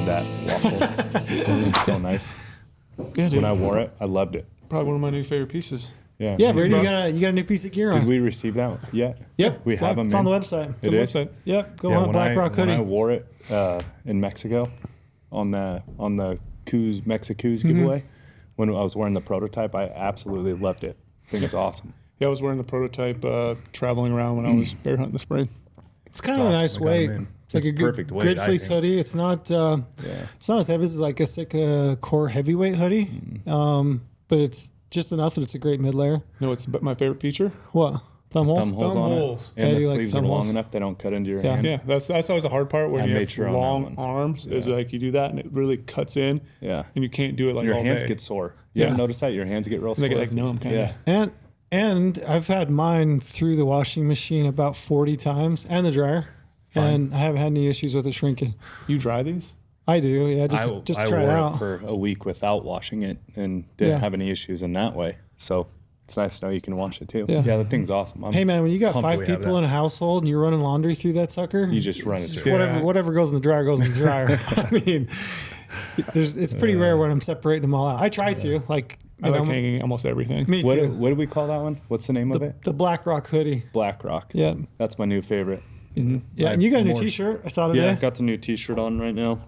that waffle. It was so nice. Yeah, dude. When I wore it, I loved it. Probably one of my new favorite pieces. Yeah. Yeah, Brady, you got a new piece of gear on. Did we receive that yet? Yep. We have them. It's on the website. It is? Yep. Go on Black Rock hoodie. When I wore it in Mexico on the Mexicoos giveaway, when I was wearing the prototype, I absolutely loved it. I think it's awesome. Yeah, I was wearing the prototype traveling around when I was bear hunting this spring. It's kind of a nice weight. It's like a perfect weight, good fleece hoodie. It's not it's not as heavy as like a sick core heavyweight hoodie, but it's just enough that it's a great mid layer. No, it's my favorite feature. What? Thumb holes? Thumb holes on it. Yeah, And the do you like sleeves are thumb long holes? enough they don't cut into your Yeah. hand. Yeah, that's always the hard part when I you made have sure on that long one. arms. Is Yeah. like you do that and it really cuts in. Yeah. And you can't do it like Your all hands day. get sore. You ever notice that? Your hands get real sore. They get like numb kind of. Yeah. And I've had mine through the washing machine about 40 times and the dryer, and I haven't had any issues with it shrinking. You dry these? I do, yeah. Just I try it wore out. it for a week without washing it and didn't have any issues in that way. So it's nice to know you can wash it too. Yeah. Yeah, the thing's awesome. Hey man, when you got pumped 5 we have people that. in a household and you're running laundry through that sucker, You just run it it's through. whatever goes in the dryer goes in the dryer. I mean, it's pretty rare when I'm separating them all out. I try to, like, I like hanging almost everything. me What too. do we call that one? What's the name of it? The Black Rock hoodie. Black Rock. Yeah. That's my new favorite. Yeah, and you got a new T-shirt. I saw today. Yeah, got the new T-shirt on right now.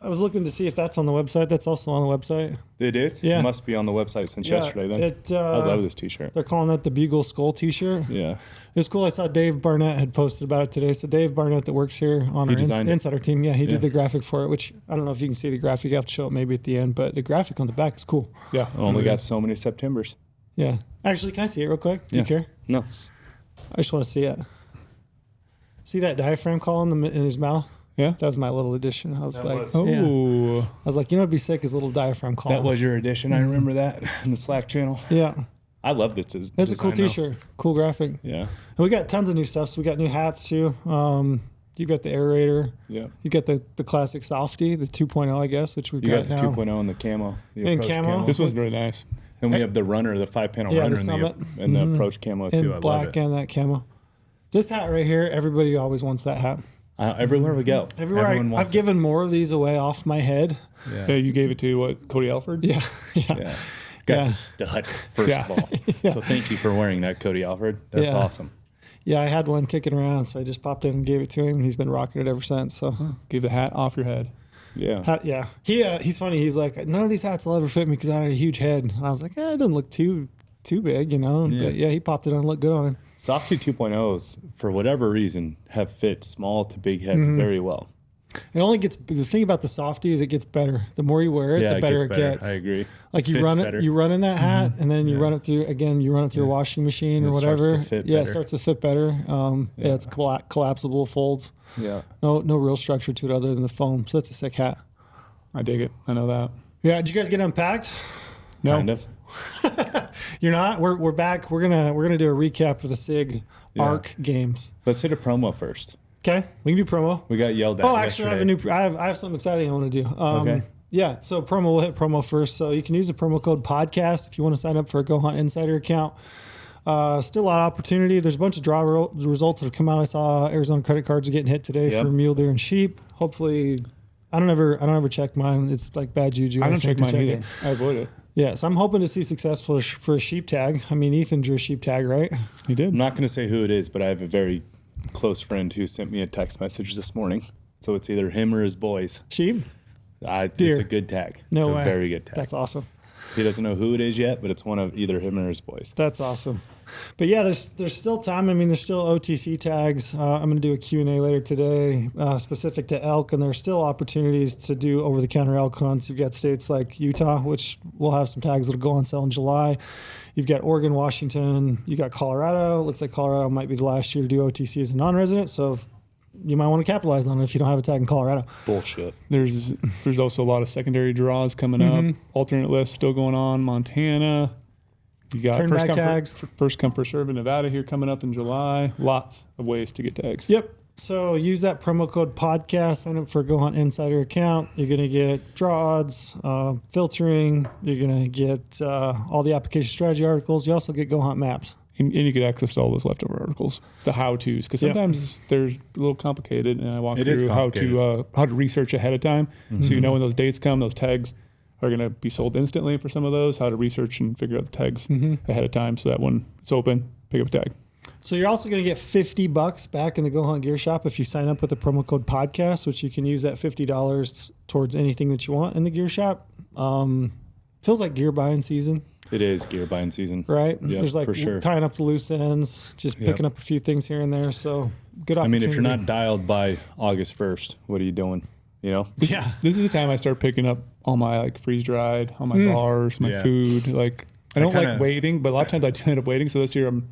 I was looking to see if that's on the website. That's also on the website. It is? Yeah. It must be on the website since Yeah, yesterday then. I love this T-shirt. They're calling that the Bugle Skull T-shirt. Yeah. It was cool. I saw Dave Barnett had posted about it today. So Dave Barnett that works here on our designed it. insider team. Yeah, he did the graphic for it, which I don't know if you can see the graphic. You have to show it maybe at the end, but the graphic on the back is cool. Yeah. Only got so many Septembers. Yeah. Actually, can I see it real quick? Do you care? No. I just want to see it. See that diaphragm call in his mouth? Yeah. That was my little addition. I was like, Oh. yeah. I was like, you know what'd be sick is a little diaphragm call. That was your addition. I remember that in the Slack channel. Yeah. I love this. It's a cool T-shirt. Cool graphic. Yeah. And we got tons of new stuff. So we got new hats too. You got the aerator. Yeah. You got the classic softy, the 2.0, I guess, which we've You got got the now. 2.0 and the camo. The And approach camo. This one's really nice. And we have the runner, the 5-panel Yeah, runner, the and Summit. the approach camo in too. I black love it. and that camo. This hat right here, everybody always wants that hat. Everywhere we go. Everywhere Everyone wants I've given more of these away off my head. it. Yeah, you gave it to what? Cody Alford? Yeah. Yeah. Guy's Yeah. a stud, first of all. So thank you for wearing that, Cody Alford. That's Yeah. awesome. Yeah, I had one kicking around, so I just popped in and gave it to him, and he's been rocking it ever since. So, Give the hat off your head. Yeah. yeah, he's funny. He's like, none of these hats will ever fit me because I had a huge head. And I was like, it doesn't look too big, you know. Yeah. But yeah, he popped it on, looked good on him. Softy 2.0s, for whatever reason, have fit small to big heads very well. It only gets, the thing about the softy is it gets better. The more you wear it, the better it gets. I agree. Like you Fits run better. it, you run in that hat, and then you run it through a washing machine And or it starts whatever. to fit It better. starts to fit better. Yeah, it's collapsible, folds. Yeah. No real structure to it other than the foam. So that's a sick hat. I dig it. I know that. Yeah, did you guys get unpacked? No. Kind of. You're not. We're back. We're gonna do a recap of the Sig Arc games. Let's hit a promo first. Okay, we can do promo. We got yelled at. Oh, actually, I have something exciting I want to do. Okay. Yeah, so promo, we'll hit promo first. So you can use the promo code podcast if you want to sign up for a goHUNT Insider account. Still a lot of opportunity. There's a bunch of draw results that have come out. I saw Arizona credit cards are getting hit today for mule deer and sheep. Hopefully, I don't ever check mine. It's like bad juju. I don't check to mine either. it. I avoid it. Yeah, so I'm hoping to see success for a sheep tag. I mean, Ethan drew a sheep tag, right? He did. I'm not going to say who it is, but I have a very close friend who sent me a text message this morning. So it's either him or his boys. Sheep? It's a good tag. No it's way. a very good tag. That's awesome. He doesn't know who it is yet, but it's one of either him or his boys. That's awesome. But yeah, there's still time. I mean, there's still OTC tags. I'm going to do a Q&A later today specific to elk, and there's still opportunities to do over-the-counter elk hunts. You've got states like Utah, which will have some tags that'll go on sale in July. You've got Oregon, Washington. You got Colorado. Looks like Colorado might be the last year to do OTC as a non-resident, so you might want to capitalize on it if you don't have a tag in Colorado. Bullshit. There's also a lot of secondary draws coming up. Alternate list still going on. Montana. You got Turn-back tags. First come, first serve in Nevada here coming up in July. Lots of ways to get tags. Yep. So use that promo code podcast. Sign up for a goHUNT Insider account. You're going to get draw odds, filtering. You're going to get all the application strategy articles. You also get goHUNT maps. and you get access to all those leftover articles, the how-tos, because sometimes they're a little complicated, and I walk through how to research ahead of time, so you know when those dates come, those tags are going to be sold instantly for some of those, how to research and figure out the tags ahead of time, so that when it's open, pick up a tag. So you're also going to get $50 back in the goHUNT gear shop if you sign up with the promo code podcast, which you can use that $50 towards anything that you want in the gear shop. Feels like gear buying season. It is gear buying season. Right? Yeah, There's like for sure. tying up the loose ends, just picking up a few things here and there. So good opportunity. If you're not dialed by August 1st, what are you doing? You know? This is the time I start picking up all my like freeze dried, all my bars, my food. Like I don't like waiting, but a lot of times I do end up waiting. So this year I'm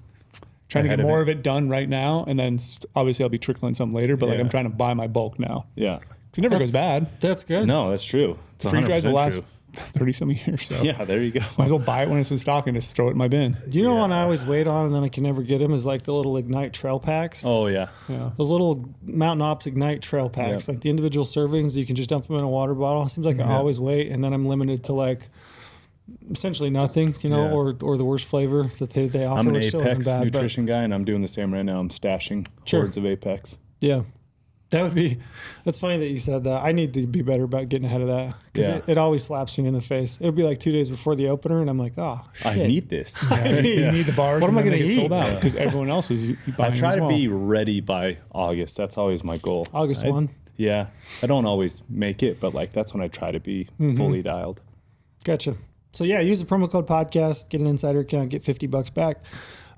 trying to get more of it done right now, and then obviously I'll be trickling some later. But like I'm trying to buy my bulk now. Yeah, because it never goes bad. That's good. No, that's true. It's freeze dries will last true. 30-some years. So yeah, there you go. Might as well buy it when it's in stock and just throw it in my bin. Do you know one I always wait on and then I can never get them is like the little Ignite trail packs. Oh yeah. Those little Mountain Ops Ignite trail packs, like the individual servings, you can just dump them in a water bottle. It seems like I always wait, and then I'm limited to like essentially nothing, or the worst flavor that they offer. I'm an which still isn't Apex bad, nutrition guy, and I'm doing the same right now. I'm stashing cords of Apex. Yeah. That's funny that you said that. I need to be better about getting ahead of that, because it always slaps me in the face. It'll be like 2 days before the opener, and I'm like, oh, shit. I need this. You need the bars. What am I going to eat? Sold out because everyone else is buying. I try to be ready by August. That's always my goal. August 1. Yeah. I don't always make it, but like that's when I try to be fully dialed. Gotcha. So yeah, use the promo code podcast, get an insider account, get $50 back.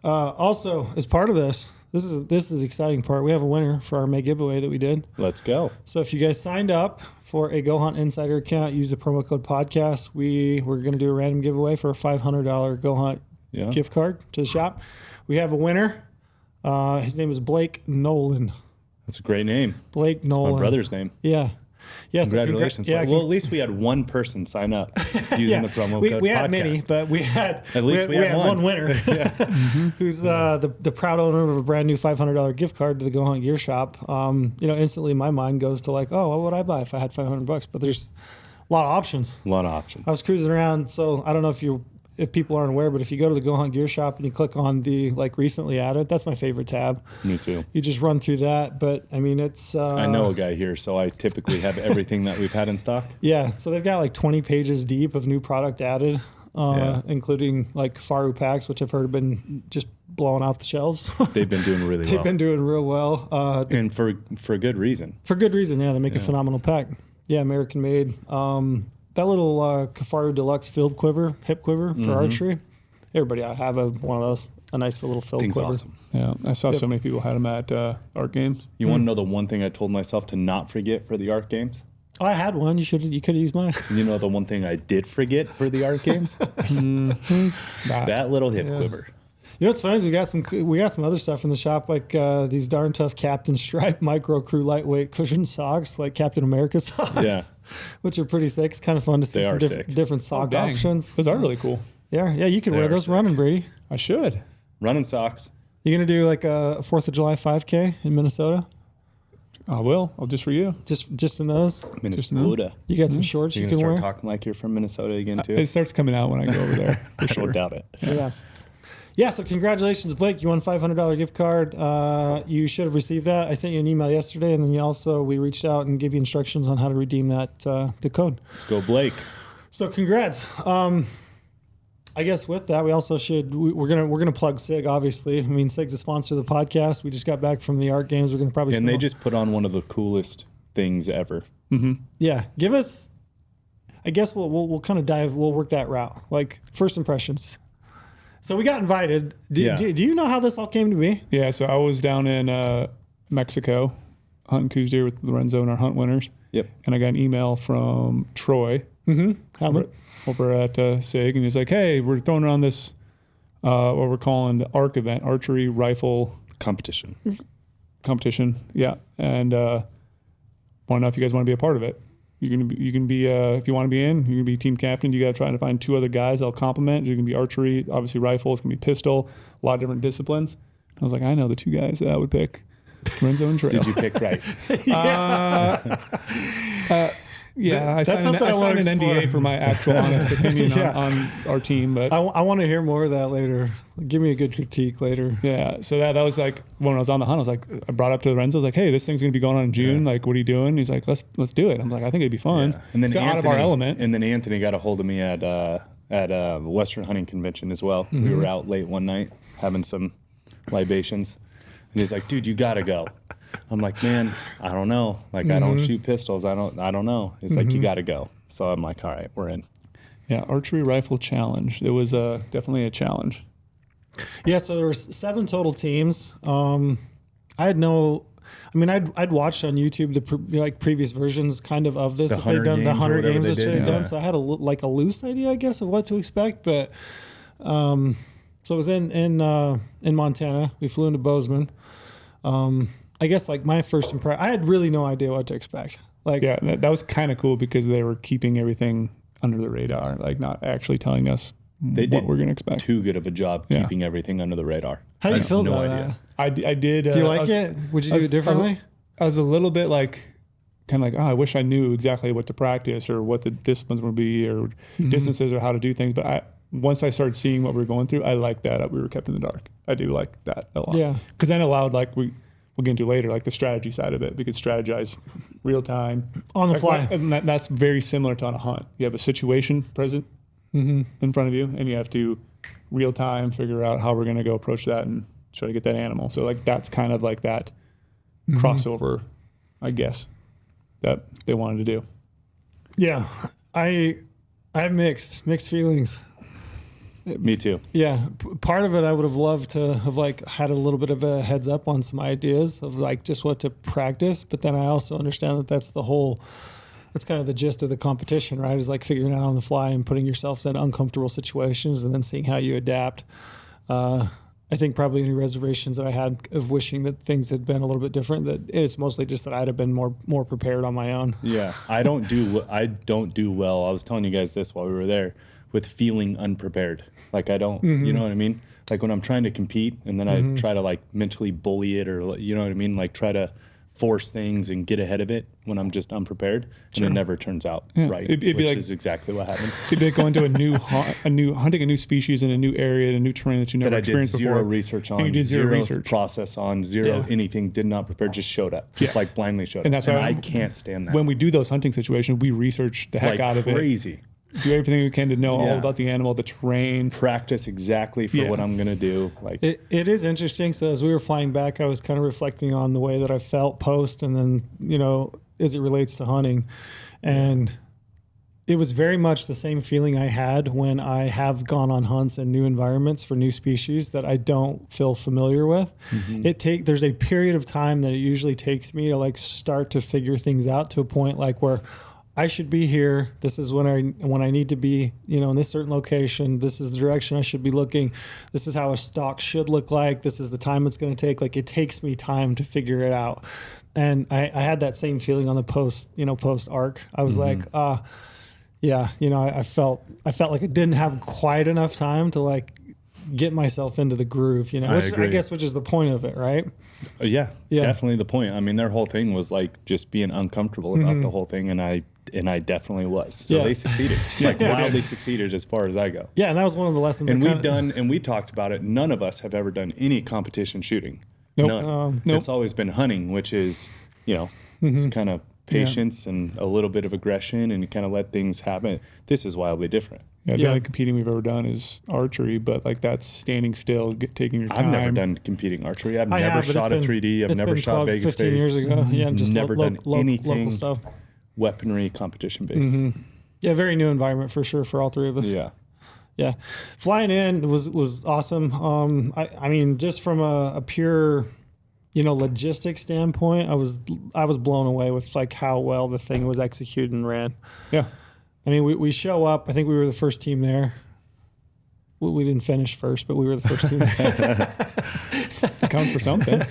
Also, as part of this is the exciting part. We have a winner for our May giveaway that we did. Let's go. So if you guys signed up for a goHUNT insider account, use the promo code podcast. We're going to do a random giveaway for a $500 goHUNT gift card to the shop. We have a winner. His name is Blake Nolan. That's a great name. Blake Nolan. My brother's name. Yeah. Yes. Congratulations. Well, at least we had one person sign up using the promo code we podcast. had many, but we had one winner who's the proud owner of a brand new $500 gift card to the goHUNT gear shop. Instantly my mind goes to like, oh, what would I buy if I had $500? But there's a lot of options. I was cruising around, so I don't know if people aren't aware, but if you go to the goHUNT gear shop and you click on the like recently added, that's my favorite tab. Me too. You just run through that, but I mean it's I know a guy here, so I typically have everything that we've had in stock. Yeah, so they've got like 20 pages deep of new product added, including like Faru packs, which I've heard have been just blowing off the shelves. They've been doing really well. They've been doing real well. And for good reason. For good reason, yeah. They make a phenomenal pack. Yeah, American made. That little Kafaru Deluxe hip quiver for archery. Everybody ought to have one of those. A nice little filled Thing's quiver. Awesome. Yeah, I saw so many people had them at art games. You want to know the one thing I told myself to not forget for the art games? Oh, I had one. You could have used mine. You know the one thing I did forget for the art games? That little hip quiver. You know what's funny is we got some other stuff in the shop, like these darn tough Captain Stripe Micro Crew lightweight cushion socks, like Captain America socks, which are pretty sick. It's kind of fun to see some different sock options. Those are really cool. Yeah, you can wear those running, Brady. I should. Running socks. You gonna do like a 4th of July 5K in Minnesota? I will. Just for you. Just in those. Minnesota. You got some shorts you can start wear. Talking like you're from Minnesota again too. It starts coming out when I go over there. For sure. I don't doubt it. Yeah. Yeah, so congratulations, Blake. You won a $500 gift card. You should have received that. I sent you an email yesterday, and then we reached out and gave you instructions on how to redeem that the code. Let's go, Blake. So congrats. I guess with that, we also we're gonna plug Sig. Obviously, I mean Sig's a sponsor of the podcast. We just got back from the art games. We're gonna probably they just put on one of the coolest things ever. Mm-hmm. Yeah, give us. I guess we'll kind of we'll work that route. Like first impressions. So we got invited. Do you know how this all came to be? Yeah, so I was down in Mexico hunting coos deer with Lorenzo and our hunt winners. Yep. And I got an email from Troy over at SIG, and he's like, hey, we're throwing around this, what we're calling the ARC event, Archery Rifle Competition. Yeah. And want to know if you guys want to be a part of it. You can be if you want to be in, you can be team captain. You got to try to find 2 other guys that'll complement. You can be archery, obviously rifle. It's gonna be pistol, a lot of different disciplines. I was like, I know the 2 guys that I would pick, Lorenzo and Trail. Did you pick right? Yeah, I That's signed something I wanna an NDA explore. for my actual honest opinion Yeah. on our team, but I want to hear more of that later. Give me a good critique later. yeah. So that was like when I was on the hunt, I was like, I brought up to Lorenzo, I was like, hey, this thing's gonna be going on in June. Like, what are you doing? He's like, let's do it. I'm like, I think it'd be fun. Yeah. And then it's out of our element. And then Anthony got a hold of me at the Western Hunting Convention as well. We were out late one night having some libations, and he's like, dude, you gotta go. I'm like, man, I don't know. Like, I don't shoot pistols. I don't know. It's like, you gotta go. So I'm like, all right, we're in. Yeah, archery rifle challenge. It was definitely a challenge. Yeah, so there were 7 total teams. I had no. I mean, I'd watched on YouTube the previous versions kind of this. The that they'd 100 done, games the or 100 whatever games they that did, they'd yeah. done. So I had a loose idea, I guess, of what to expect. But so it was in Montana. We flew into Bozeman. I guess like my first impression, I had really no idea what to expect. Like, Yeah, that was kind of cool because they were keeping everything under the radar, like not actually telling us They what did we're gonna expect. too good of a job Yeah. keeping everything under the radar. how do I you have feel no about idea. that? I did. Do you I like was- it? Would you I do was- it differently? I was a little bit like, kind of like, oh, I wish I knew exactly what to practice or what the disciplines would be or distances or how to do things. But once I started seeing what we were going through, I liked that we were kept in the dark. I do like that a lot. Yeah. Because then allowed, like we'll get into later, like the strategy side of it. We could strategize real time. On the Like, fly. And that's very similar to on a hunt. You have a situation present in front of you, and you have to real time figure out how we're going to go approach that and try to get that animal. So like that's kind of like that crossover, I guess, that they wanted to do. Yeah, I have mixed feelings. Me too. Yeah, part of it I would have loved to have like had a little bit of a heads up on some ideas of like just what to practice, but then I also understand that that's kind of the gist of the competition, right? Is like figuring out on the fly and putting yourself in uncomfortable situations and then seeing how you adapt. I think probably any reservations that I had of wishing that things had been a little bit different, that it's mostly just that I'd have been more prepared on my own. Yeah, I don't do well. I was telling you guys this while we were there, with feeling unprepared. Like I don't, you know what I mean? Like when I'm trying to compete and then I try to like mentally bully it or you know what I mean? Like try to force things and get ahead of it when I'm just unprepared, and it never turns out right, It'd be which like- is exactly what happened. It'd be like going to hunting a new species in a new area, in a new terrain that you never That I did experienced zero before. research And on, you did zero zero research. process on, zero Yeah. anything, did not prepare, just showed up, just Yeah. like blindly showed And up. that's And why I can't stand that. When we do those hunting situations, we research the heck like out of it. crazy. Do everything we can to know all Yeah. about the animal, the terrain. Practice exactly for Yeah. what I'm gonna do. Like It is interesting. So as we were flying back, I was kind of reflecting on the way that I felt post, and then as it relates to hunting, and it was very much the same feeling I had when I have gone on hunts in new environments for new species that I don't feel familiar with. There's a period of time that it usually takes me to like start to figure things out to a point like where I should be here. This is when I need to be, in this certain location. This is the direction I should be looking. This is how a stalk should look like. This is the time it's going to take. Like it takes me time to figure it out. And I had that same feeling on the post arc. I was like, yeah, I felt like I didn't have quite enough time to like get myself into the groove, I agree. which is the point of it, right? Yeah, Yeah. definitely the point. I mean, their whole thing was like just being uncomfortable about the whole thing, and I definitely was. So Yeah. they succeeded, like wildly succeeded as far as I go. Yeah, and that was one of the lessons. And I we talked about it. None of us have ever done any competition shooting. Nope. None. Nope. It's always been hunting, which is, it's kind of patience and a little bit of aggression, and you kind of let things happen. This is wildly different. Yeah, the Yeah. only competing we've ever done is archery, but like that's standing still, taking your time. I've never done competing archery. I've I never have, but shot a it's been- 3D. I've it's never been shot 12, Vegas 15 face. years ago. Yeah, just Never done anything local stuff. Weaponry competition based. Yeah, very new environment for sure for all three of us. Yeah. Yeah, flying in was awesome. I mean, just from a pure, logistics standpoint, I was blown away with like how well the thing was executed and ran. Yeah. I mean, we show up. I think we were the first team there. We didn't finish first, but we were the first team there. It counts for something.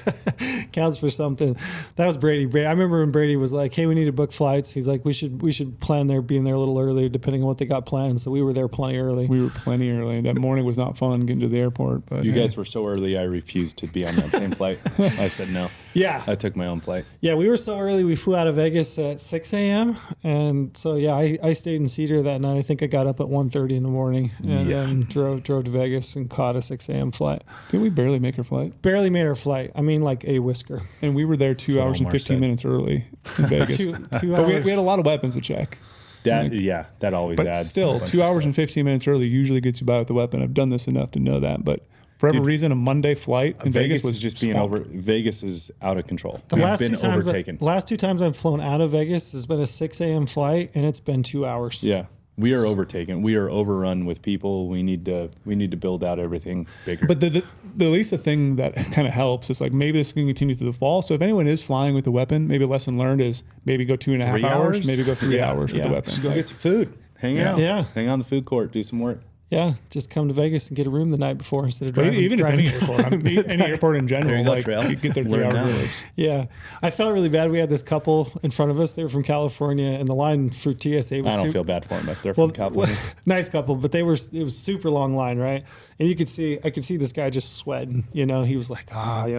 Counts for something. That was Brady. I remember when Brady was like, "Hey, we need to book flights." He's like, "We should plan being there a little early, depending on what they got planned." So we were there plenty early. We were plenty early. That morning was not fun getting to the airport. But You guys were so early, I refused to be on that same flight. I said no. Yeah. I took my own flight. Yeah, we were so early. We flew out of Vegas at 6 a.m. And so, yeah, I stayed in Cedar that night. I think I got up at 1:30 in the morning and then drove to Vegas and caught a 6 a.m. flight. Did we barely make our flight? Barely made our flight. I mean, like a whisker. And we were there 2 hours and 15 minutes early in Vegas. two but hours. we had a lot of weapons to check. That always but adds. Still, 2 hours and 15 minutes early usually gets you by with the weapon. I've done this enough to know that. But for whatever reason, a Monday flight in Vegas was just being Vegas is out of control. The last 2 times I've flown out of Vegas has been a 6 a.m. flight, and it's been 2 hours. Yeah. We are overtaken. We are overrun with people. We need to build out everything bigger. But at least the thing that kind of helps is like maybe this can continue through the fall. So if anyone is flying with a weapon, maybe a lesson learned is maybe go 2.5 hours, maybe go 3 hours with the weapon. Just go get some food. Hang out. Yeah. Hang out on the food court. Do some work. Yeah, just come to Vegas and get a room the night before instead of driving. Even any airport, any airport in general, There you go, like Trail. you get there 3 Learn hours that. early. Yeah, I felt really bad. We had this couple in front of us. They were from California, and the line for TSA was I don't feel bad for them if they're from California. Nice couple, but it was super long line, right? And I could see this guy just sweating. You know, he was like,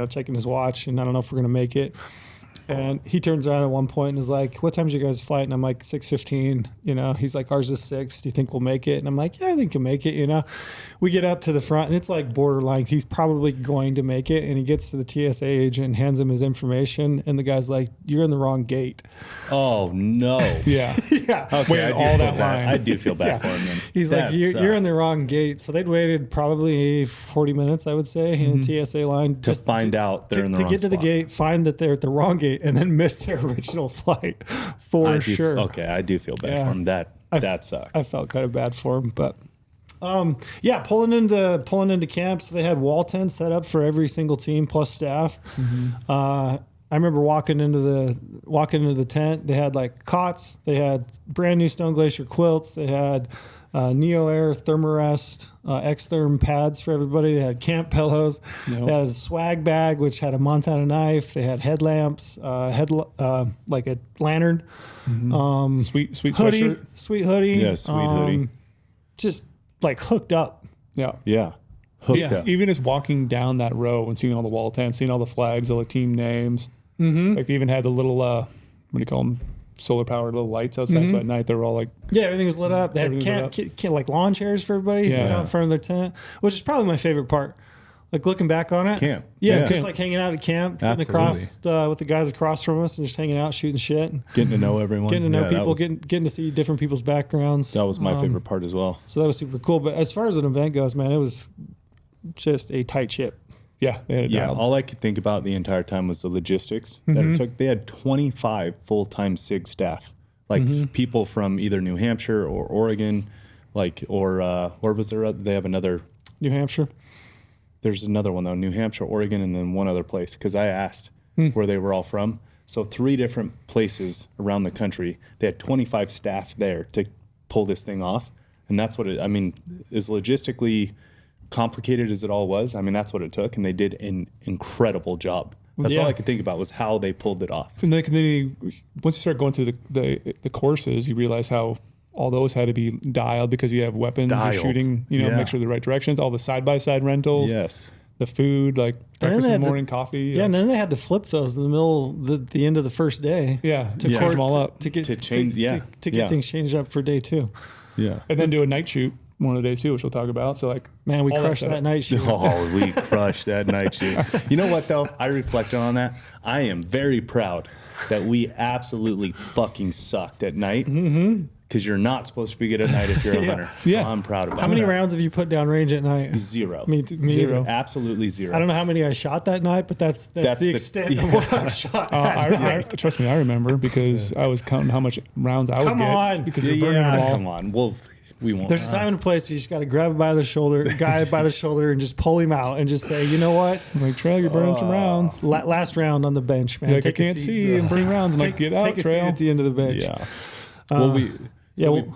checking his watch, and I don't know if we're gonna make it. And he turns around at one point and is like, "What time's your guys' flight?" And I'm like, 6:15. You know, he's like, "Ours is 6. Do you think we'll make it?" And I'm like, "Yeah, I think you'll make it." You know, we get up to the front and it's like borderline. He's probably going to make it. And he gets to the TSA agent and hands him his information. And the guy's like, "You're in the wrong gate." Oh no. Yeah. Yeah. Okay, all that line. I do feel bad for him. Then. He's like, you're in the wrong gate. So they'd waited probably 40 minutes, I would say, in the TSA line to find out they're in the wrong to get to the gate, find that they're at the wrong gate, and then miss their original flight sure. Okay, I do feel bad for him. That sucks. I felt kind of bad for him, but pulling into camps, they had wall tents set up for every single team plus staff. I remember walking into the tent. They had like cots. They had brand new Stone Glacier quilts. They had Neo Air Thermarest X-Therm pads for everybody. They had camp pillows. They had a swag bag which had a Montana knife. They had headlamps, like a lantern, Sweet hoodie, sweatshirt. sweet hoodie. Yeah, sweet hoodie. Just like hooked up. Yeah. Hooked up. Even just walking down that row and seeing all the wall tents, seeing all the flags, all the team names. Like they even had the little what do you call them? Solar powered little lights outside. So at night they were all like, everything was lit up. They had like lawn chairs for everybody sitting out in front of their tent, which is probably my favorite part. Like looking back on it, camp. Just like hanging out at camp, sitting across with the guys across from us, and just hanging out, shooting shit, getting to know everyone, getting to know people, getting to see different people's backgrounds. That was my favorite part as well. So that was super cool. But as far as an event goes, man, it was just a tight ship. they had it dialed. All I could think about the entire time was the logistics that it took. They had 25 full-time SIG staff, like people from either New Hampshire or Oregon, where was there? They have another. New Hampshire. There's another one though, New Hampshire, Oregon, and then one other place because I asked where they were all from. So 3 different places around the country. They had 25 staff there to pull this thing off, and that's what is logistically complicated as it all was. I mean, that's what it took, and they did an incredible job. That's all I could think about was how they pulled it off. And then once you start going through the courses, you realize how all those had to be dialed because you have weapons, you're shooting, make sure the right directions, all the side-by-side rentals, the food, like breakfast in the morning, coffee. And then they had to flip those in the middle, the end of the first day. To charge them all up. To get get things changed up for day 2. Yeah. And then do a night shoot one of the days too, which we'll talk about. So man, we crushed that night shoot. Oh, we crushed that night shoot. You know what though? I reflected on that. I am very proud that we absolutely fucking sucked at night. Because you're not supposed to be good at night if you're a hunter. So I'm proud about that. How many rounds have you put down range at night? 0. Me zero. Absolutely 0. I don't know how many I shot that night, but that's the extent of what I've shot. Trust me, I remember because I was counting how much rounds I would get. Come on. Because you're burning them all. Come on. We won't. There's a time and a place where you just got to grab him by the shoulder, and just pull him out and just say, you know what? I'm like, Trail, you're burning some rounds. Last round on the bench, man. Like, I can't see and bring rounds. I'm like, get out, Take a seat Trail. at the end of the bench. Yeah.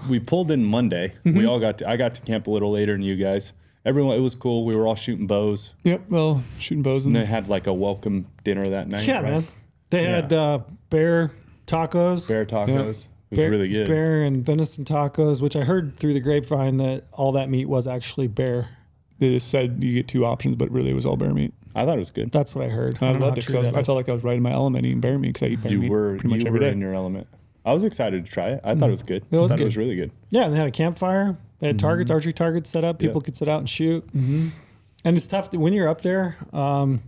We pulled in Monday. We all I got to camp a little later than you guys. Everyone, it was cool. We were all shooting bows. Yep. Well, shooting bows. And they had like a welcome dinner that night. Yeah, right? Man. They had bear tacos. Bear tacos. It was really good. Bear and venison tacos, which I heard through the grapevine that all that meat was actually bear. They just said you get 2 options, but really it was all bear meat. I thought it was good. That's what I heard. I loved it because I felt like I was right in my element eating bear meat because I eat bear meat pretty much every day. In your element. I was excited to try it. I thought it was good. It was really good. Yeah, and they had a campfire. They had targets, archery targets set up. People could sit out and shoot. And it's tough when you're up there. Man,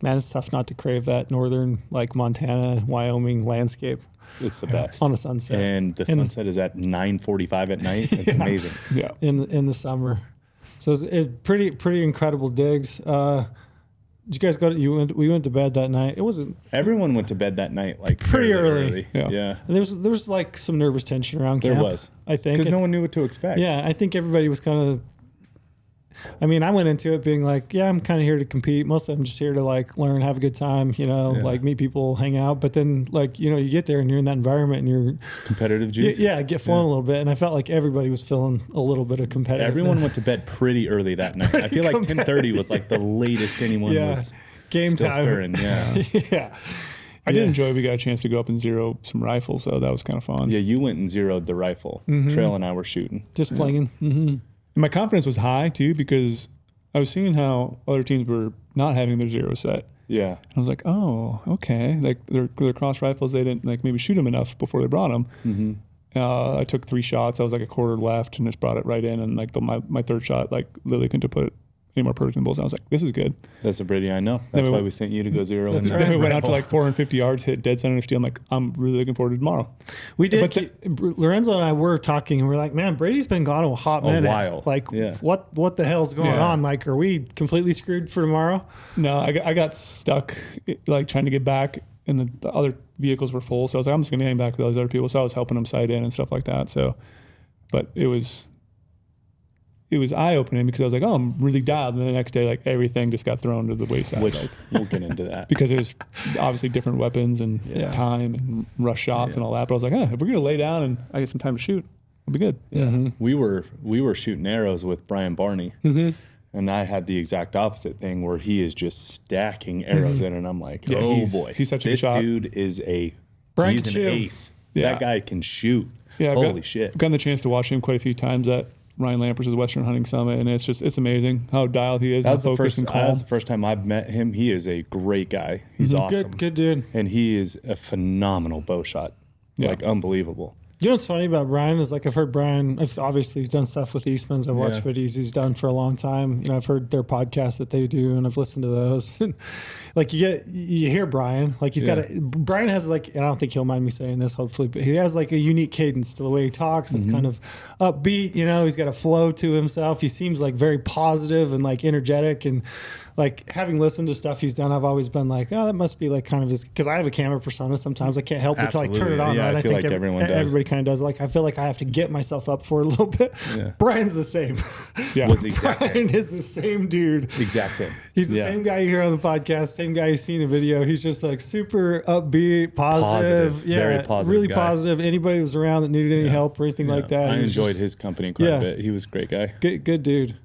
it's tough not to crave that northern, like Montana, Wyoming landscape. It's the best on a sunset, and the sunset is at 9:45 at night. It's amazing. Yeah, in the summer. So it's pretty incredible digs. Did you guys go? We went to bed that night. It wasn't. Everyone went to bed that night, like pretty early. Yeah. And there was like some nervous tension around camp. There was, I think, because no one knew what to expect. Yeah, I think everybody was kind of. I mean, I went into it being like, yeah, I'm kind of here to compete. Mostly I'm just here to like learn, have a good time, like meet people, hang out. But then like, you get there and you're in that environment and you're competitive juices. Yeah, get flowing a little bit. And I felt like everybody was feeling a little bit of competitive. Everyone went to bed pretty early that night. I feel like 10:30 was like the latest anyone was game still time. Stirring. Yeah. Yeah. I did enjoy we got a chance to go up and zero some rifles, so that was kind of fun. Yeah, you went and zeroed the rifle. Trail and I were shooting. Just flinging. Mm-hmm. And my confidence was high too because I was seeing how other teams were not having their zero set. Yeah. And I was like, oh, okay. Like their cross rifles, they didn't like maybe shoot them enough before they brought them. I took 3 shots. I was like a quarter left and just brought it right in. And like my third shot, like literally couldn't have put any more perfect bulls. And I was like, this is good. That's the Brady I know. That's why we sent you to go zero. That's Then we went out to like 450 yards, hit dead center steel. I'm like, I'm really looking forward to tomorrow. We did. Lorenzo and I were talking, and we're like, man, Brady's been gone a hot minute. A while. Like, what the hell's going on? Like, are we completely screwed for tomorrow? No, I got stuck like trying to get back, and the other vehicles were full. So I was like, I'm just going to hang back with those other people. So I was helping them sight in and stuff like that. So, but it was eye-opening because I was like, oh, I'm really dialed. And the next day, like, everything just got thrown to the wayside. Which, like, we'll get into that. Because it was obviously different weapons and time and rush shots and all that. But I was like, if we're going to lay down and I get some time to shoot, it'll be good. Yeah. We were shooting arrows with Brian Barney. And I had the exact opposite thing where he is just stacking arrows in. And I'm like, oh, boy. He's such a good shot. This dude is he's an ace. Yeah. That guy can shoot. Yeah, Holy shit. I've gotten the chance to watch him quite a few times at Ryan Lampert's Western Hunting Summit, and it's amazing how dialed he is. That was the first time I've met him. He is a great guy. He's awesome. Good dude. And he is a phenomenal bow shot. Like, unbelievable. You know what's funny about Brian is like I've heard Brian. Obviously, he's done stuff with Eastman's. I've watched videos he's done for a long time. I've heard their podcasts that they do, and I've listened to those. Like you hear Brian. Like he's got Brian has like, and I don't think he'll mind me saying this, hopefully, but he has like a unique cadence to the way he talks. It's kind of upbeat. He's got a flow to himself. He seems like very positive and like energetic and. Like having listened to stuff he's done, I've always been like, oh, that must be like kind of his, because I have a camera persona. Sometimes I can't help but to like turn it on. Yeah, right? I feel like everyone does. Everybody kind of does. Like I feel like I have to get myself up for it a little bit. Yeah. Brian's the same. Was the exact Brian same. is the same dude. Exact same. He's the same guy you hear on the podcast, same guy you see in a video. He's just like super upbeat, positive. Very positive. Really guy. positive. Anybody who was around that needed any help or anything like that. I enjoyed his company quite a bit. He was a great guy. Good dude.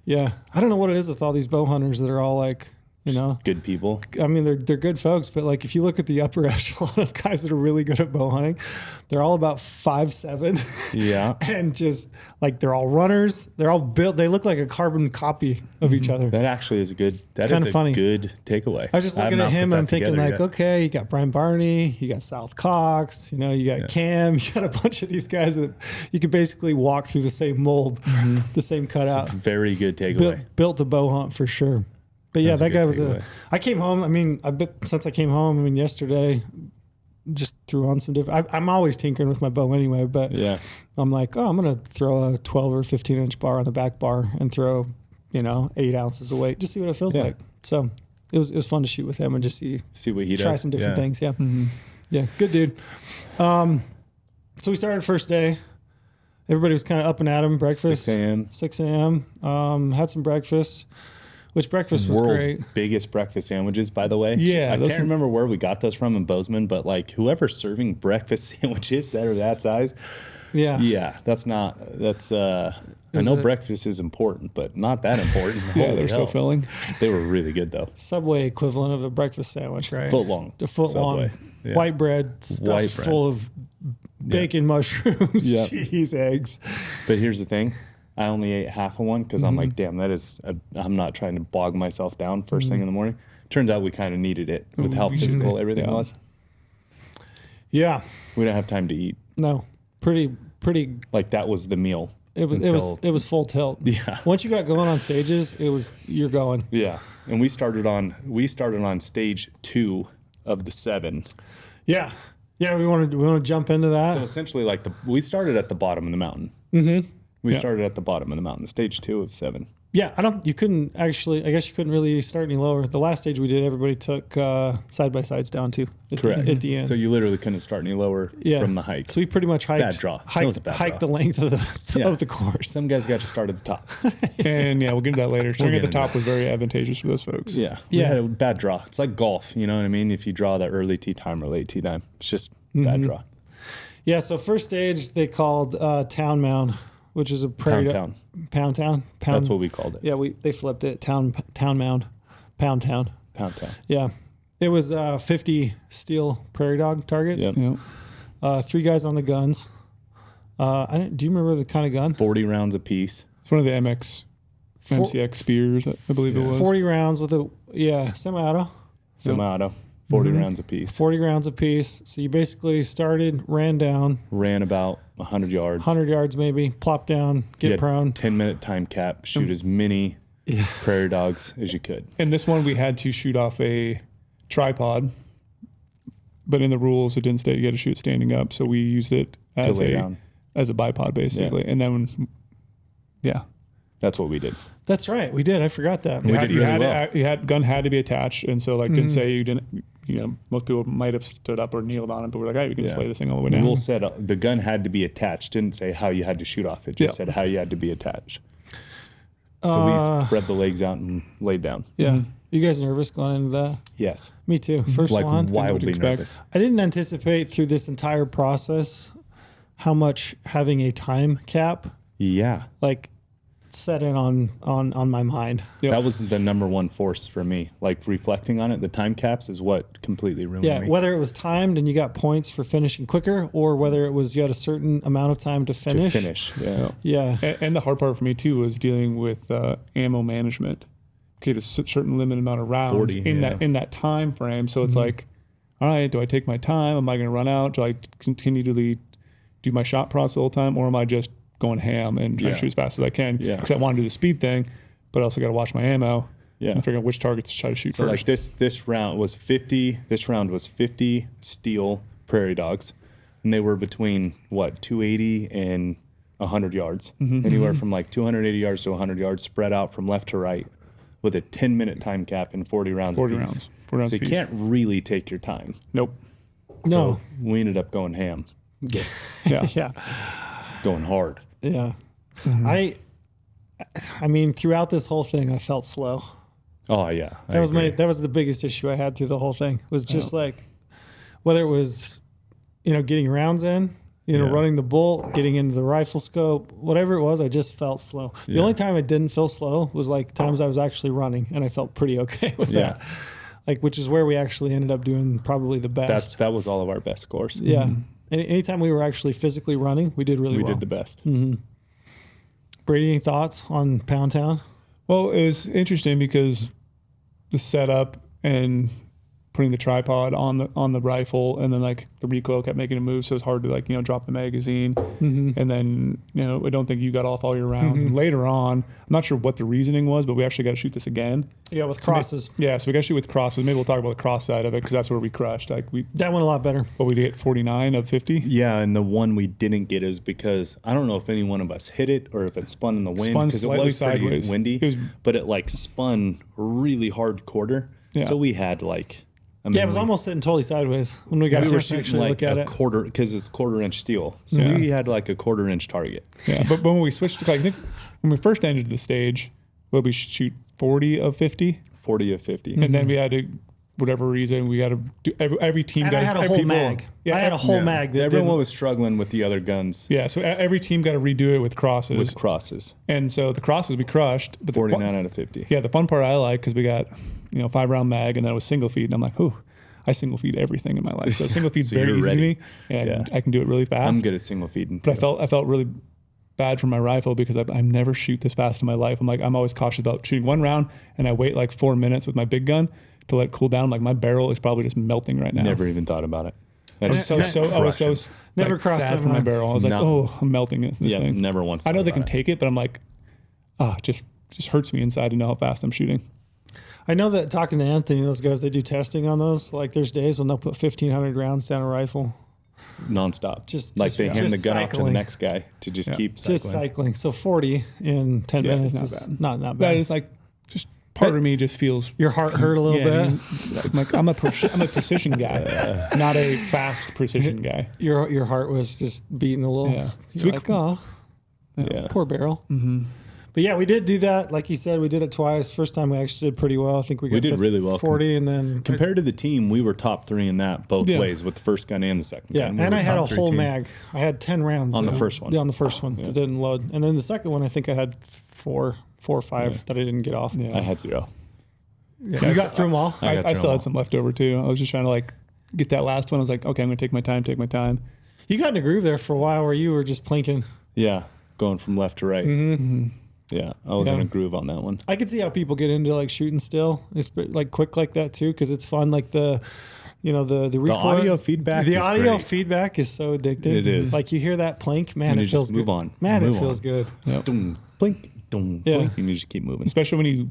Yeah. I don't know what it is with all these bow hunters that are all like, good people. I mean, they're good folks, but like if you look at the upper echelon of guys that are really good at bow hunting, they're all about 5'7". Yeah. And just like they're all runners. They're all built. They look like a carbon copy of each other. That actually is a good. That kind is of funny. Good takeaway. I was just looking at him and I'm thinking like, okay, you got Brian Barney, you got South Cox, you got Cam, you got a bunch of these guys that you could basically walk through the same mold, the same cutout. Very good takeaway. Built to bow hunt for sure. But yeah, that guy was I came home. I mean, since I came home, yesterday, just threw on some different. I'm always tinkering with my bow anyway, but I'm like, I'm gonna throw a 12 or 15 inch bar on the back bar and throw, 8 ounces of weight, just see what it feels like. So it was fun to shoot with him and just see what he does. Try some different things. Yeah, yeah, good dude. So we started first day. Everybody was kind of up and at 'em. Breakfast 6 a.m. Had some breakfast. Which breakfast was World's great. Biggest breakfast sandwiches, by the way. Yeah. I can't remember where we got those from in Bozeman, but like whoever's serving breakfast sandwiches that are that size. Yeah. Yeah. I know breakfast is important, but not that important. They're so filling. They were really good though. Subway equivalent of a breakfast sandwich, right? Foot long. The foot long. Yeah. White bread stuffed full of bacon, mushrooms, cheese, eggs. But here's the thing. I only ate half of one because I'm like, damn, I'm not trying to bog myself down first thing in the morning. Turns out we kind of needed it with how physical everything was. Yeah. We didn't have time to eat. No. Pretty. Like that was the meal. It was full tilt. Yeah. Once you got going on stages, you're going. Yeah. And we started on stage 2 of the 7. Yeah. Yeah, we want to jump into that. So essentially, like we started at the bottom of the mountain. We started at the bottom of the mountain, stage 2 of 7. Yeah, I guess you couldn't really start any lower. The last stage we did, everybody took side by sides down to Correct. At the end. So you literally couldn't start any lower from the hike. So we pretty much hiked. Bad draw. Hiked the length of the course. Some guys got to start at the top. And we'll get into that later. Starting at the top was very advantageous for those folks. Yeah. We had a bad draw. It's like golf, you know what I mean? If you draw that early tee time or late tee time, it's just bad draw. Yeah, so first stage they called Town Mound, which is a prairie Pound Town. That's what we called it. Yeah, they flipped it. Town Mound, Pound Town. Pound Town. Yeah, it was 50 steel prairie dog targets. Yep. 3 guys on the guns. Do you remember the kind of gun? 40 rounds apiece. It's one of the MCX Spears, I believe it was. 40 rounds with a semi-auto. Semi-auto. 40 rounds apiece. 40 rounds apiece. So you basically started, ran down. Ran about 100 yards. 100 yards maybe. Plop down, get prone. 10-minute time cap. Shoot as many prairie dogs as you could. And this one we had to shoot off a tripod. But in the rules, it didn't state you had to shoot standing up. So we used it as a bipod, basically. Yeah. And then, that's what we did. That's right. We did. I forgot that. Gun had to be attached. And so, didn't say you didn't, most people might have stood up or kneeled on it, but we're like, hey, you can slay this thing all the way down. The rule said the gun had to be attached. Didn't say how you had to shoot off. It just said how you had to be attached. So we spread the legs out and laid down. Yeah. You guys nervous going into that? Yes. Me too. First one. Wildly nervous. I didn't anticipate through this entire process how much having a time cap set in on my mind. Yep. That was the number one force for me. Like reflecting on it, the time caps is what completely ruined me. Yeah, whether it was timed and you got points for finishing quicker, or whether it was you had a certain amount of time to finish. Yeah. And the hard part for me too was dealing with ammo management. Okay, a certain limited amount of rounds 40, in that time frame. So it's like, all right, do I take my time? Am I going to run out? Do I continue to do my shot process all the time, or am I just going ham and trying to shoot as fast as I can? Because I want to do the speed thing, but I also got to watch my ammo and figure out which targets to try to shoot first. Like this round was 50. This round was 50 steel prairie dogs, and they were between 280 and 100 yards, anywhere from 280 yards to 100 yards, spread out from left to right, with a 10-minute time cap and 40 rounds. 40 rounds. 40 rounds. So you can't really take your time. Nope. So we ended up going ham. Yeah. Going hard. Yeah. I mean, throughout this whole thing, I felt slow. Oh yeah. That was the biggest issue I had through the whole thing. Was just whether it was, getting rounds in, running the bolt, getting into the rifle scope, whatever it was, I just felt slow. The only time I didn't feel slow was times I was actually running, and I felt pretty okay with that. Which is where we actually ended up doing probably the best. That was all of our best scores. Yeah. Anytime we were actually physically running, we did really well. We did the best. Brady, any thoughts on Pound Town? Well, it was interesting because the setup and putting the tripod on the rifle, and then the recoil kept making a move, so it's hard to drop the magazine. And then I don't think you got off all your rounds. And later on, I'm not sure what the reasoning was, but we actually got to shoot this again. Yeah, with crosses. So we got to shoot with crosses. Maybe we'll talk about the cross side of it because that's where we crushed. That went a lot better. But we did 49 of 50. Yeah, and the one we didn't get is because I don't know if any one of us hit it or if it spun in the wind, because it was sideways. Pretty windy. But it spun really hard quarter. Yeah. So we had it was almost sitting totally sideways when we got to actually look at it. Quarter, because it's 1/4-inch steel. So we had a 1/4-inch target. Yeah, but when we switched to, I think when we first entered the stage, we shoot 40 of 50? 40 of 50. And then we had to, whatever reason, we got to do, every team and got I had a whole mag. Yeah, I had a whole mag. Everyone was struggling with the other guns. Yeah, so every team got to redo it with crosses. And so the crosses we crushed. But 49 out of 50. Yeah, the fun part I like, because we got 5-round mag, and then it was single feed, and I'm like, ooh, I single feed everything in my life. So single feed's very easy to me, and I can do it really fast. I'm good at single feeding. But I felt really bad for my rifle because I never shoot this fast in my life. I'm always cautious about shooting one round, and I wait like 4 minutes with my big gun to let it cool down. Like my barrel is probably just melting right now. Never even thought about it. I was so never crossed sad for my barrel. I was like, oh, I'm melting this thing. Never once. I know they can take it, but I'm like, just hurts me inside to know how fast I'm shooting. I know that talking to Anthony, those guys, they do testing on those. Like there's days when they'll put 1,500 rounds down a rifle. Nonstop. They hand the gun off to the next guy to just keep cycling. Just cycling. So 40 in 10 minutes is not bad. That is like, just part of me just feels... Your heart hurt a little bit? I'm a precision guy, not a fast precision guy. Your heart was just beating a little. Yeah. You're poor barrel. Mm-hmm. But yeah, we did do that. Like you said, we did it twice. First time we actually did pretty well. I think we did really well. 40, and then compared to the team, we were top 3 in that both ways with the first gun and the second gun. And I had a whole mag. I had 10 rounds on the first one. Yeah, on the first one that didn't load, and then the second one, I think I had four or five that I didn't get off. Yeah. I had 0. Yeah. You got through them all. I still had some left over too. I was just trying to like get that last one. I was like, okay, I'm gonna take my time. You got in a groove there for a while where you were just plinking. Yeah, going from left to right. Mm-hmm. Yeah, I was in a groove on that one. I could see how people get into like shooting still. It's like quick like that too, because it's fun. Like the audio feedback. The audio feedback is so addictive. It is. Like you hear that plink, man, and it feels just move good. on. Man, it feels good. Yep. Dum, blink, dum, blink, and you just keep moving. Especially when you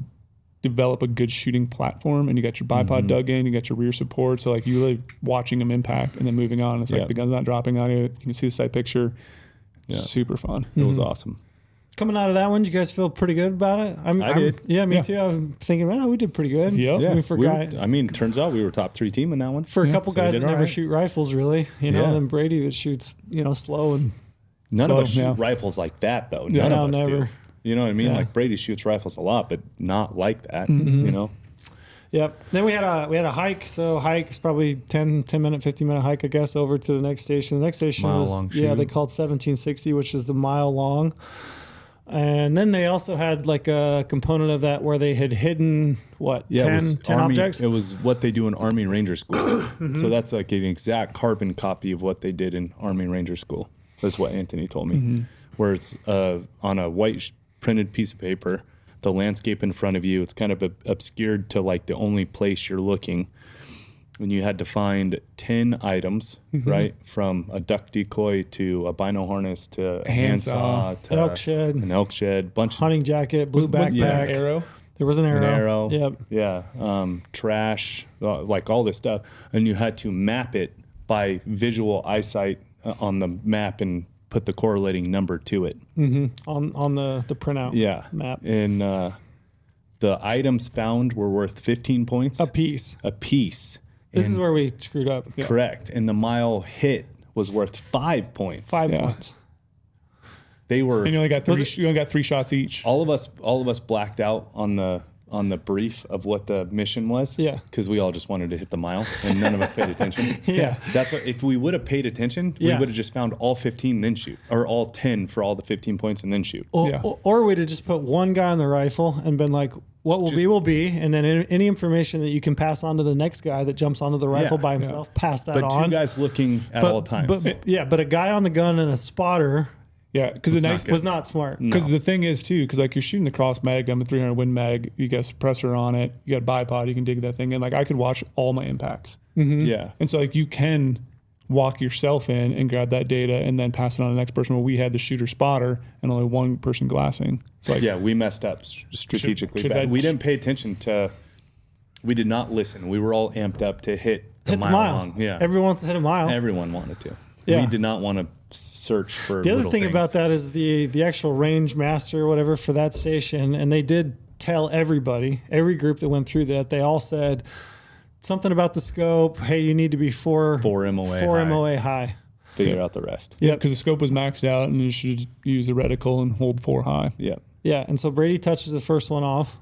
develop a good shooting platform and you got your bipod dug in, you got your rear support. So like you really watching them impact and then moving on. It's like the gun's not dropping on you. You can see the sight picture. Yeah. Super fun. It was awesome. Coming out of that one, did you guys feel pretty good about it? I did. Yeah, me too. I was thinking, we did pretty good. Turns out we were top 3 team in that one. For a couple guys that never shoot rifles, really. And then Brady that shoots, slow and... None of us shoot rifles like that, though. None of us never. do. You know what I mean? Like Brady shoots rifles a lot, but not like that, Yep. Then we had a hike. So hike is probably 10 minute, 15 minute hike, I guess, over to the next station. The next station mile was, long they called 1760, which is the mile long. And then they also had like a component of that where they had hidden, 10 objects? It was what they do in Army Ranger School. So that's like an exact carbon copy of what they did in Army Ranger School. That's what Anthony told me. Where it's on a white printed piece of paper, the landscape in front of you, it's kind of obscured to like the only place you're looking. And you had to find 10 items, right? From a duck decoy to a bino harness to a handsaw to an elk shed, bunch hunting jacket, blue backpack, arrow. There was an arrow. Yep. Yeah. Trash, like all this stuff. And you had to map it by visual eyesight on the map and put the correlating number to it. On the printout map. And the items found were worth 15 points. A piece. This is where we screwed up. Yeah. Correct. And the mile hit was worth 5 points. 5 points. They were. And you only got 3 shots each. All of us blacked out on the brief of what the mission was. Yeah. Because we all just wanted to hit the mile, and none of us paid attention. That's what. If we would have paid attention, we would have just found all 15 then shoot, or all 10 for all the 15 points and then shoot. Or we'd have just put one guy on the rifle and been like, what will be, and then any information that you can pass on to the next guy that jumps onto the rifle by himself, pass that on. But 2 guys looking at all times. But a guy on the gun and a spotter. Yeah, because was not smart. Because the thing is too, because like you're shooting the cross mag, I'm a 300 Win mag. You got a suppressor on it. You got a bipod. You can dig that thing in. Like I could watch all my impacts. Yeah, and so like you can walk yourself in and grab that data and then pass it on to the next person. Where we had the shooter spotter and only one person glassing. So like, we messed up strategically. We didn't pay attention to. We did not listen. We were all amped up to hit the mile long. Yeah, everyone wants to hit a mile. Everyone wanted to. We did not want to search for the other thing about that is the actual range master or whatever for that station, and they did tell everybody, every group that went through that, they all said something about the scope. Hey, you need to be 4 MOA high. Figure out the rest. Yeah, because the scope was maxed out, and you should use a reticle and hold 4 high. Yeah, and so Brady touches the first one off,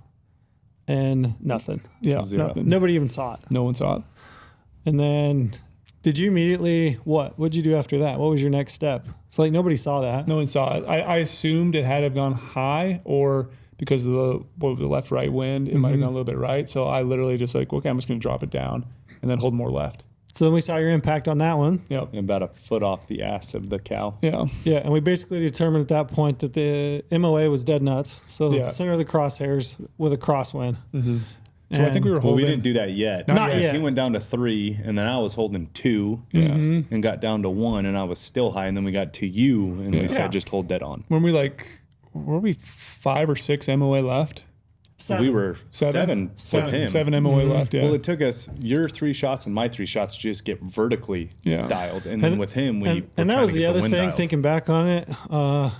and nothing. Nothing. Nobody even saw it. No one saw it. And then. Did you immediately, what'd you do after that? What was your next step? So like nobody saw that. No one saw it. I assumed it had to have gone high, or because of the left-right wind, it might have gone a little bit right. So I literally just like, okay, I'm just going to drop it down and then hold more left. So then we saw your impact on that one. Yep. About a foot off the ass of the cow. Yeah. Yeah, and we basically determined at that point that the MOA was dead nuts. So Yeah. center of the crosshairs with a crosswind. Mm-hmm. So I think we were Well, holding. we didn't do that yet. Not because yet. He went down to 3, and then I was holding 2, and got down to 1, and I was still high, and then we got to you, and we said just hold dead on. When were we 5 or 6 MOA left? Seven. We were 7 with him. 7 MOA left. Yeah. Well, it took us your 3 shots and my 3 shots to just get vertically dialed, and then with him, and that was the other thing. Thinking back on it,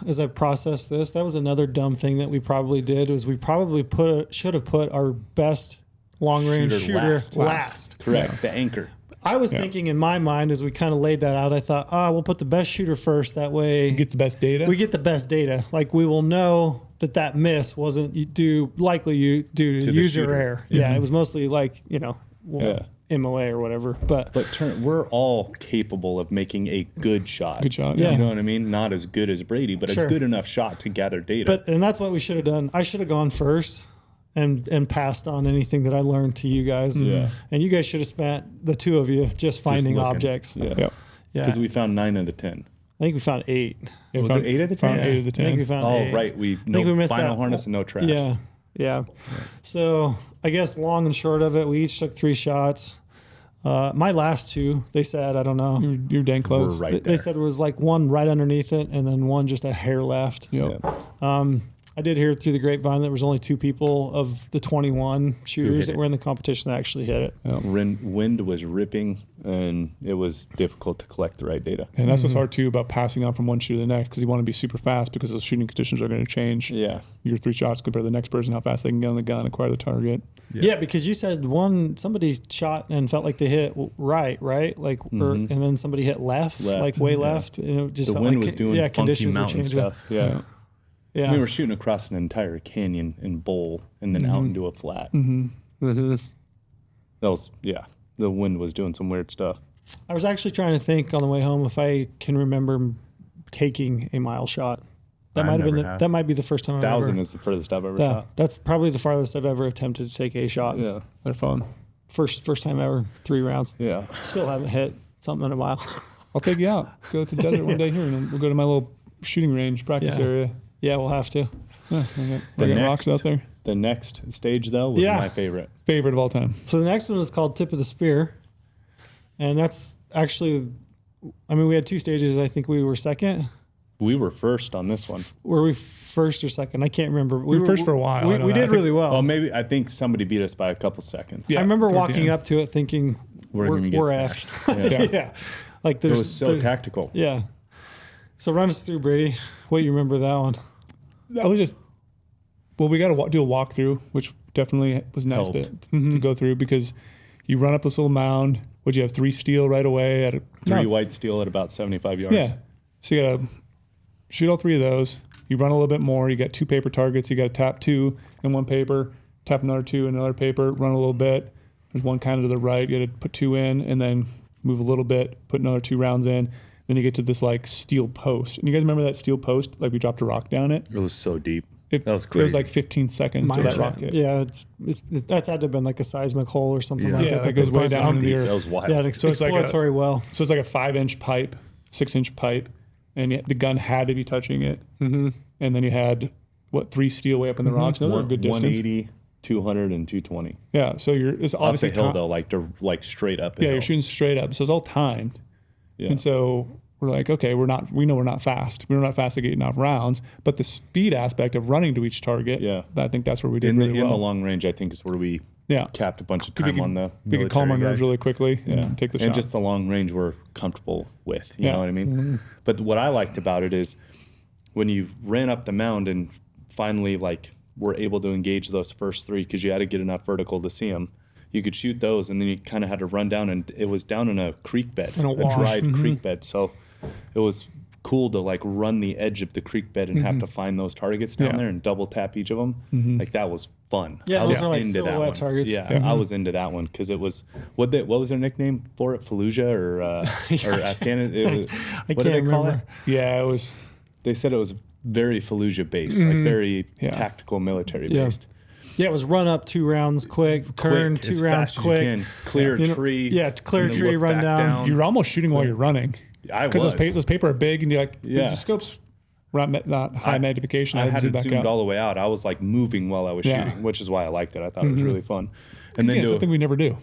as I processed this, that was another dumb thing that we probably did. Was we probably should have put our best long range shooter last. Correct. Yeah. The anchor. I was thinking in my mind as we kind of laid that out, I thought, we'll put the best shooter first. That way, get the best data. We get the best data. Like we will know that miss wasn't due to user error. Mm-hmm. Yeah, it was mostly like MOA or whatever. But we're all capable of making a good shot. Good shot. Yeah. You know what I mean? Not as good as Brady, but a good enough shot to gather data. And that's what we should have done. I should have gone first. And passed on anything that I learned to you guys. Yeah. And you guys should have spent, the 2 of you, just finding objects. Yeah. Because we found 9 of the 10. I think we found 8. Yeah, was it 8 of the 10? 8 of the 10. I think we found 8. Right. We missed final harness and no trash. Yeah. So I guess long and short of it, we each took 3 shots. My last 2, they said, I don't know. You're dang close. We're right there. They said it was like 1 right underneath it and then 1 just a hair left. Yep. I did hear through the grapevine that there was only 2 people of the 21 shooters that were in the competition that actually hit it. Yep. Wind was ripping, and it was difficult to collect the right data. And that's what's hard too about passing on from one shooter to the next, because you want to be super fast because those shooting conditions are going to change. Yeah. Your 3 shots compared to the next person, how fast they can get on the gun, acquire the target. Yeah, because you said somebody shot and felt like they hit right? Like, and then somebody hit left. Like way left. And it just the felt wind like, was doing funky conditions mountain stuff. Yeah. Yeah. We were shooting across an entire canyon and bowl and then out into a flat. Mm-hmm. That was, the wind was doing some weird stuff. I was actually trying to think on the way home if I can remember taking a mile shot. That might be the first time I've 1,000 is the furthest I've ever shot. That's probably the farthest I've ever attempted to take a shot. Yeah. They're fun. First time ever, 3 rounds. Yeah. Still haven't hit something in a while. I'll take you out. Let's go to the desert one day here, and we'll go to my little shooting range practice area. Yeah, we'll have to. Yeah, we got rocks out there. The next stage, though, was my favorite. Favorite of all time. So the next one is called Tip of the Spear. And that's actually, we had 2 stages. I think we were second. We were first on this one. Were we first or second? I can't remember. We were first for a while. We did really well. Oh, maybe I think somebody beat us by a couple seconds. I remember walking up to it thinking, we're going to get smashed. Yeah. Like it was so tactical. Yeah. So run us through, Brady. What you remember that one? That was just, we got to do a walkthrough, which definitely was nice to go through, because you run up this little mound. Would you have 3 steel right away? 3 white steel at about 75 yards. Yeah. So you got to shoot all 3 of those. You run a little bit more. You got 2 paper targets. You got to tap 2 in one paper, tap another 2 in another paper, run a little bit. There's one kind of to the right. You got to put 2 in and then move a little bit, put another 2 rounds in. Then you get to this like steel post. And you guys remember that steel post? Like we dropped a rock down it? It was so deep. That was crazy. It was like 15 seconds to that rock hit. Yeah, that's had to have been like a seismic hole or something like that. Yeah, that goes way down into the earth. That was wild. Yeah, exploratory well. So it's like a 5-inch pipe, 6-inch pipe, and the gun had to be touching it. Mm-hmm. And then you had, 3 steel way up in the rocks? Another good distance. 180, 200, and 220. Yeah, so it's obviously up the hill though, like straight up the hill. Yeah, you're shooting straight up. So it's all timed. Yeah. And so we're like, okay, we know we're not fast. We're not fast at getting off rounds, but the speed aspect of running to each target, I think that's where we did really well. In the long range, I think is where we capped a bunch of time on the we could calm our nerves really quickly and take the shot. And just the long range we're comfortable with, you know what I mean? Mm-hmm. But what I liked about it is when you ran up the mound and finally were able to engage those first 3, because you had to get enough vertical to see them. You could shoot those, and then you kind of had to run down, and it was down in a creek bed, a dried creek bed. So it was cool to run the edge of the creek bed and have to find those targets down there and double tap each of them. Mm-hmm. That was fun. Yeah, I was those are into that one. Targets. Yeah, I was into that one because it was what was their nickname for it? Fallujah or Afghanistan? I can't remember. Yeah, it was. They said it was very Fallujah based, very tactical military based. Yeah, it was run up 2 rounds quick, turn 2 rounds quick, clear a tree. Yeah, clear a tree, run down. You're almost shooting while you're running. I was. Because those paper are big, and you're like, the scope's not high magnification. I had it zoomed all the way out. I was like moving while I was shooting, which is why I liked it. I thought it was really fun. And then something we never do.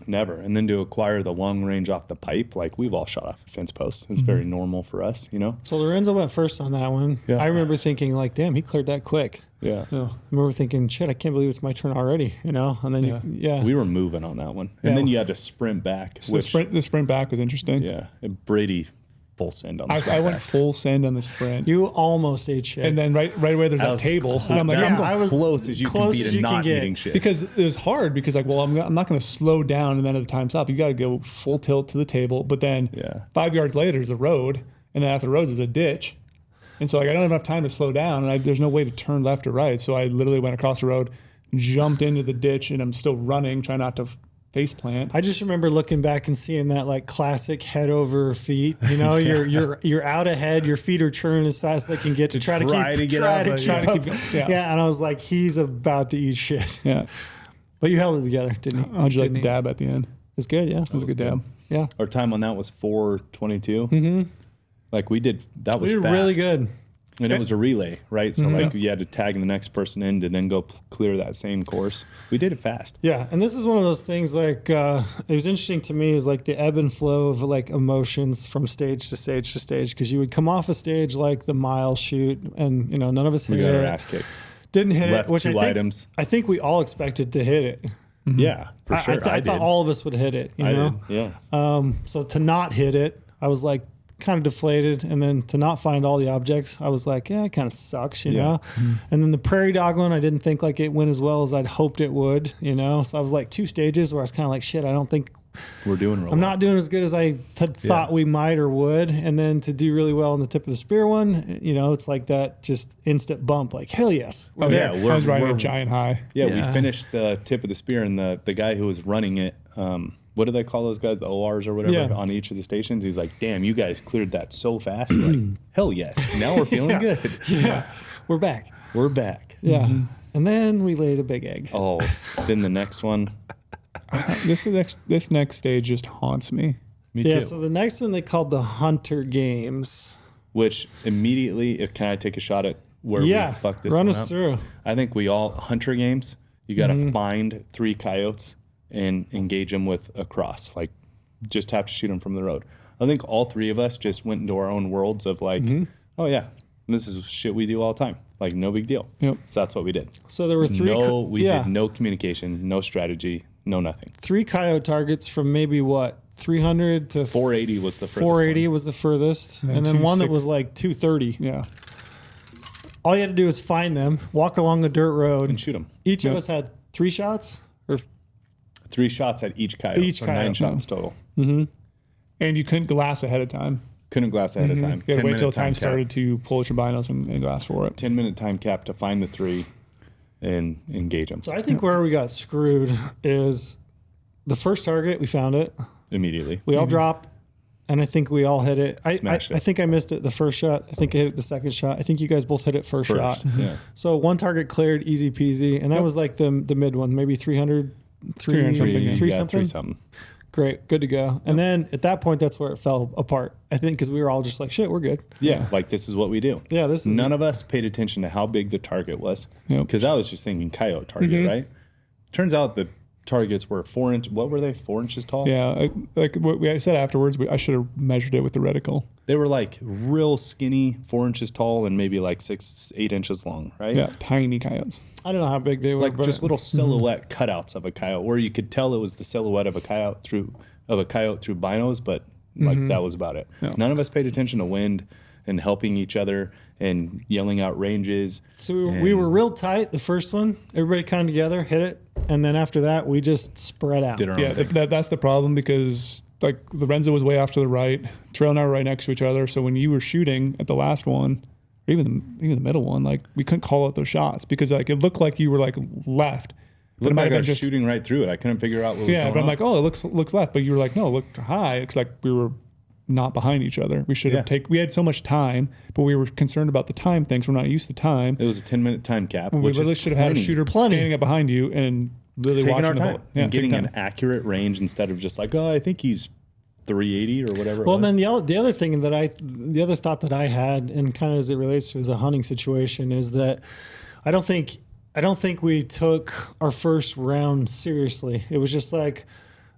Never. And then to acquire the long range off the pipe, like we've all shot off a fence post. It's very normal for us, you know? So Lorenzo went first on that one. Yeah. I remember thinking like, damn, he cleared that quick. Yeah. I remember thinking, shit, I can't believe it's my turn already, you know? And then we were moving on that one. And then you had to sprint back. So the sprint back was interesting. Yeah. And Brady full send on the sprint I went back. full send on the sprint. You almost ate shit. And then right away there's that table. And I'm like, I was close as you can be to not eating shit. Because it was hard because like, well, I'm not going to slow down and then at the time's up. You got to go full tilt to the table. But then 5 yards later is the road. And then after the road is a ditch. And so like, I don't have enough time to slow down. And there's no way to turn left or right. So I literally went across the road, jumped into the ditch, and I'm still running, trying not to face plant. I just remember looking back and seeing that like classic head over feet. You know, you're out ahead. Your feet are churning as fast as they can get to try to keep up. Yeah, and I was like, he's about to eat shit. Yeah, but you held it together, didn't you? How'd you like the dab at the end? It's good. Yeah, it was a good dab. Yeah, our time on that was 4:22. Like we did fast. Really good. And it was a relay, right? So like you had to tag the next person in to then go clear that same course. We did it fast. Yeah, and this is one of those things like it was interesting to me is like the ebb and flow of like emotions from stage to stage to stage because you would come off a stage like the mile shoot and you know none of us hit we got it. Our ass kicked. Didn't hit Left it, which I think we all expected to hit it. Yeah, for sure. I thought all of us would hit it. You know? Did. Yeah. So to not hit it, I was like kind of deflated, and then to not find all the objects, I was like, yeah, it kind of sucks, you know. And then the prairie dog one, I didn't think like it went as well as I'd hoped it would, you know. So I was like 2 stages where I was kind of like, shit, I don't think we're doing real I'm not doing as good as I thought we might or would. And then to do really well on the tip of the spear one, you know, it's like that just instant bump, like hell yes. I was riding a giant high. Yeah, we finished the tip of the spear, and the guy who was running it, what do they call those guys? The ORs or whatever on each of the stations. He's like, damn, you guys cleared that so fast. We're like, hell yes. Now we're feeling good. Yeah. We're back. We're back. Yeah. And then we laid a big egg. Oh, then the next one. This next stage just haunts me. Me too. So the next one they called the Hunter Games. Which immediately, can I take a shot at where we fucked this run one us up? through. I think we all, Hunter Games, you got to find 3 coyotes and engage them with a cross. Like, just have to shoot them from the road. I think all 3 of us just went into our own worlds of like, oh yeah, this is shit we do all the time. Like, no big deal. Yep. So that's what we did. So there were 3. We did no communication, no strategy, no nothing. 3 coyote targets from maybe what? 300 to 480 was the furthest. 480 was the furthest. And then one that was like 230. Yeah. All you had to do was find them, walk along the dirt road, and shoot them. Each of us had 3 shots? Or 3 shots at each coyote. Each coyote. 9 shots total. And you couldn't glass ahead of time. Couldn't glass ahead of time. You had to wait till time started to pull at your binos and glass for it. 10-minute time cap to find the 3 and engage them. So I think where we got screwed is the first target, we found it. Immediately. We all dropped, and I think we all hit it. Smashed it. I think I missed it the first shot. I think I hit it the second shot. I think you guys both hit it first shot. Yeah. So 1 target cleared, easy peasy. And that was like the mid one, maybe 300 something. 3 something. Great, good to go. And then at that point, that's where it fell apart. I think because we were all just like, shit, we're good. Yeah, like this is what we do. Yeah, this is None of us paid attention to how big the target was. Because I was just thinking coyote target, right? Turns out the targets were 4 inch. What were they? 4 inches tall? Yeah, like what I said afterwards, I should have measured it with the reticle. They were like real skinny, 4 inches tall, and maybe like 6-8 inches long, right? Yeah, tiny coyotes. I don't know how big they were. Like just little silhouette cutouts of a coyote, where you could tell it was the silhouette of a coyote through binos, but like that was about it. Yeah. None of us paid attention to wind and helping each other and yelling out ranges. So we were real tight the first one. Everybody kind of together, hit it, and then after that we just spread out. Did our own thing. That's the problem because like Lorenzo was way off to the right, Trail and I were right next to each other. So when you were shooting at the last one, or even the middle one, like we couldn't call out those shots because like it looked like you were like left. It looked like I was shooting right through it. I couldn't figure out what was going on. Yeah, but I'm like, oh, it looks left. But you were like, no, it looked high. It's like we were not behind each other. We should have we had so much time, but we were concerned about the time things. We're not used to time. It was a 10-minute time cap. We literally should have had a shooter standing up behind you and really taking watching our the time bullet. and getting an accurate range instead of just like, oh, I think he's 380 or whatever. Well, then the other thing the other thought that I had, and kind of as it relates to the hunting situation, is that I don't think we took our first round seriously. It was just like,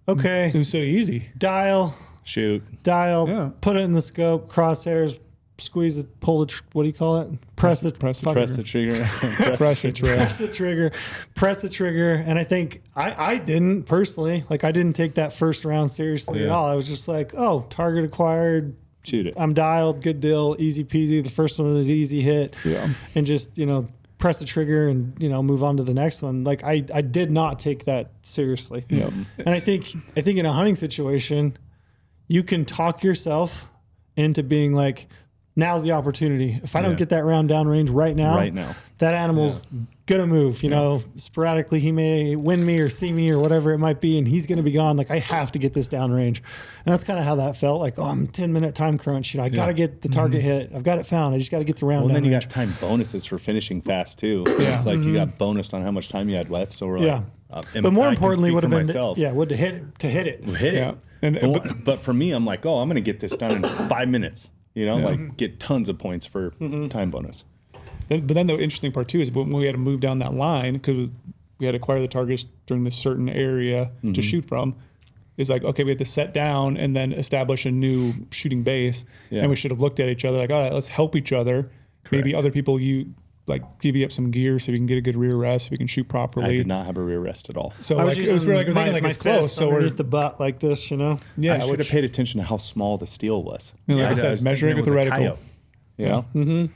okay, it was so easy. Dial, put it in the scope, crosshairs, squeeze it, pull the, what do you call it? Press the trigger. Press the trigger. And I think I didn't personally, like I didn't take that first round seriously at all. I was just like, oh, target acquired. Shoot it. I'm dialed, good deal, easy peasy. The first one was easy hit. Yeah. And just, press the trigger and, move on to the next one. Like I did not take that seriously. Yeah. And I think in a hunting situation, you can talk yourself into being like, now's the opportunity. If I don't get that round downrange right now, that animal's gonna move. Sporadically he may win me or see me or whatever it might be, and he's gonna be gone. Like I have to get this downrange, and that's kind of how that felt. Like, oh, I'm 10-minute time crunch. I gotta get the target hit. I've got it found. I just got to get the round. Well, and then you downrange. got time bonuses for finishing fast too. Yeah. It's like you got bonused on how much time you had left. So we're like, but more importantly, would have been myself. to hit it. Hit it. But for me, I'm like, oh, I'm gonna get this done in 5 minutes. Like get tons of points for time bonus. But then the interesting part too is when we had to move down that line because we had to acquire the targets during this certain area to shoot from. Is like, okay, we have to set down and then establish a new shooting base. And we should have looked at each other like, all right, let's help each other. Correct. Maybe other people divvy up some gear so we can get a good rear rest, so we can shoot properly. I did not have a rear rest at all. So it was really like, we're it's close. So we're at the butt like this, Yeah, I should have paid attention to how small the steel was. Like I said, measuring with the reticle. Yeah. Mm-hmm.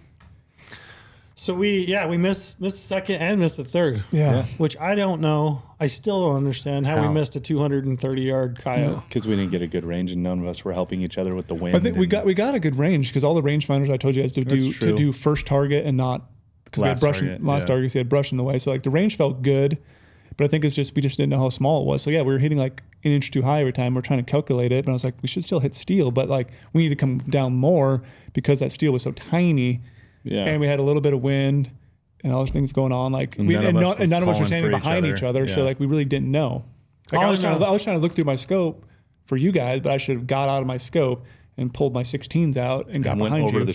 So we missed the second and missed the third. Yeah. Which I don't know. I still don't understand how we missed a 230-yard coyote. Because we didn't get a good range, and none of us were helping each other with the wind. I think we got a good range because all the rangefinders I told you guys to do first target and not because we had brush targets. He had brush in the way, so like the range felt good. But I think it's just we just didn't know how small it was. So yeah, we were hitting like an inch too high every time. We're trying to calculate it, but I was like, we should still hit steel, but like we need to come down more because that steel was so tiny. Yeah. And we had a little bit of wind and all those things going on. Like none of us were standing behind each other. So like we really didn't know. Like I was trying to look through my scope for you guys, but I should have got out of my scope and pulled my 16s out and got behind you. Went over the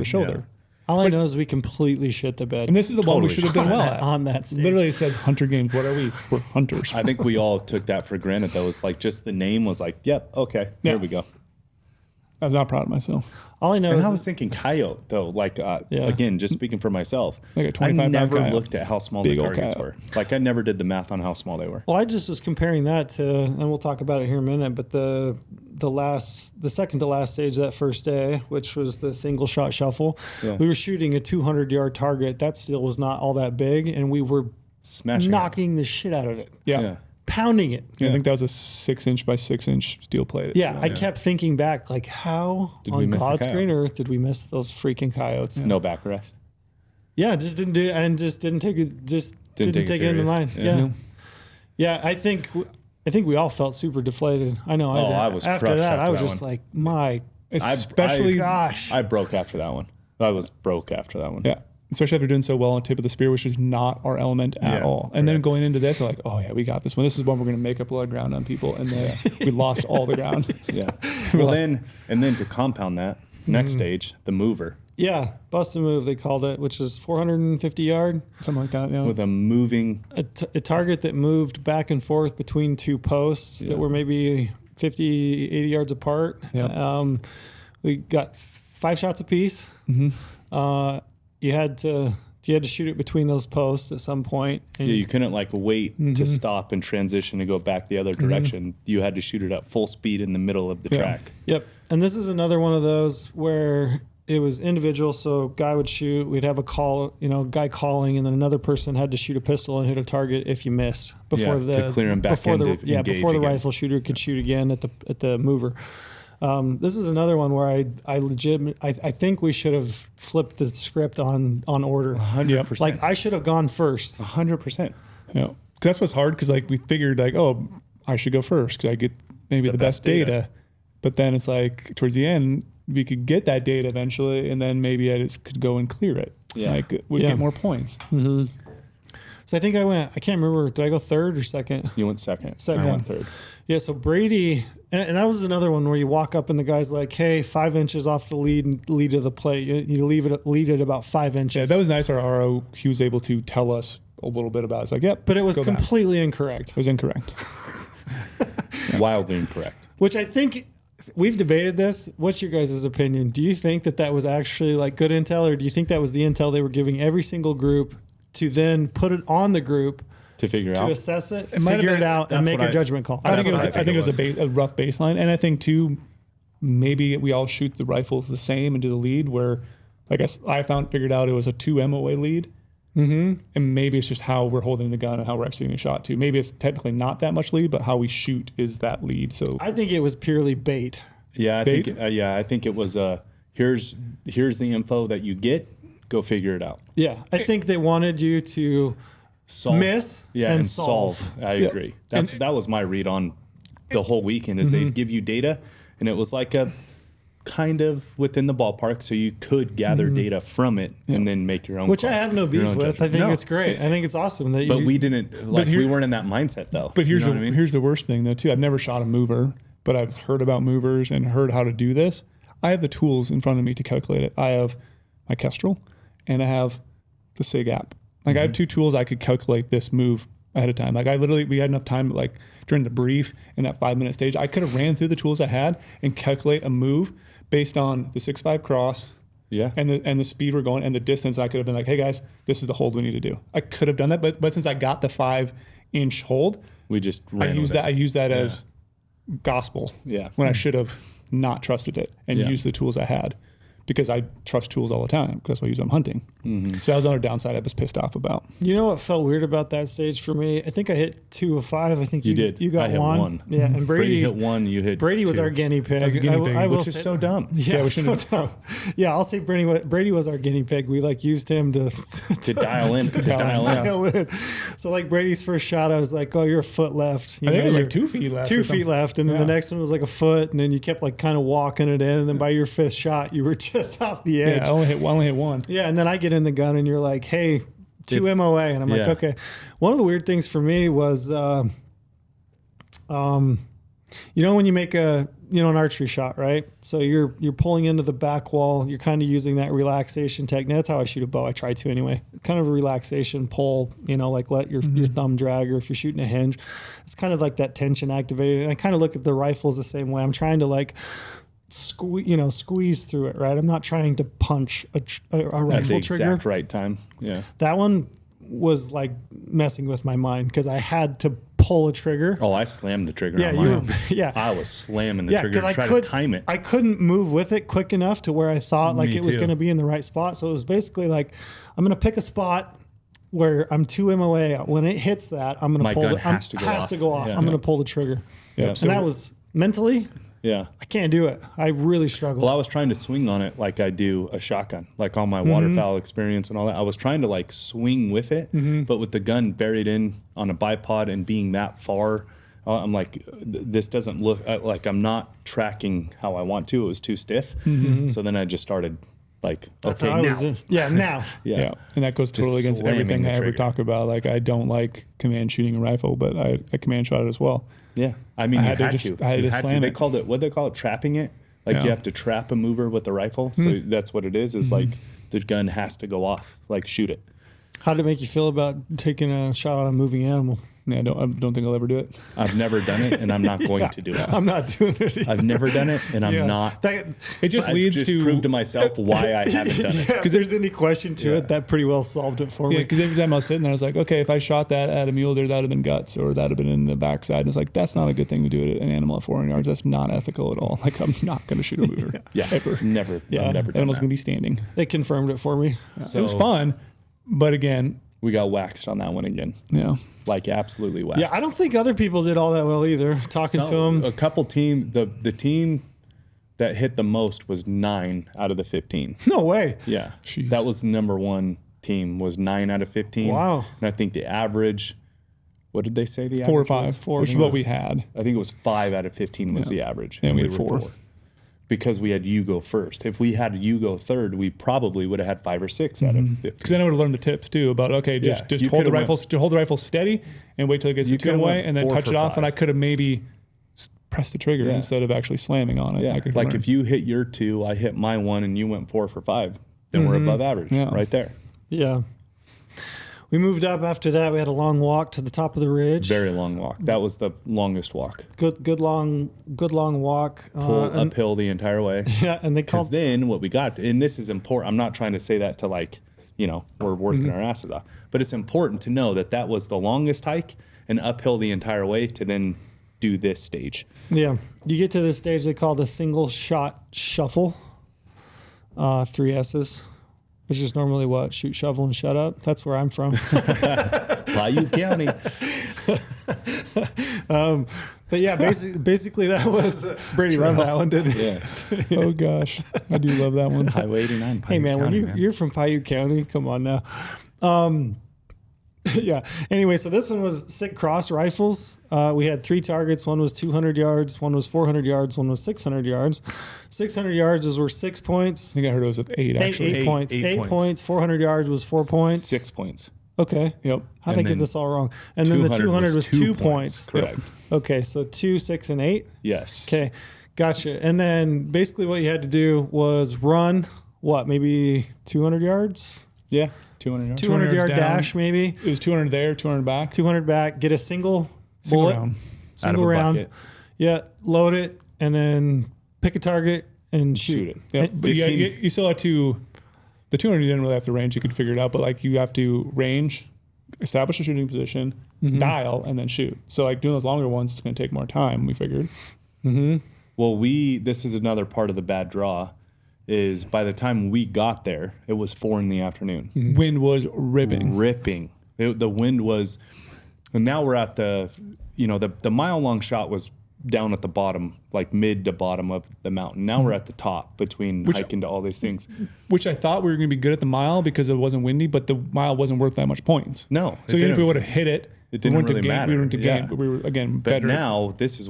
shoulder. Yeah. All I know is we completely shit the bed. And this is the one we should have done well at. On that stage. Literally said Hunter Games. What are we? We're hunters. I think we all took that for granted, though. It's like just the name was like, yep, okay, there we go. I was not proud of myself. All I know and is I was thinking coyote, though. Like, again, just speaking for myself, like a 25 I never coyote. looked at how small the targets were. Like, I never did the math on how small they were. Well, I just was comparing that to, and we'll talk about it here in a minute, but the second to last stage that first day, which was the single shot shuffle, we were shooting a 200-yard target. That still was not all that big, and we were knocking the shit out of it. Yeah. Pounding it. Yeah, I think that was a 6-inch by 6-inch steel plate. Yeah, I kept thinking back, like, how on God's green earth did we miss those freaking coyotes? No back rest. Yeah, just didn't do, and just didn't take it. Just didn't take it into mind. Yeah. I think we all felt super deflated. I know. I was after crushed that. after I was that just one. like, my, gosh, I broke after that one. I was broke after that one. Yeah. Especially after doing so well on tip of the spear, which is not our element at all. And then going into this, we're like, oh yeah, we got this one. This is when we're going to make up a lot of ground on people. And then we lost all the ground. Yeah. Well, then to compound that, next stage, the mover. Yeah, bust a move, they called it, which is 450 yard. Something like that, yeah. With a moving... A target that moved back and forth between two posts that were maybe 50, 80 yards apart. Yeah. We got 5 shots apiece. Mm-hmm. You had to shoot it between those posts at some point. And you couldn't wait to stop and transition to go back the other direction. You had to shoot it up full speed in the middle of the track. Yep. And this is another one of those where it was individual. So guy would shoot, we'd have a call, guy calling, and then another person had to shoot a pistol and hit a target if you missed to clear him back before the rifle shooter could shoot again at the mover. This is another one where I think we should have flipped the script on order. 100%. Like I should have gone first. 100%. Yeah, that's what's hard because we figured I should go first because I get maybe the best data. But then it's like towards the end, we could get that data eventually, and then maybe I just could go and clear it. Yeah. Like we'd get more points. Mm-hmm. So I think I can't remember, did I go third or second? You went second. Second. I went third. Yeah, so Brady, and that was another one where you walk up and the guy's like, hey, 5 inches off the lead and lead to the plate. You lead it about 5 inches. Yeah, that was nice. Our RO, he was able to tell us a little bit about it. It's like, yep. But it was completely incorrect. It was incorrect. Wildly incorrect. Which I think we've debated this. What's your guys' opinion? Do you think that was actually like good intel, or do you think that was the intel they were giving every single group to then put it on the group to figure out, assess it, figure it out, and make a judgment call? I think it was a rough baseline, and I think too, maybe we all shoot the rifles the same into the lead. Where, I guess I figured out it was a 2 MOA lead, and maybe it's just how we're holding the gun and how we're executing a shot too. Maybe it's technically not that much lead, but how we shoot is that lead. So I think it was purely bait. Yeah, I think it was here's the info that you get. Go figure it out. Yeah, I think they wanted you to miss and solve. I agree. That was my read on the whole weekend. Is they'd give you data, and it was like a kind of within the ballpark, so you could gather data from it and then make your own. Which call, I have no beef with. judgment. I think it's great. I think it's awesome that. But we didn't we weren't in that mindset though. But here's here's the worst thing though too. I've never shot a mover, but I've heard about movers and heard how to do this. I have the tools in front of me to calculate it. I have my Kestrel, and I have the Sig app. Like I have 2 tools I could calculate this move ahead of time. Like we had enough time, like during the brief in that 5-minute stage, I could have ran through the tools I had and calculate a move based on the 6.5 cross, and the speed we're going and the distance. I could have been like, hey guys, this is the hold we need to do. I could have done that, but since I got the 5-inch hold, we just I use that as gospel. Yeah. When I should have not trusted it and used the tools I had. Because I trust tools all the time. Because that's why I use them hunting. So that was another downside I was pissed off about. You know what felt weird about that stage for me? I think I hit 2 of 5. I think you did. You got I hit 1. Yeah, and Brady hit 1. You hit. Brady was 2. our guinea pig. Which is so dumb. Yeah, so dumb. Yeah, I'll say Brady was our guinea pig. We used him to dial in. Dial in. So Brady's first shot, I was like, oh, you're a foot left. I think it was like 2 feet left. 2 feet left, and then the next one was like a foot, and then you kept kind of walking it in, and then by your 5th shot, you were just off the edge. Yeah, I only hit 1. Yeah, and then I get in the gun, and you're like, hey, 2 MOA, and I'm like, okay. One of the weird things for me was, when you make an archery shot, right? So you're pulling into the back wall. You're kind of using that relaxation technique. That's how I shoot a bow. I try to anyway. Kind of a relaxation pull. Let your thumb drag, or if you're shooting a hinge, it's kind of like that tension activated. And I kind of look at the rifles the same way. I'm trying to squeeze through it, right? I'm not trying to punch a rifle at the trigger. exact right time. Yeah. That one was messing with my mind because I had to pull a trigger. Oh, I slammed the trigger on mine. I was slamming the trigger to try to time it. I couldn't move with it quick enough to where I thought it was going to be in the right spot. So it was basically I'm going to pick a spot where I'm 2 MOA. When it hits that, I'm going to pull it. Has to go off. Yeah. I'm going to pull the trigger. Yeah. And that was mentally. Yeah. I can't do it. I really struggle. Well, I was trying to swing on it like I do a shotgun, like all my waterfowl experience and all that. I was trying to swing with it, but with the gun buried in on a bipod and being that far, I'm like, this doesn't look like I'm not tracking how I want to. It was too stiff. So then I just started okay, now. Now. Yeah. And that goes totally against everything I ever talk about. Like, I don't like command shooting a rifle, but I command shot it as well. Yeah. I mean, I had to. They called it, what they call it, trapping it. You have to trap a mover with a rifle. So that's what it is the gun has to go off, shoot it. How did it make you feel about taking a shot on a moving animal? Yeah, I don't think I'll ever do it. I've never done it, and I'm not going to do it. I'm not doing it either. I've never done it, and I'm not. It just leads to prove to myself why I haven't done it. If there's any question to it, that pretty well solved it for me. Yeah, because every time I was sitting there, I was like, okay, if I shot that at a mule deer, that would have been guts, or that would have been in the backside. And it's like, that's not a good thing to do at an animal at 400 yards. That's not ethical at all. I'm not going to shoot a mover. Ever. Never. Yeah. I've never done Animal's that. going to be standing. They confirmed it for me. So, it was fun, but again, we got waxed on that one again. Yeah. Absolutely waxed. Yeah, I don't think other people did all that well either. Talking to them. A couple team, the team that hit the most was 9 out of the 15. No way. Yeah. Jeez. That was the number one team, was 9 out of 15. Wow. And I think the average What did they say the average 4 or 5, was? 4, which is what we had. I think it was 5 out of 15 was the average. And we had were 4. Because we had you go first. If we had you go third, we probably would have had 5 or 6 out of 15. Because then I would have learned the tips too about, okay, just hold the rifle steady and wait till it gets to 2 away and then touch it off. 5. And I could have maybe pressed the trigger instead of actually slamming on it. Yeah. Like if you hit your 2, I hit my 1, and you went 4 for 5, then we're above average right there. Yeah. We moved up after that. We had a long walk to the top of the ridge. Very long walk. That was the longest walk. Good long walk. Pull uphill the entire way. Yeah, and they Because then what we got, and this is important. I'm not trying to say that to like, we're working our asses off, but it's important to know that that was the longest hike and uphill the entire way to then do this stage. Yeah, you get to this stage they call the single shot shuffle. 3 S's. Which is normally what? Shoot, shovel, and shut up. That's where I'm from. Bayou County. But yeah, basically that was Brady loved that one, didn't he? Yeah. Oh gosh, I do love that one. Highway 89. Hey man, County, when you're from Bayou County, come on now. Yeah. Anyway, so this one was Sig Cross rifles. We had 3 targets. One was 200 yards. One was 400 yards. One was 600 yards. 600 yards was worth 6 points. I think I heard it was with 8 actually. 8 points. 8 points. 400 yards was 4 points. 6 points. Okay. Yep. How did I get this all wrong? And then the 200 was 2 points. Correct. Okay, so 2, 6, and 8. Yes. Okay, gotcha. And then basically what you had to do was run, maybe 200 yards? Yeah. 200 yards. 200 yard down. dash, maybe. It was 200 there, 200 back. 200 back, get a single bullet. Round. Single Out of a round. bucket. Yeah, load it, and then pick a target and shoot it. Yep. But you still have to, the 200 you didn't really have to range, you could figure it out, but like you have to range, establish a shooting position, dial, and then shoot. So like doing those longer ones, it's going to take more time, we figured. Well, this is another part of the bad draw, is by the time we got there, it was 4 in the afternoon. Wind was ripping. The wind was, and now we're at the mile long shot was down at the bottom, like mid to bottom of the mountain. Now we're at the top between hiking to all these things. Which I thought we were going to be good at the mile because it wasn't windy, but the mile wasn't worth that much points. No. So even if we would have hit it, it didn't really matter. We weren't to gain, but we were, again, but better. But now this is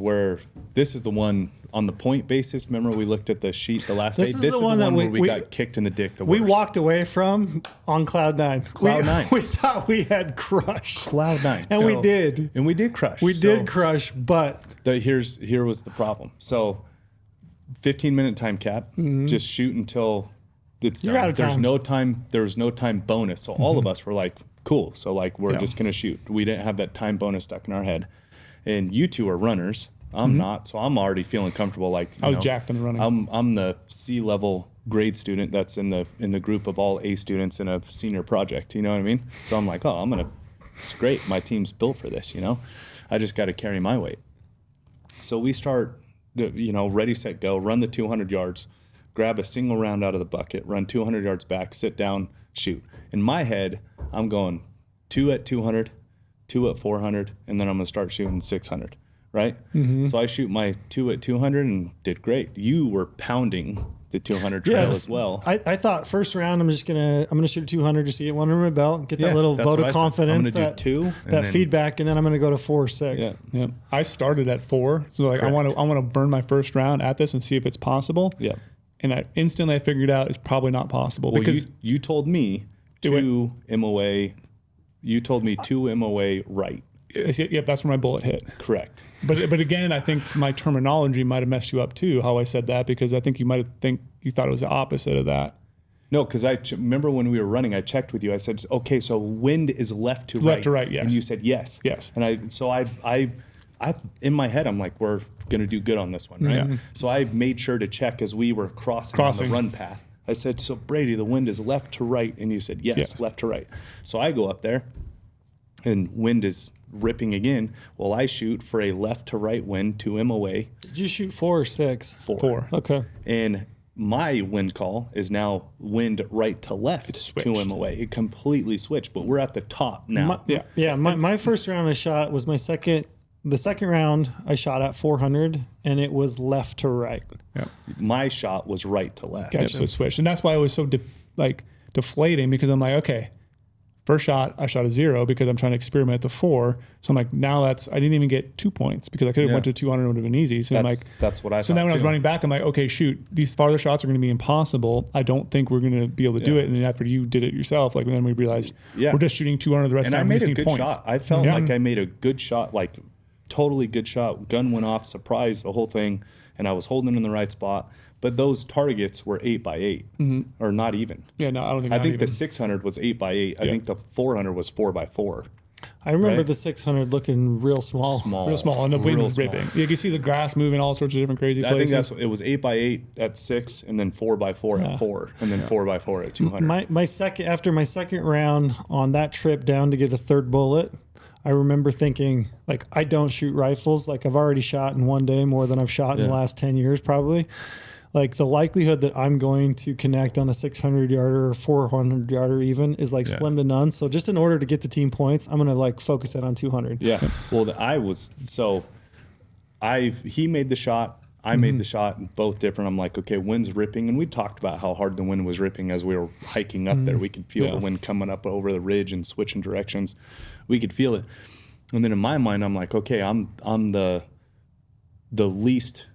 the one on the point basis. Remember we looked at the sheet the last day? This is the one where we got kicked in the dick the worst. We walked away from on cloud 9. Cloud 9. We thought we had crushed. Cloud 9. And we did. And we did crush. We did crush, but... Here was the problem. So 15-minute time cap. Just shoot until it's done. You're out of time. There's no time bonus. So all of us were like, cool. So like we're just gonna shoot. We didn't have that time bonus stuck in our head. And you two are runners. I'm not, so I'm already feeling comfortable. Like I was jacked in the running. I'm the C-level grade student that's in the group of all A students in a senior project. You know what I mean? So I'm like, it's great. My team's built for this. I just got to carry my weight. So we start, ready, set, go. Run the 200 yards. Grab a single round out of the bucket. Run 200 yards back. Sit down. Shoot. In my head, I'm going 2 at 200, 2 at 400, and then I'm gonna start shooting 600. Right? So I shoot my 2 at 200 and did great. You were pounding the 200 trail as well. I thought first round I'm gonna shoot 200 just to get one under my belt, get that little vote of confidence, I'm gonna do 2, that feedback, and then I'm gonna go to 4, 6. Yeah. I started at 4, so like I want to burn my first round at this and see if it's possible. Yeah. And I instantly figured out it's probably not possible because you told me 2 MOA. You told me 2 MOA right. Yep, that's where my bullet hit. Correct. But again, I think my terminology might have messed you up too, how I said that, because I think you thought it was the opposite of that. No, because I remember when we were running, I checked with you. I said, okay, so wind is left to right. Left to right, yes. And you said yes. Yes. And I in my head, I'm like, we're going to do good on this one, right? Yeah. So I made sure to check as we were crossing on the run path. I said, so Brady, the wind is left to right. And you said, yes, left to right. So I go up there and wind is ripping again. Well, I shoot for a left to right wind, 2 MOA. Did you shoot 4 or 6? 4. Okay. And my wind call is now wind right to left, 2 MOA. It completely switched, but we're at the top now. My first round I shot was the second round I shot at 400, and it was left to right. Yeah. My shot was right to left. Gotcha. So switched. And that's why it was so deflating, because I'm like, okay, First shot, I shot a 0 because I'm trying to experiment at the 4. So I'm like, now I didn't even get 2 points because I could have went to 200 and it would have been easy. So that's what I thought. So now when I was running back, I'm like, okay, shoot, these farther shots are going to be impossible. I don't think we're going to be able to do it. And then after you did it yourself, like then we realized we're just shooting 200 the rest of the time. And I made a good shot. I felt like I made a good shot, like totally good shot. Gun went off, surprised the whole thing, and I was holding in the right spot. But those targets were 8x8, or not even. Yeah, no, I don't think. I think the 600 was 8x8. I think the 400 was 4x4. I remember the 600 looking real small, and the wind was ripping. You can see the grass moving all sorts of different crazy places. I think it was 8x8 at 6, and then 4x4 at 4, and then 4x4 at 200. After my second round on that trip down to get a third bullet, I remember thinking, like, I don't shoot rifles. Like, I've already shot in one day more than I've shot in the last 10 years, probably. Like, the likelihood that I'm going to connect on a 600-yarder or 400-yarder even is, like, slim to none. So just in order to get the team points, I'm going to, like, focus in on 200. Yeah. Well, he made the shot. I made the shot, both different. I'm like, okay, wind's ripping. And we talked about how hard the wind was ripping as we were hiking up there. We could feel the wind coming up over the ridge and switching directions. We could feel it. And then in my mind, I'm like, okay, I'm the least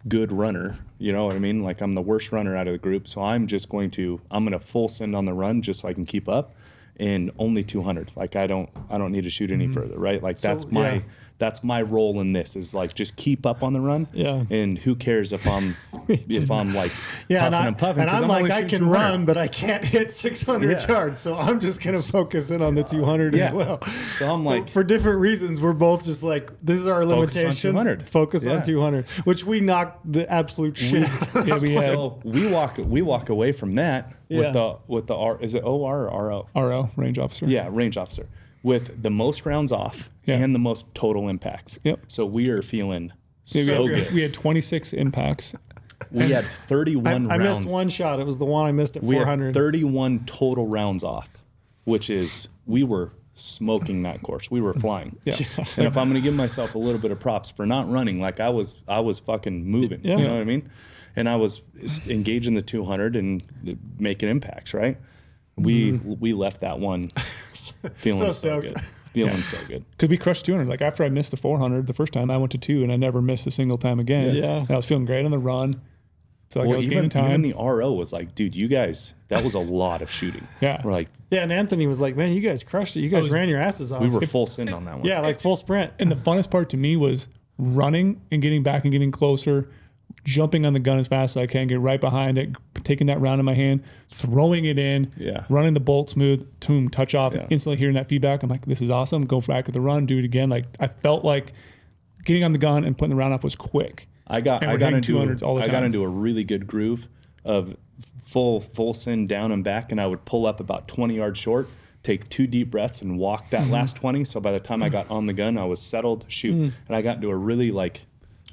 good runner. You know what I mean? Like, I'm the worst runner out of the group. So I'm going to full send on the run just so I can keep up, and only 200. Like, I don't need to shoot any further, right? Like, that's my role in this, is like, just keep up on the run. Yeah. And who cares if I'm like puffing and puffing. And I'm like, I can run, but I can't hit 600 yards. So I'm just going to focus in on the 200 as well. So I'm like, for different reasons, we're both just like, this is our limitations. Focus on 200, which we knocked the absolute shit out of. So we walk away from that with the R, is it OR or RO? RO, range officer. Yeah, range officer. With the most rounds off and the most total impacts. Yep. So we are feeling so good. We had 26 impacts. We had 31 rounds. I missed one shot. It was the one I missed at 400. We had 31 total rounds off, which is, we were smoking that course. We were flying. Yeah. And if I'm going to give myself a little bit of props for not running, like I was fucking moving. You know what I mean? And I was engaging the 200 and making impacts, right? We left that one feeling so good. Feeling so good. Because we crushed 200. Like, after I missed the 400 the first time, I went to 2 and I never missed a single time again. Yeah. And I was feeling great on the run. So like, I was gaining time. Even the RO was like, dude, you guys, that was a lot of shooting. Yeah. We're like, and Anthony was like, man, you guys crushed it. You guys ran your asses off. We were full send on that one. Yeah, like full sprint. And the funnest part to me was running and getting back and getting closer, jumping on the gun as fast as I can, get right behind it, taking that round in my hand, throwing it in, running the bolt smooth, touch off, instantly hearing that feedback. I'm like, this is awesome. Go back at the run, do it again. Like, I felt like getting on the gun and putting the round off was quick. I got into a really good groove of full send down and back, and I would pull up about 20 yards short, take 2 deep breaths, and walk that last 20. So by the time I got on the gun, I was settled, shoot. And I got into a really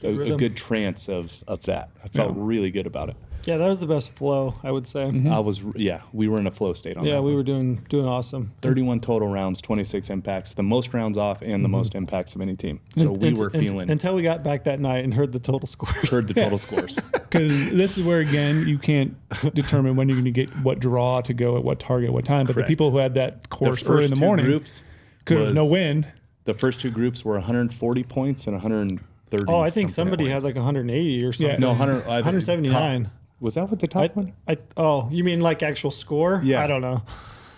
a good trance of that. I felt really good about it. Yeah, that was the best flow, I would say. We were in a flow state on that. Yeah, we were doing awesome. 31 total rounds, 26 impacts, the most rounds off and the most impacts of any team. So we were feeling. Until we got back that night and heard the total scores. Because this is where, again, you can't determine when you're going to get what draw to go at what target, what time. But the people who had that course early in the morning, because there was no wind. The first 2 groups were 140 points and 130. Oh, I think somebody had like 180 or something. Yeah. No, 179. Was that what the top one? You mean like actual score? Yeah. I don't know.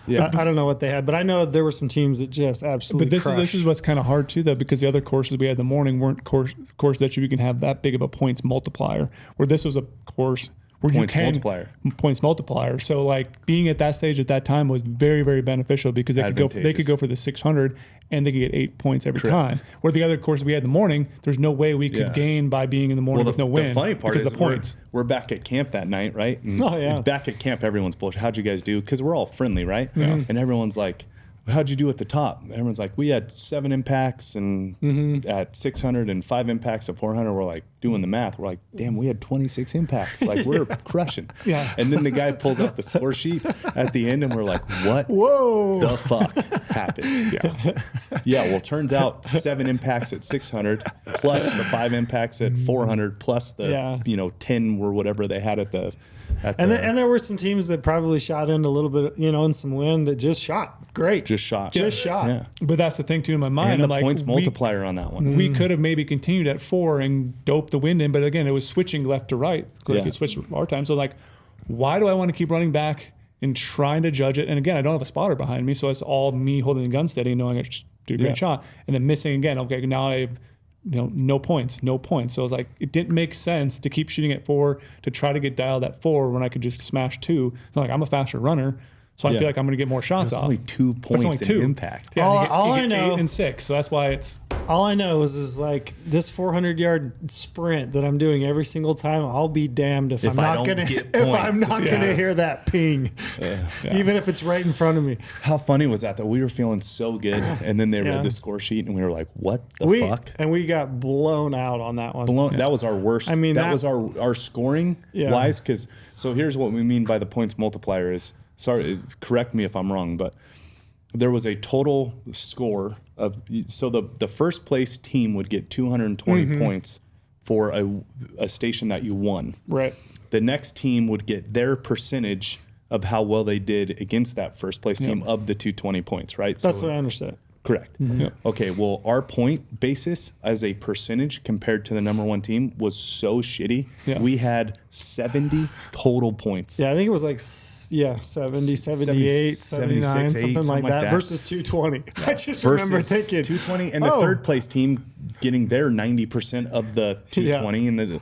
Yeah. I don't know what they had, but I know there were some teams that just absolutely crushed. This is what's kind of hard too, though, because the other courses we had in the morning weren't course that you can have that big of a points multiplier, where this was a course where points multiplier. So like, being at that stage at that time was very, very beneficial, because they could go for the 600 and they could get 8 points every time. Where the other course we had in the morning, there's no way we could gain by being in the morning with no wind. The funny part is the points. We're back at camp that night, right? And back at camp, everyone's bullshit. How'd you guys do? Because we're all friendly, right? Yeah. And everyone's like, how'd you do at the top? Everyone's like, we had 7 impacts and at 600 and 5 impacts at 400. We're like doing the math. We're like, damn, we had 26 impacts. Like, we're crushing. Yeah. And then the guy pulls up the score sheet at the end and we're like, what the fuck happened? Yeah. Well, turns out 7 impacts at 600 plus the 5 impacts at 400 plus the 10 or whatever they had at And there were some teams that probably shot in a little bit, in some wind that just shot. Great. Just shot. Yeah. But that's the thing too in my mind. And the points multiplier on that one. We could have maybe continued at 4 and doped the wind in, but again, it was switching left to right. It switched our time. So like, why do I want to keep running back and trying to judge it? And again, I don't have a spotter behind me, so it's all me holding the gun steady and knowing I should do a great shot. And then missing again. Okay, now I have no points. So it's like, it didn't make sense to keep shooting at 4 to try to get dialed at 4 when I could just smash 2. It's not like I'm a faster runner, so I feel like I'm going to get more shots off. Only 2 points in impact. Yeah, all I know, 8 and 6. So that's why it's. All I know is like this 400-yard sprint that I'm doing every single time. I'll be damned if I'm not gonna hear that ping, even if it's right in front of me. How funny was that we were feeling so good, and then they read the score sheet, and we were like, "What the fuck?" And we got blown out on that one. That was our worst. I mean, that was our scoring wise. Because so here's what we mean by the points multiplier is. Sorry, correct me if I'm wrong, but there was a total score of, so the first place team would get 220 points for a station that you won. Right. The next team would get their percentage of how well they did against that first place team of the 220 points, right? That's what I understand. Correct. Okay, well, our point basis as a percentage compared to the number 1 team was so shitty. We had 70 total points. Yeah, I think it was like 70, 78, 79, something like that versus 220. I just remember thinking 220 and the third place team getting their 90% of the 220 and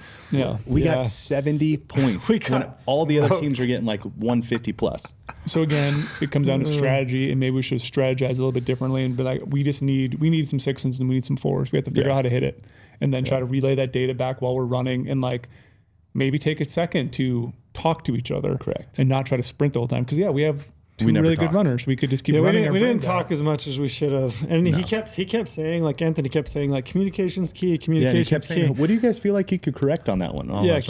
we got 70 points. All the other teams are getting like 150 plus. So again, it comes down to strategy, and maybe we should strategize a little bit differently and be like, we need some 6s and we need some 4s. We have to figure out how to hit it, and then try to relay that data back while we're running, and like maybe take a second to talk to each other, and not try to sprint the whole time. Because we have two really good runners. We could just keep running. We didn't talk as much as we should have. And he kept saying, like Anthony kept saying, like communication's key. Communication's key. What do you guys feel like you could correct on that one? I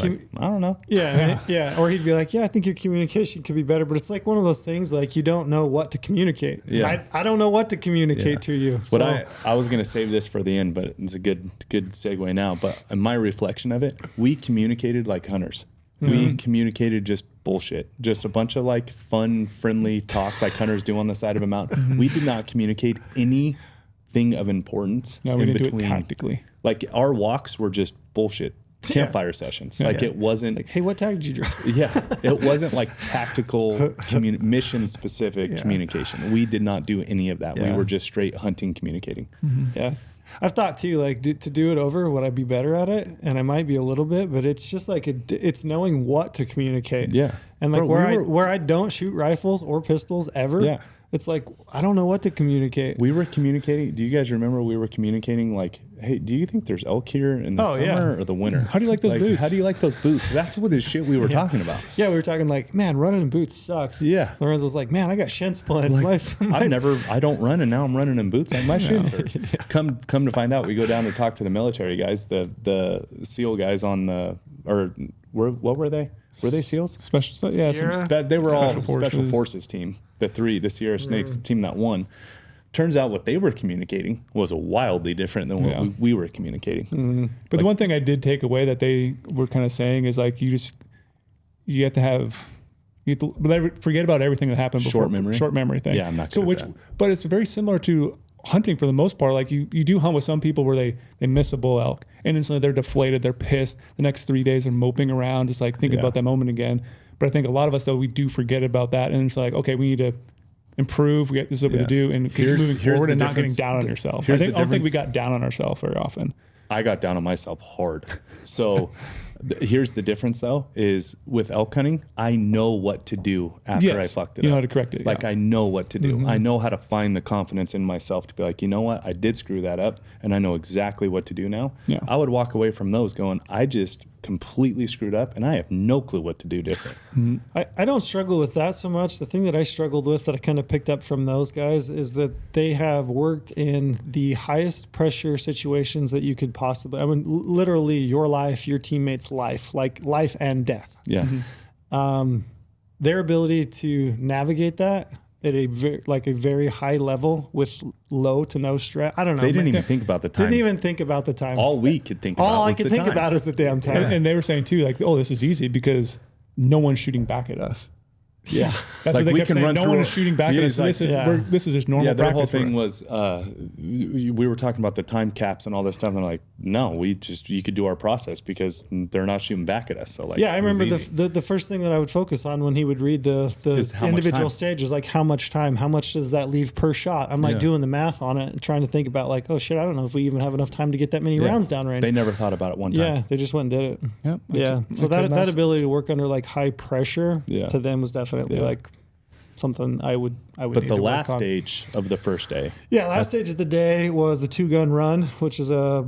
don't know. Yeah. Or he'd be like, I think your communication could be better. But it's like one of those things, like you don't know what to communicate. Yeah. I don't know what to communicate to you. But I was going to save this for the end, but it's a good segue now. But in my reflection of it, we communicated like hunters. We communicated just bullshit, just a bunch of like fun, friendly talk like hunters do on the side of a mountain. We did not communicate anything of importance in between. Do it tactically. Like our walks were just bullshit campfire sessions. Like it wasn't like, hey, what tag did you draw? It wasn't like tactical mission specific communication. We did not do any of that. We were just straight hunting communicating. Yeah. I've thought too, like to do it over, would I be better at it? And I might be a little bit, but it's just like it's knowing what to communicate. Yeah. And like where I don't shoot rifles or pistols ever. Yeah. It's like, I don't know what to communicate. We were communicating. Do you guys remember we were communicating like, hey, do you think there's elk here in the summer or the winter? How do you like those boots? How do you like those boots? That's what the shit we were talking about. Yeah, we were talking like, man, running in boots sucks. Yeah. Lorenzo's like, man, I got shin splints. I don't run, and now I'm running in boots. Like my shins hurt. Come to find out, we go down to talk to the military guys, the SEAL guys what were they? Were they SEALs? Special, they were all Special Forces team. The Sierra Snakes, the team that won. Turns out what they were communicating was wildly different than what we were communicating. But the one thing I did take away that they were kind of saying is like you have to forget about everything that happened before. Short memory thing. Yeah, I'm not good at that. But it's very similar to hunting for the most part. Like you do hunt with some people where they miss a bull elk and instantly they're deflated, they're pissed. The next 3 days they're moping around, just like thinking about that moment again. But I think a lot of us though, we do forget about that, and it's like, okay, we need to improve. We got this over to do, and keep moving forward and not getting down on yourself. I don't think we got down on ourselves very often. I got down on myself hard. So here's the difference though, is with elk hunting, I know what to do after I fucked it up. You know how to correct it. Like I know what to do. I know how to find the confidence in myself to be like, you know what, I did screw that up and I know exactly what to do now. Yeah. I would walk away from those going, I just completely screwed up and I have no clue what to do different. I don't struggle with that so much. The thing that I struggled with that I kind of picked up from those guys is that they have worked in the highest pressure situations that you could possibly, I mean, literally your life, your teammates' life, like life and death. Yeah. Their ability to navigate that at a very high level with low to no stress. I don't know. They didn't even think about the time. Didn't even think about the time. All we could think about All was I could think about is the damn time. And they were saying too, like, oh, this is easy because no one's shooting back at us. Yeah, that's what they kept saying. No one is shooting back at us. So like, this is just normal. Yeah, their practice whole thing was we were talking about the time caps and all this stuff. And they're like, no, you could do our process because they're not shooting back at us. So like, yeah, I remember the first thing that I would focus on when he would read the individual stages, like how much time, how much does that leave per shot? I'm like doing the math on it and trying to think about like, oh shit, I don't know if we even have enough time to get that many rounds down range. They never thought about it one time. Yeah, they just went and did it. Yep. Yeah. So that ability to work under like high pressure to them was definitely like something I would. But the last stage of the first day. Yeah, last stage of the day was the 2-gun run, which is a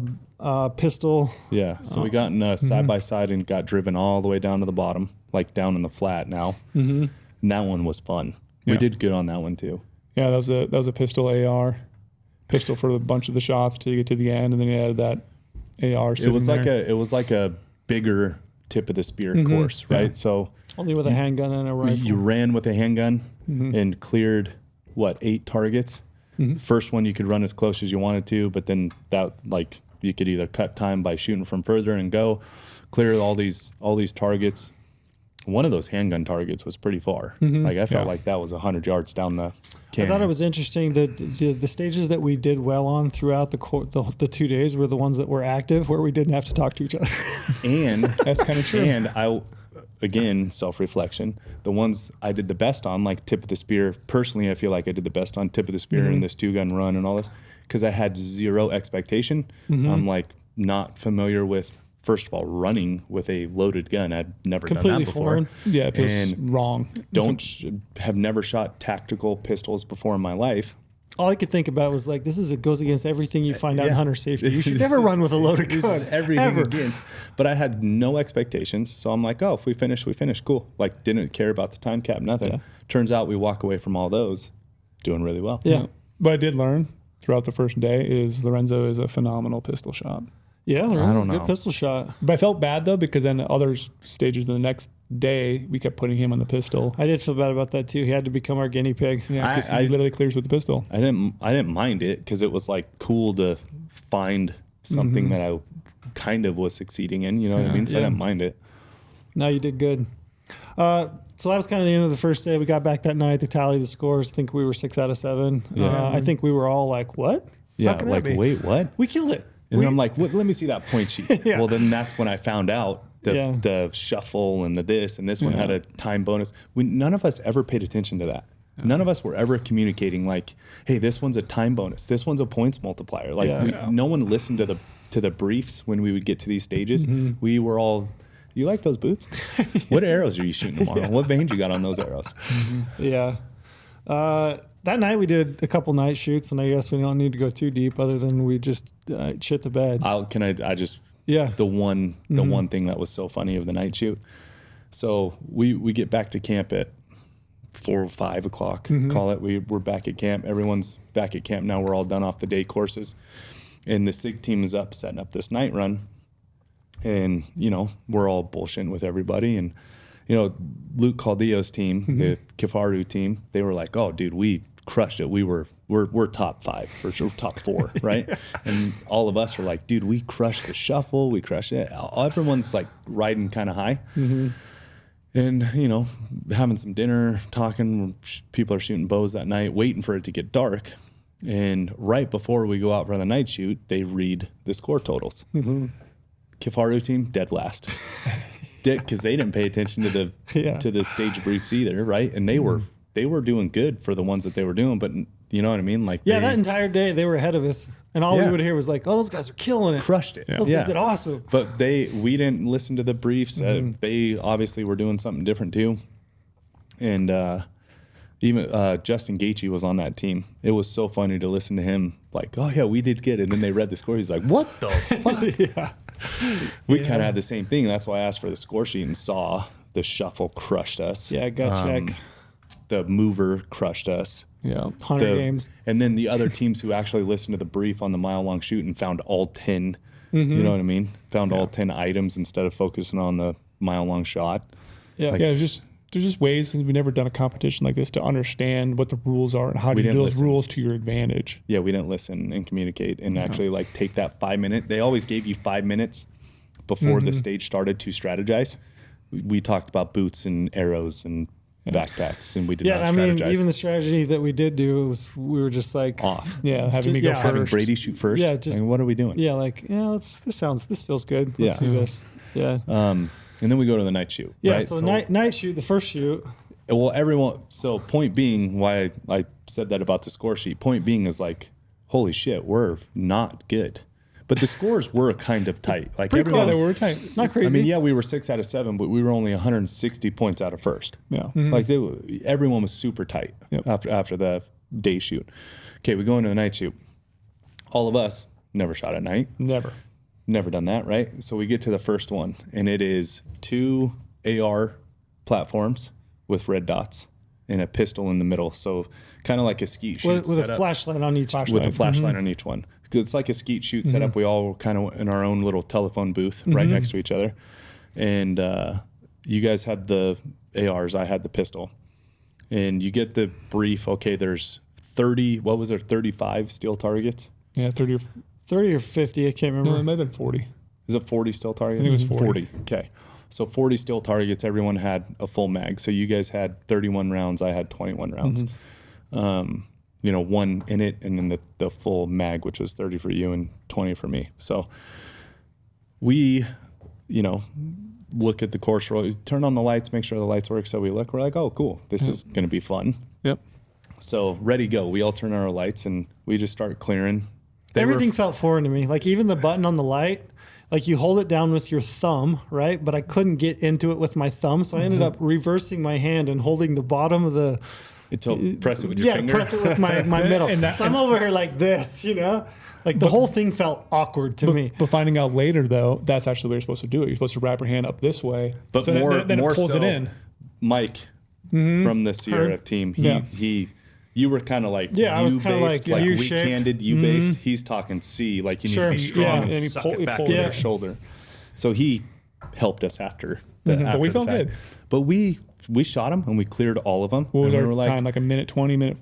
pistol. Yeah, so we got in a side by side and got driven all the way down to the bottom, like down in the flat now. Mm-hmm. And that one was fun. Yeah. We did good on that one too. Yeah, that was a pistol AR, pistol for a bunch of the shots till you get to the end, and then you added that AR. It was like a bigger tip of the spear course, right? Yeah. So only with a handgun and a rifle. You ran with a handgun and cleared 8 targets. Mm-hmm. First one you could run as close as you wanted to, but then that like you could either cut time by shooting from further and go clear all these targets. One of those handgun targets was pretty far. Mm-hmm. Like I felt like that was 100 yards down the canyon. I thought it was interesting that the stages that we did well on throughout the 2 days were the ones that were active, where we didn't have to talk to each other. And that's kind of true. And again, self-reflection, the ones I did the best on, like tip of the spear, personally, I feel like I did the best on tip of the spear in this 2-gun run and all this, because I had zero expectation. Mm-hmm. I'm like not familiar with, first of all, running with a loaded gun. I'd never done that before. Foreign. Yeah, it feels wrong. Have never shot tactical pistols before in my life. All I could think about was like, it goes against everything you find out in hunter safety. You should never run with a loaded gun. This is everything against. But I had no expectations, so I'm like, oh, if we finish, we finish. Cool. Like, didn't care about the time cap, nothing. Yeah. Turns out we walk away from all those doing really well. Yeah. But I did learn throughout the first day is Lorenzo is a phenomenal pistol shot. Yeah, Lorenzo's a good pistol shot. But I felt bad, though, because then the other stages the next day, we kept putting him on the pistol. I did feel bad about that, too. He had to become our guinea pig. Yeah, because he literally clears with the pistol. I didn't mind it because it was, like, cool to find something that I kind of was succeeding in. You know what I mean? So I didn't mind it. No, you did good. So that was kind of the end of the first day. We got back that night to tally the scores. I think we were 6 out of 7. Yeah. I think we were all like, what? Yeah, like, wait, what? We killed it. And I'm like, let me see that point sheet. Well, then that's when I found out the shuffle and the this and this one had a time bonus. None of us ever paid attention to that. None of us were ever communicating like, hey, this one's a time bonus. This one's a points multiplier. Like no one listened to the briefs when we would get to these stages. Mm-hmm. We were all, you like those boots? What arrows are you shooting tomorrow? What veins you got on those arrows? Mm-hmm. Yeah. That night we did a couple night shoots, and I guess we don't need to go too deep other than we just shit the bed. The one thing that was so funny of the night shoot. So we get back to camp at 4 or 5 o'clock, call it. We're back at camp. Everyone's back at camp now. We're all done off the day courses. And the SIG team is up setting up this night run. And, we're all bullshitting with everybody. And, Luke Caldillo's team, the Kifaru team, they were like, oh, dude, we crushed it. We're top 5 for sure, top 4, right? And all of us are like, dude, we crushed the shuffle. We crushed it. Everyone's like riding kind of high. Mm-hmm. And, having some dinner, talking. People are shooting bows that night, waiting for it to get dark. And right before we go out for the night shoot, they read the score totals. Mm-hmm. Kifaru team, dead last. Because they didn't pay attention to the stage briefs either, right? And they were doing good for the ones that they were doing, but you know what I mean? Like that entire day they were ahead of us, and all we would hear was like, "Oh, those guys are killing it, crushed it, those guys did awesome." But we didn't listen to the briefs. They obviously were doing something different too, and even Justin Gaethje was on that team. It was so funny to listen to him, like, "Oh yeah, we did good," and then they read the score. He's like, "What the fuck?" We kind of had the same thing. That's why I asked for the score sheet and saw the shuffle crushed us. Yeah, gut check. The mover crushed us. Yeah, 100 games. And then the other teams who actually listened to the brief on the mile-long shoot and found all 10, you know what I mean? Found all 10 items instead of focusing on the mile-long shot. Yeah, there's just ways, since we've never done a competition like this, to understand what the rules are and how to use those rules to your advantage. Yeah, we didn't listen and communicate and actually take that 5 minute. They always gave you 5 minutes before the stage started to strategize. we talked about boots and arrows and backpacks, and we did not strategize. I mean, even the strategy that we did do was we were just like off. Yeah, having me go first. Having Brady shoot first. Yeah, just what are we doing? Yeah, like this feels good. Let's do this. Yeah. And then we go to the night shoot. Yeah. Right? So night shoot, the first shoot. Well, everyone. So point being, why I said that about the score sheet. Point being is like, holy shit, we're not good. But the scores were kind of tight. Like Pretty everyone, close. They were tight. Not crazy. I mean, yeah, we were 6 out of 7, but we were only 160 points out of first. Yeah. Like everyone was super tight after the day shoot. Okay, we go into the night shoot. All of us never shot at night. Never done that, right? So we get to the first one, and it is 2 AR platforms with red dots and a pistol in the middle. So kind of like a skeet shoot with a flashlight on each. With a flashlight on each one. Because it's like a skeet shoot setup. We all were kind of in our own little telephone booth right next to each other. And you guys had the ARs, I had the pistol. And you get the brief, okay, there's 35 steel targets? Yeah, 30 or 50, I can't remember. No, it might have been 40. Is it 40 steel targets? I think it was 40. Okay. So 40 steel targets, everyone had a full mag. So you guys had 31 rounds, I had 21 rounds. One in it, and then the full mag, which was 30 for you and 20 for me. So we, look at the course roll, turn on the lights, make sure the lights work. So we're like, oh, cool. This is going to be fun. Yep. So ready, go. We all turn on our lights and we just start clearing. Everything felt foreign to me. Like even the button on the light, like you hold it down with your thumb, right? But I couldn't get into it with my thumb. So I ended up reversing my hand and holding the bottom of the... Press it with your finger? Yeah, press it with my middle. So I'm over here like this, Like the whole thing felt awkward to me. But finding out later, though, that's actually the way you're supposed to do it. You're supposed to wrap your hand up this way. But so then more it pulls so, it in. Mike from the Sierra team, you were kind of like I was kind of like weak-handed, U-based. He's talking C, like you need to be strong and suck it back in your shoulder. So he helped us after the after But we the felt fact. good. But we shot them and we cleared all of them. What was and our time? Like a minute 20, minute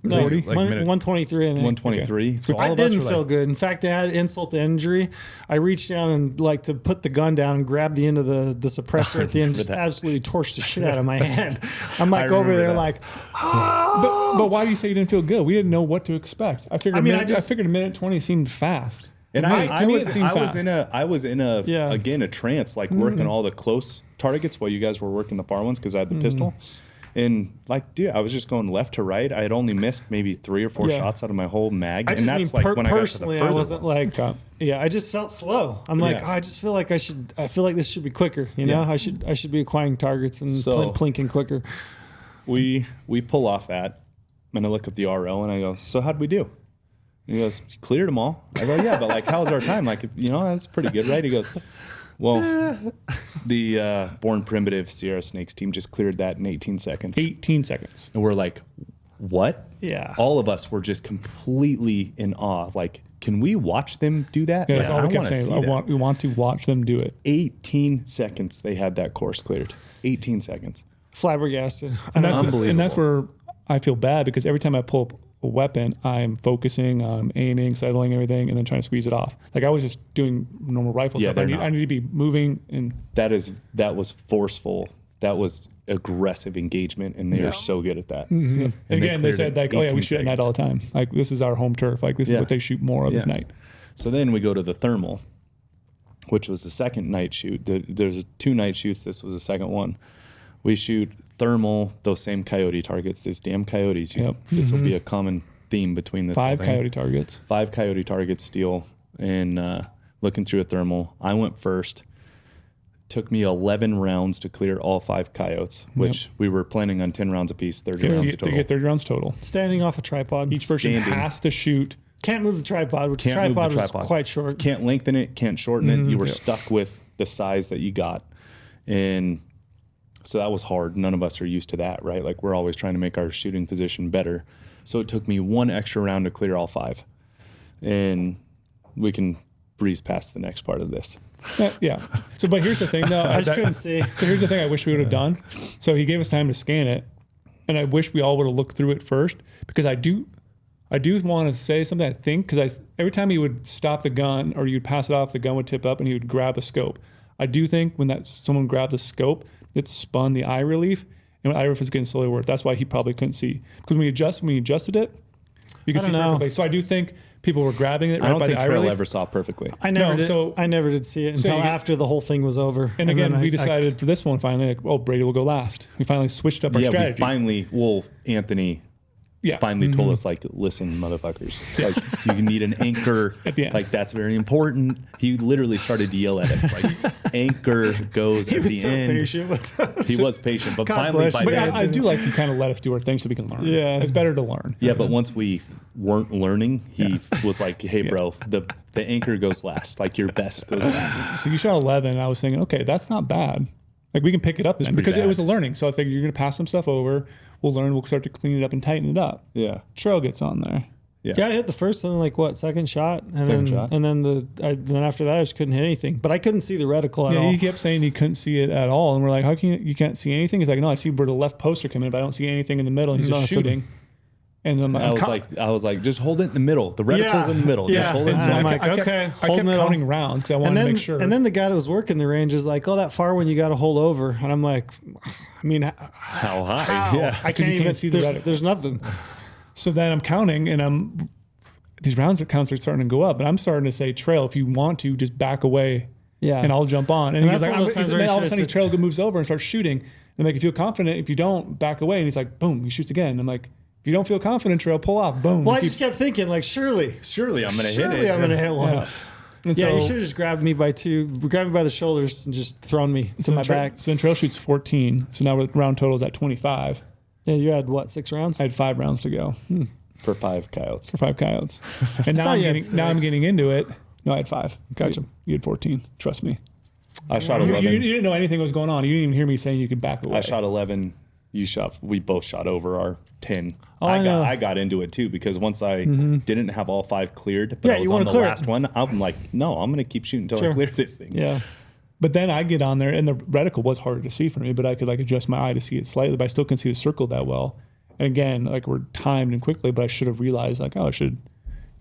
40? Like 123. 123. Okay. So I didn't feel good. In fact, I had insult to injury. I reached down and like to put the gun down and grab the end of the suppressor at the end, just absolutely torched the shit out of my hand. I'm like over there like, but why do you say you didn't feel good? We didn't know what to expect. I figured a minute 20 seemed fast. And I was in a trance, like working all the close targets while you guys were working the far ones because I had the pistol. And like, dude, I was just going left to right. I had only missed maybe 3 or 4 shots out of my whole mag. And that's like when I got to the further I wasn't ones. like, I just felt slow. I'm like, I just feel like I feel like this should be quicker. I should be acquiring targets and plinking quicker. We pull off that, and I look at the RO and I go, so how'd we do? And he goes, you cleared them all. I go, yeah, but like, how was our time? Like, that's pretty good, right? He goes, well, the Born Primitive Sierra Snakes team just cleared that in 18 seconds. 18 seconds. And we're like, what? Yeah. All of us were just completely in awe. Like, can we watch them do that? Yeah, that's all we kept saying. We want to watch them do it. 18 seconds they had that course cleared. 18 seconds. Flabbergasted. And that's unbelievable. And that's where I feel bad because every time I pull up a weapon, I'm focusing, I'm aiming, settling everything, and then trying to squeeze it off. Like I was just doing normal rifle stuff. I need to be moving. And that was forceful. That was aggressive engagement, and they are so good at that. Mm-hmm. And again, they said like, oh yeah, we shoot at night all the time. Like this is our home turf. Like this is what they shoot more of is night. So then we go to the thermal, which was the second night shoot. There's 2 night shoots. This was the second one. We shoot thermal, those same coyote targets, these damn coyotes. This will be a common theme between this 5 coyote targets. 5 coyote targets steel, and looking through a thermal. I went first. Took me 11 rounds to clear all 5 coyotes, which we were planning on 10 rounds apiece, 30 rounds total. To get 30 rounds total. Standing off a tripod. Each person has to shoot. Can't move the tripod, which tripod was quite short. Can't lengthen it, can't shorten it. You were stuck with the size that you got. And so that was hard. None of us are used to that, right? Like we're always trying to make our shooting position better. So it took me 1 extra round to clear all 5. And we can breeze past the next part of this. Yeah. So, but here's the thing though. I just couldn't see. So here's the thing I wish we would have done. So he gave us time to scan it. And I wish we all would have looked through it first because I do want to say something, I think, because every time he would stop the gun or you'd pass it off, the gun would tip up and he would grab a scope. I do think when someone grabbed the scope, it spun the eye relief, and eye relief is getting slowly worse. That's why he probably couldn't see. Because when he adjusted it, you can see perfectly. So I do think people were grabbing it right by the eye relief. I don't think Trail ever saw perfectly. I never did see it until after the whole thing was over. And again, we decided for this one finally, like, oh, Brady will go last. We finally switched up our strategy. Anthony finally told us, like, listen, motherfuckers, like, you need an anchor. Like, that's very important. He literally started to yell at us, like, anchor goes at the end. Patient with us. He was patient, but finally by then. I do like he kind of let us do our thing so we can learn. Yeah. It's better to learn. Yeah, but once we weren't learning, he was like, hey, bro, the anchor goes last. Like, your best goes last. So you shot 11. I was thinking, okay, that's not bad. Like, we can pick it up then because it was a learning. So I figured you're going to pass some stuff over. We'll learn. We'll start to clean it up and tighten it up. Yeah. Trail gets on there. Yeah, I hit the first one, like, second shot? And then after that, I just couldn't hit anything. But I couldn't see the reticle at all. He kept saying he couldn't see it at all. And we're like, how can you can't see anything? He's like, no, I see where the left posts are coming in, but I don't see anything in the middle. And he's just shooting. And then I was like, just hold it in the middle. The reticle's in the middle. Yeah. Just hold it in the middle. I'm like, okay, I kept counting rounds because I wanted to make sure. And then the guy that was working the range is like, oh, that far one you got to hold over. And I'm like, I mean, how high? Yeah. I can't even see the reticle. There's nothing. So then I'm counting, and these rounds counts are starting to go up, and I'm starting to say, Trail, if you want to, just back away. Yeah. And I'll jump on. And he's like, all of a sudden, Trail moves over and starts shooting. And I'm like, if you feel confident, if you don't, back away. And he's like, boom, he shoots again. And I'm like, if you don't feel confident, Trail, pull off. Boom. Well, I just kept thinking, like, surely I'm going to hit it. Surely I'm going to hit one. Yeah. You should have just grabbed me by the shoulders and just thrown me to my back. So then Trail shoots 14. So now round total is at 25. Yeah, you had what, 6 rounds? I had 5 rounds to go. For 5 coyotes. And now I'm getting into it. No, I had 5. Gotcha. You had 14. Trust me. I shot 11. You didn't know anything was going on. You didn't even hear me saying you could back away. I shot 11. We both shot over our 10. I got into it too because once I didn't have all 5 cleared, but I was on the last one, I'm like, no, I'm going to keep shooting until I clear this thing. Yeah. But then I get on there, and the reticle was harder to see for me, but I could like adjust my eye to see it slightly, but I still couldn't see the circle that well. And again, like we're timed and quickly, but I should have realized like, oh, I should,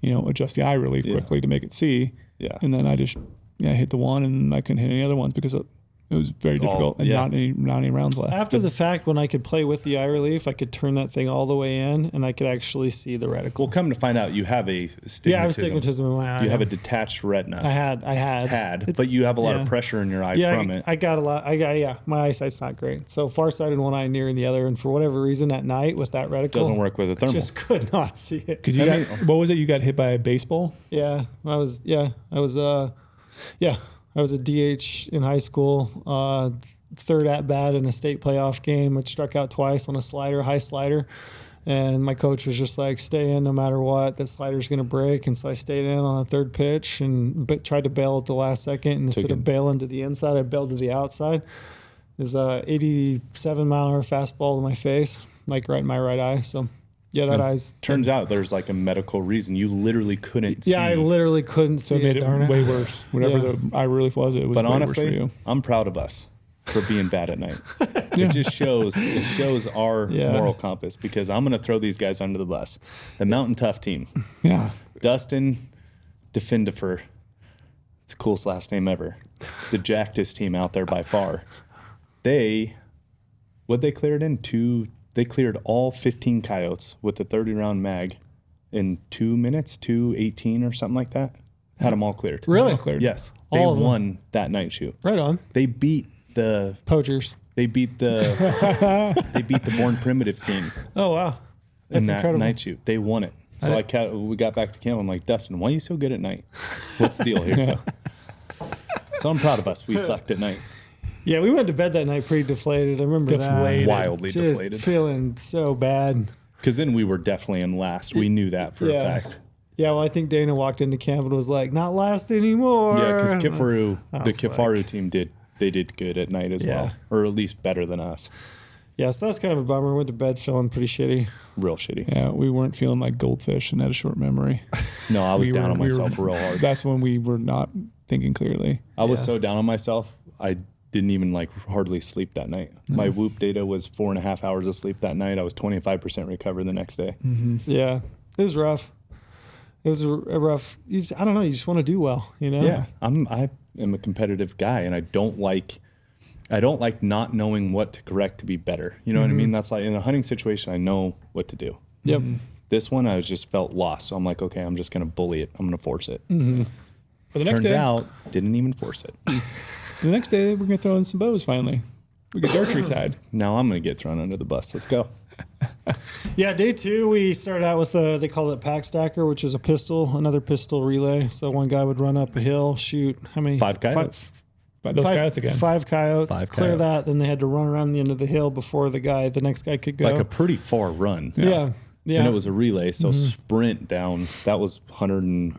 adjust the eye relief quickly to make it see. Yeah. And then I just hit the one, and I couldn't hit any other ones because it was very difficult and not any rounds left. After the fact, when I could play with the eye relief, I could turn that thing all the way in, and I could actually see the reticle. Well, come to find out, you have a stigmatism. Yeah, I have astigmatism in my eye. You have a detached retina. I had. But you have a lot of pressure in your eye from it. I got a lot. My eyesight's not great. So farsighted in one eye, near in the other, and for whatever reason, at night with that reticle, doesn't work with a thermal. I just could not see it. Because what was it? You got hit by a baseball? Yeah, I was a DH in high school. Third at bat in a state playoff game. I struck out twice on a high slider. And my coach was just like, stay in no matter what. That slider's going to break. And so I stayed in on a third pitch and tried to bail at the last second. And instead of bailing to the inside, I bailed to the outside. There's a 87-mile-an-hour fastball to my face, like right in my right eye. So, yeah, that eye's... Turns out there's like a medical reason. You literally couldn't see. Yeah, I literally couldn't see. So it made it way worse. Whatever the eye relief was, it was way worse for you. I'm proud of us for being bad at night. It just shows our moral compass because I'm going to throw these guys under the bus. The Mountain Tough team. Yeah. Dustin Defendifer. It's the coolest last name ever. The Jactus team out there by far. They cleared in? They cleared all 15 coyotes with a 30-round mag in 2 minutes, 2:18 or something like that. Had them all cleared. Really? Cleared. Yes. They won that night shoot. Right on. They beat the poachers. They beat the Born Primitive team. Oh wow, that's incredible. Night shoot. They won it. So we got back to camp. I'm like, Dustin, why are you so good at night? What's the deal here? So I'm proud of us. We sucked at night. Yeah, we went to bed that night pretty deflated. I remember that. Wildly deflated. Feeling so bad. Because then we were definitely in last. We knew that for a fact. Yeah, well, I think Dana walked into camp and was like, not last anymore. Yeah, because the Kifaru team did good at night as well. Or at least better than us. Yeah, so that was kind of a bummer. Went to bed feeling pretty shitty. Real shitty. Yeah, we weren't feeling like goldfish and had a short memory. No, I was down on myself real hard. That's when we were not thinking clearly. I was so down on myself, I didn't even hardly sleep that night. My Whoop data was 4.5 hours of sleep that night. I was 25% recovered the next day. Mm-hmm. Yeah, it was rough. It was a rough. I don't know. You just want to do well, Yeah, am a competitive guy, and I don't like not knowing what to correct to be better. You know what I mean? That's like in a hunting situation, I know what to do. Yep. This one, I just felt lost. So I'm like, okay, I'm just going to bully it. I'm going to force it. But the next Turns day, out, didn't even force it. the next day, we're going to throw in some bows finally. We get the archery side. Now I'm going to get thrown under the bus. Let's go. Yeah, day 2, we started out with they call it pack stacker, which is a pistol, another pistol relay. So one guy would run up a hill, shoot how many? 5 coyotes. Those coyotes again. 5 coyotes. 5 clear coyotes. that, then they had to run around the end of the hill before the next guy could go. Like a pretty far run. Yeah. And it was a relay, so sprint down. That was probably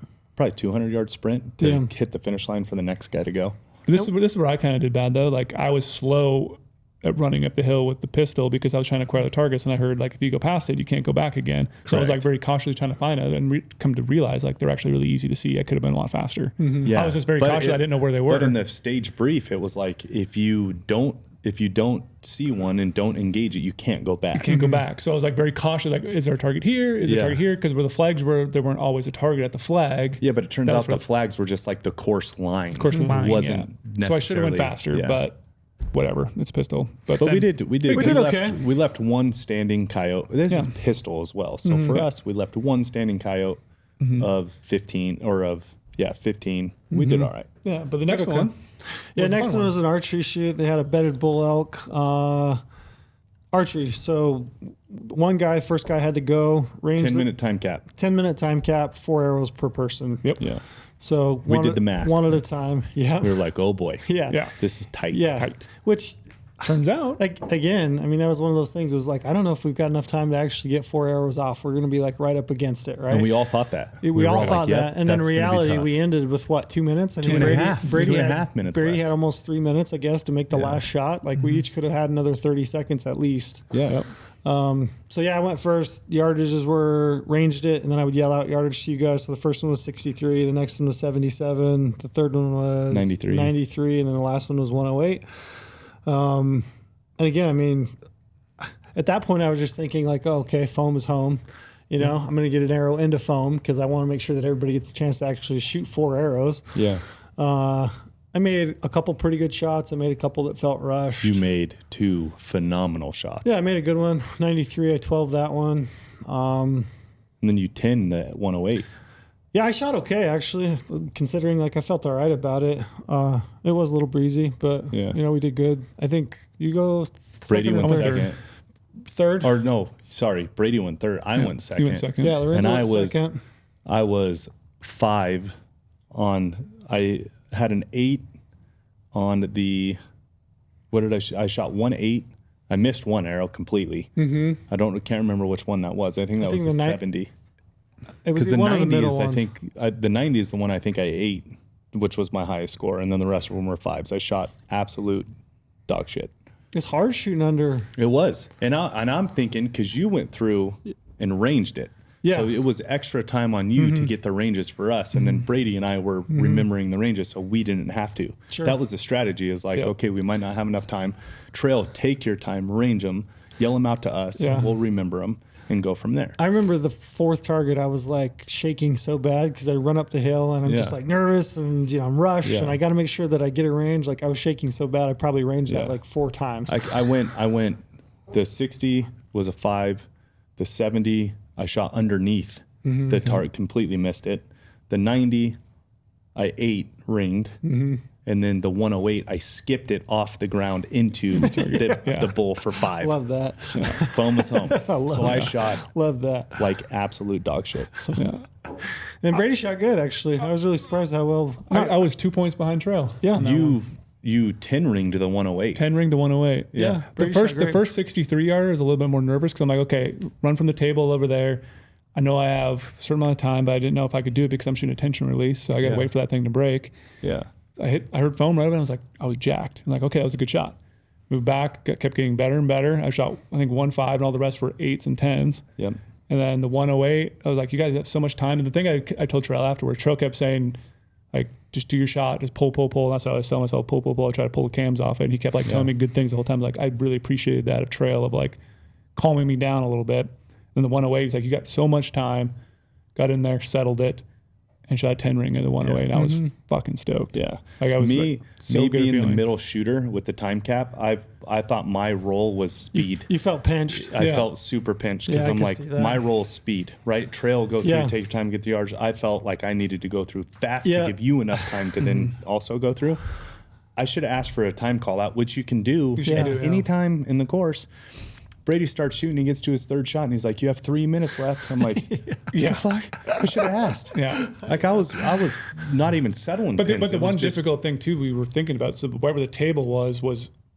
200 yard sprint to hit the finish line for the next guy to go. This is where I kind of did bad though. Like I was slow at running up the hill with the pistol because I was trying to acquire the targets, and I heard like if you go past it, you can't go back again. So I was like very cautiously trying to find it, and come to realize like they're actually really easy to see. I could have been a lot faster. Yeah, I was just very cautious. I didn't know where they were. But in the stage brief, it was like if you don't see one and don't engage it, you can't go back. You can't go back. So I was like very cautious. Like, is there a target here? Is there a target here? Because where the flags were, there weren't always a target at the flag. Yeah, but it turns out the flags were just like the course line. Course line wasn't necessarily. So I should have went faster, but whatever. It's a pistol. But we did okay. We left one standing coyote. This is pistol as well. So for us, we left one standing coyote of 15 15. We did all right. Yeah, but the next one. Yeah, next one was an archery shoot. They had a bedded bull elk archery. So first guy had to go range 10-minute time cap. 10-minute time cap, 4 arrows per person. Yep. Yeah. So we did the math. One at a time. Yeah. We were like, oh boy. Yeah. This is tight. Yeah. Tight. Which turns out, like again, I mean, that was one of those things. It was like, I don't know if we've got enough time to actually get 4 arrows off. We're going to be like right up against it, right? And we all thought that. We all thought that. And then in reality, we ended with what, 2 minutes? I mean, 2.5. Brady 2.5 minutes. Brady had almost 3 minutes, I guess, to make the last shot. Like we each could have had another 30 seconds at least. Yeah. So yeah, I went first. Yardages were ranged it, and then I would yell out yardage to you guys. So the first one was 63, the next one was 77, the third one was 93, and then the last one was 108. And again, I mean, at that point, I was just thinking like, oh, okay, foam is home. You know, I'm going to get an arrow into foam because I want to make sure that everybody gets a chance to actually shoot 4 arrows. Yeah. I made a couple pretty good shots. I made a couple that felt rushed. You made 2 phenomenal shots. Yeah, I made a good one. 93, I 12 that one. And then you 10 the 108. Yeah, I shot okay, actually, considering like I felt all right about it. It was a little breezy, but you know, we did good. I think you go Brady went second. Third? Or no, sorry, Brady went third. I went second. You went second. Yeah, Lorenzo went second. I was 5 on. I had an 8 on the. What did I? I shot 1-8. I missed 1 arrow completely. I can't remember which one that was. I think that was the 70. It was the one 90s. of the middle I ones. think the 90 is the one I think I ate, which was my highest score, and then the rest of them were 5s. I shot absolute dog shit. It's hard shooting under. It was, and I'm thinking because you went through and ranged it. Yeah. So it was extra time on you to get the ranges for us, and then Brady and I were remembering the ranges, so we didn't have to. Sure. That was the strategy. Is like, okay, we might not have enough time. Trail, take your time, range them, yell them out to us. Yeah. We'll remember them and go from there. I remember the 4th target. I was like shaking so bad because I run up the hill and I'm just like nervous and you know I'm rushed and I got to make sure that I get a range. Like I was shaking so bad, I probably ranged that like 4 times. I went. The 60 was a 5. The 70 I shot underneath the target, completely missed it. The 90 I 8 ringed. And then the 108, I skipped it off the ground into the bull for 5. Love that. Yeah, foam was home. I shot like absolute dog shit. And Brady shot good, actually. I was really surprised how well. I was 2 points behind Trail. Yeah. You 10 ringed the 108. 10 ring to 108. Yeah. The first 63 yarder is a little bit more nervous because I'm like, okay, run from the table over there. I know I have a certain amount of time, but I didn't know if I could do it because I'm shooting a tension release. So I got to wait for that thing to break. Yeah. I heard foam right away. And I was jacked. I'm like, okay, that was a good shot. Moved back, kept getting better and better. I shot, I think 1.5 and all the rest were 8s and 10s. Yep. And then the 108, I was like, you guys have so much time. And the thing I told Trail afterwards, Trail kept saying, like, just do your shot, just pull. And that's how I was telling myself, pull. I tried to pull the cams off it. And he kept like telling me good things the whole time. Like, I really appreciated that of Trail of like calming me down a little bit. And the 108, he's like, you got so much time, got in there, settled it. and shot a 10 ring at the 108, and I was fucking stoked. Yeah. Like I was me so good being the feeling. middle shooter with the time cap, I thought my role was speed. You felt pinched. I felt super pinched because Yeah, I I'm can like, see that. my role is speed, right? Trail, go through, Yeah. take your time, get the yards. I felt like I needed to go through fast Yeah. to give you enough time to then also go through. I should have asked for a time call out, which you can do should at do, yeah. any time in the course. Brady starts shooting, he gets to his third shot, and he's like, "You have 3 minutes left." I'm like, "Yeah, fuck, I should have asked." Yeah. Like I was not even settling. But pins. the It was one just- difficult thing too we were thinking about, so wherever the table was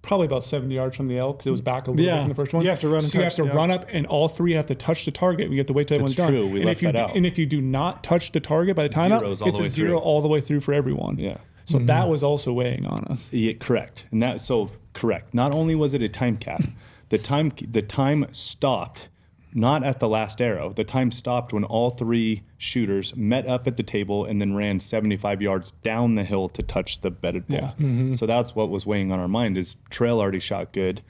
probably about 70 yards from the elk because it was back a little bit from the first one. You have to run and so you have touch to the run elk. up, and all three have to touch the target. We have to wait till everyone's That's done. true. We and left if you that out. And if you do not touch the target by the timeout, Zeros all it's the way a zero through. all the way through for everyone. Yeah. So that was also weighing on us. Yeah, correct. And that correct. Not only was it a time cap, the time stopped not at the last arrow. The time stopped when all three shooters met up at the table and then ran 75 yards down the hill to touch the bedded bull. Yeah. So that's what was weighing on our mind is Trail already shot good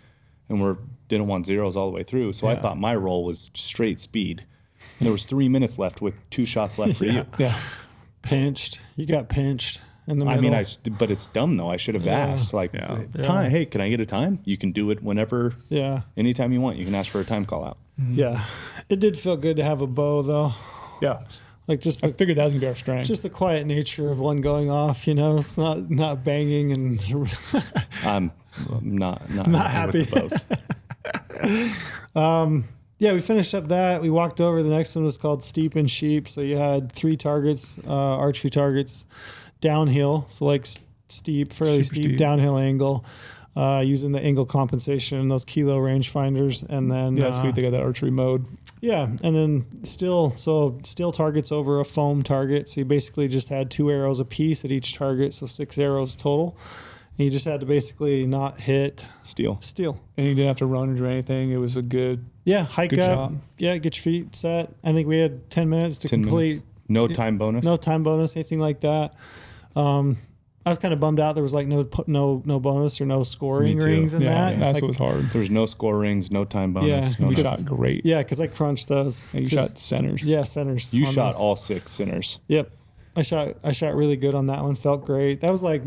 and didn't want zeros all the way through. So I thought my role was straight speed. And there was 3 minutes left with 2 shots left for you. Yeah. Pinched. You got pinched in the I middle. mean, but it's dumb though. I should have asked, like, time. Hey, can I get a time? You can do it whenever, anytime you want. You can ask for a time call out. Yeah. It did feel good to have a bow though. Yeah. Like just I the figured that was gonna be our strength. just the quiet nature of one going off, it's not banging and I'm not happy. with the bows. yeah, we finished up that. We walked over. The next one was called Steep and Sheep. So you had 3 targets, archery targets, downhill. So like steep, fairly Super steep steep. downhill angle, using the angle compensation and those kilo rangefinders. And then yeah, sweet. They got that archery mode. yeah, and then still targets over a foam target. So you basically just had 2 arrows a piece at each target, so 6 arrows total. And you just had to basically not hit Steel. And you didn't have to run or do anything. It was a good. Yeah, hike Good up. shot. Yeah, get your feet set. I think we had 10 minutes to 10 complete. minutes. No time bonus. No time bonus, anything like that. I was kind of bummed out. There was like no bonus or no scoring Me too. rings in Yeah, that. that's Like, what was hard. There's no score rings, no time bonus. Yeah, no We nothing. shot great. yeah, because I crunched those. And you Just- shot centers. Yeah, centers. You on shot those. all 6 centers. Yep, I shot really good on that one. Felt great. That was like,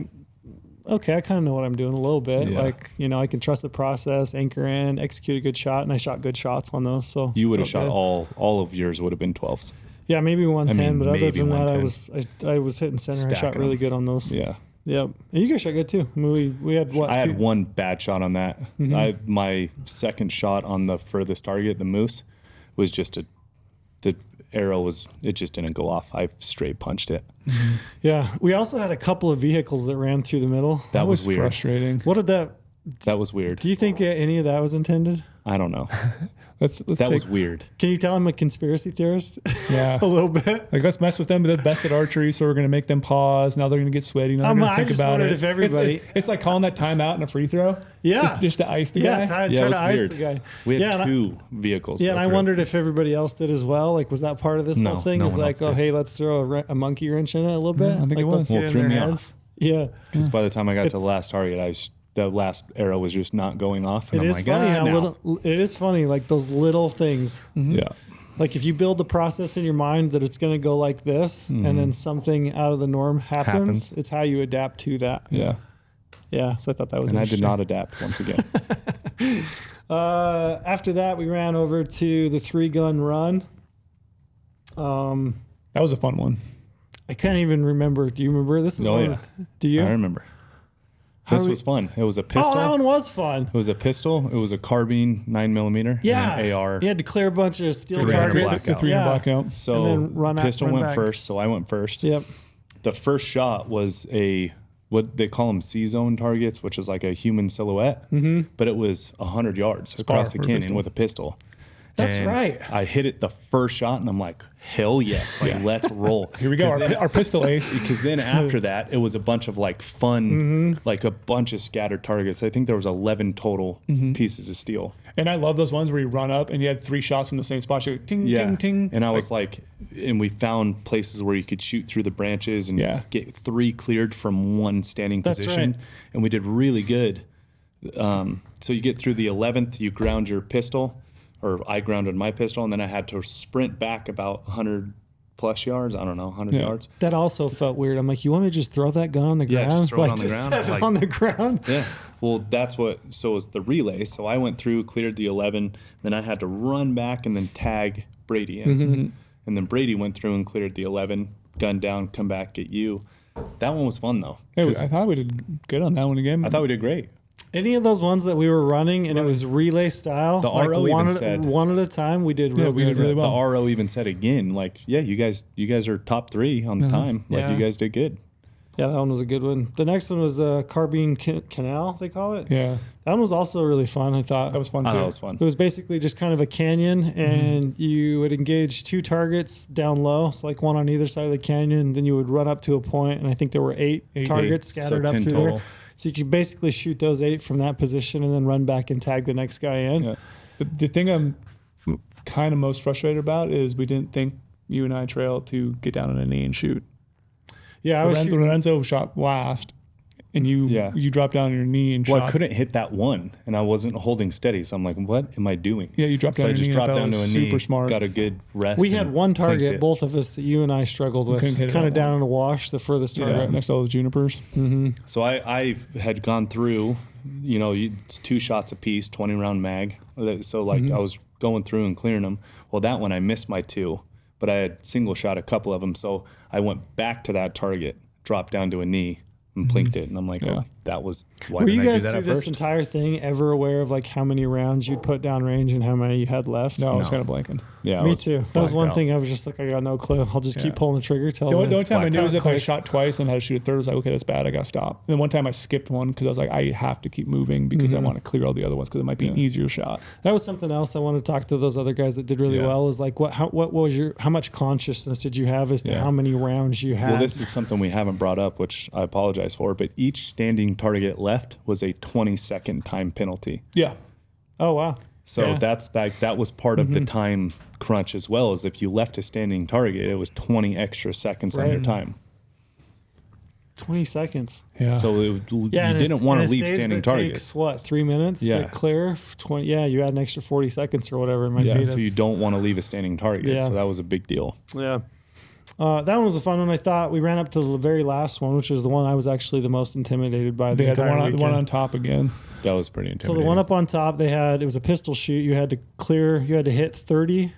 okay, I kind of know what I'm doing a little bit. Yeah. Like, I can trust the process, anchor in, execute a good shot, and I shot good shots on those. So You would have felt shot good. all of yours would have been 12s. Yeah, maybe 110, but other maybe than that, 110. I was hitting center. I shot Stacking really them. good on those. Yeah. Yep. And you guys shot good too. I mean, we had what? I two- had one bad shot on that. My second shot on the furthest target, the moose, was just the arrow it just didn't go off. I straight punched it. Yeah. We also had a couple of vehicles that ran through the middle. That was weird. frustrating. What did that? That was weird. Do you think any of that was intended? I don't know. Let's That take, was weird. Can you tell I'm a conspiracy theorist? yeah. A little bit. Like let's mess with them. They're the best at archery, so we're gonna make them pause. Now they're gonna get sweaty. Now they're gonna I think just about wondered it. if everybody- It's like calling that timeout in a free throw. Yeah. Just to ice the Yeah. guy. Try Yeah, it was to ice weird. the guy. We Yeah, had and 2 vehicles. Yeah, go and I through. wondered if everybody else did as well. Like, was that part of this No, whole thing? no Is one like, else did. hey, let's throw a monkey wrench in it a little bit. I think like, it was. let's Well, get it in threw their me heads. off. Yeah. Because by the time I got to the It's- last target, the last arrow was just not going off. And It I'm is like, funny how now. it is funny, like those little things. Yeah. Like if you build the process in your mind that it's going to go like this, and then something out of the norm happens, it's how you adapt to that. Yeah. Yeah. So I thought that was And I did interesting. not adapt once again. After that, we ran over to the 3-gun run. That was a fun one. I can't even remember. Do you remember? This is Oh, one. yeah. Do you? I remember. How This do we- was fun. It was a pistol. Oh, that one was fun. It was a pistol. It was a carbine 9mm. Yeah. And an AR. You had to clear a bunch of steel 300 targets. The blackout. 3 Yeah. blackout. So And then run pistol went back. first, so I went first. Yep. The first shot was what they call them C-zone targets, which is like a human silhouette, but it was 100 yards across the for a canyon pistol. with a pistol. That's And right. I hit it the first shot, and I'm like, hell yes, like let's roll. Here we go. Our pistol ace. Because then after that, it was a bunch of like fun, like a bunch of scattered targets. I think there was 11 total pieces of steel. And I love those ones where you run up and you had 3 shots from the same spot. You go ting, ting, ting. And I was like, and we found places where you could shoot through the branches and Yeah. get 3 cleared from one standing That's position. right. And we did really good. So you get through the 11th, you ground your pistol, or I grounded my pistol, and then I had to sprint back about 100 plus yards. I don't know, 100 yards. That also felt weird. I'm like, you want me to just throw that gun on the ground? Yeah, just throw it on the ground. Set it on the ground. Yeah. Well, so it was the relay. So I went through, cleared the 11, then I had to run back and then tag Brady in. Mm-hmm. And then Brady went through and cleared the 11, gun down, come back, get you. That one was fun, though. Hey, I thought we did good on that one again. I thought we did great. Any of those ones that we were running and it was relay style, the RO even said one at a time, we did really, did really well. The RO even said again, like, yeah, you guys are top 3 on the time. Like, you guys did good. Yeah, that one was a good one. The next one was the Carbine Canal, they call it. Yeah. That one was also really fun, I thought. That was fun, too. That was fun. It was basically just kind of a canyon, and you would engage 2 targets down low, so like one on either side of the canyon, and then you would run up to a point, and I think there were 8 targets scattered up through there. So you could basically shoot those 8 from that position and then run back and tag the next guy in. Yeah. The thing I'm kind of most frustrated about is we didn't think you and I trailed to get down on a knee and shoot. Yeah, Lorenzo shot last, and you dropped down on your knee and shot. Well, I couldn't hit that one, and I wasn't holding steady, so I'm like, what am I doing? Yeah, you dropped down on your knee. So I just dropped down to a knee, super smart. got a good rest. We had one target, both of us, that you and I struggled with, kind of down in a wash, the furthest target. Right next to all those junipers. Mm-hmm. So I had gone through, it's 2 shots apiece, 20-round mag. So I was going through and clearing them. Well, that one I missed my 2, but I had single shot a couple of them. So I went back to that target, dropped down to a knee, and plinked it. And I'm like, oh, that was why Were didn't you I guys do that through at this first? entire thing ever aware of like how many rounds you'd put down range and how many you had left? No, I was kind of blanking. Yeah, me too. That was one thing I was just like, I got no clue. I'll just keep pulling the trigger till the only time I knew was if I close. shot twice and had to shoot a third, I was like, okay, that's bad. I got to stop. And then one time I skipped one because I was like, I have to keep moving because I want to clear all the other ones because it might be an easier shot. That was something else I want to talk to those other guys that did really well. Is like, how much consciousness did you have as to how many rounds you had? Well, this is something we haven't brought up, which I apologize for, but each standing target left was a 20-second time penalty. Yeah. Oh, wow. So that was part of the time crunch as well, as if you left a standing target, it was 20 extra seconds on your time. 20 seconds. Yeah. So you didn't want to leave standing targets. Takes, 3 minutes to clear? 20. Yeah, you add an extra 40 seconds or whatever it might be. So you don't want to leave a standing target. Yeah. So that was a big deal. Yeah. That one was a fun one. I thought we ran up to the very last one, which is the one I was actually the most intimidated by. The one on top again. That was pretty intimidating. So the one up on top, it was a pistol shoot. You had to hit 30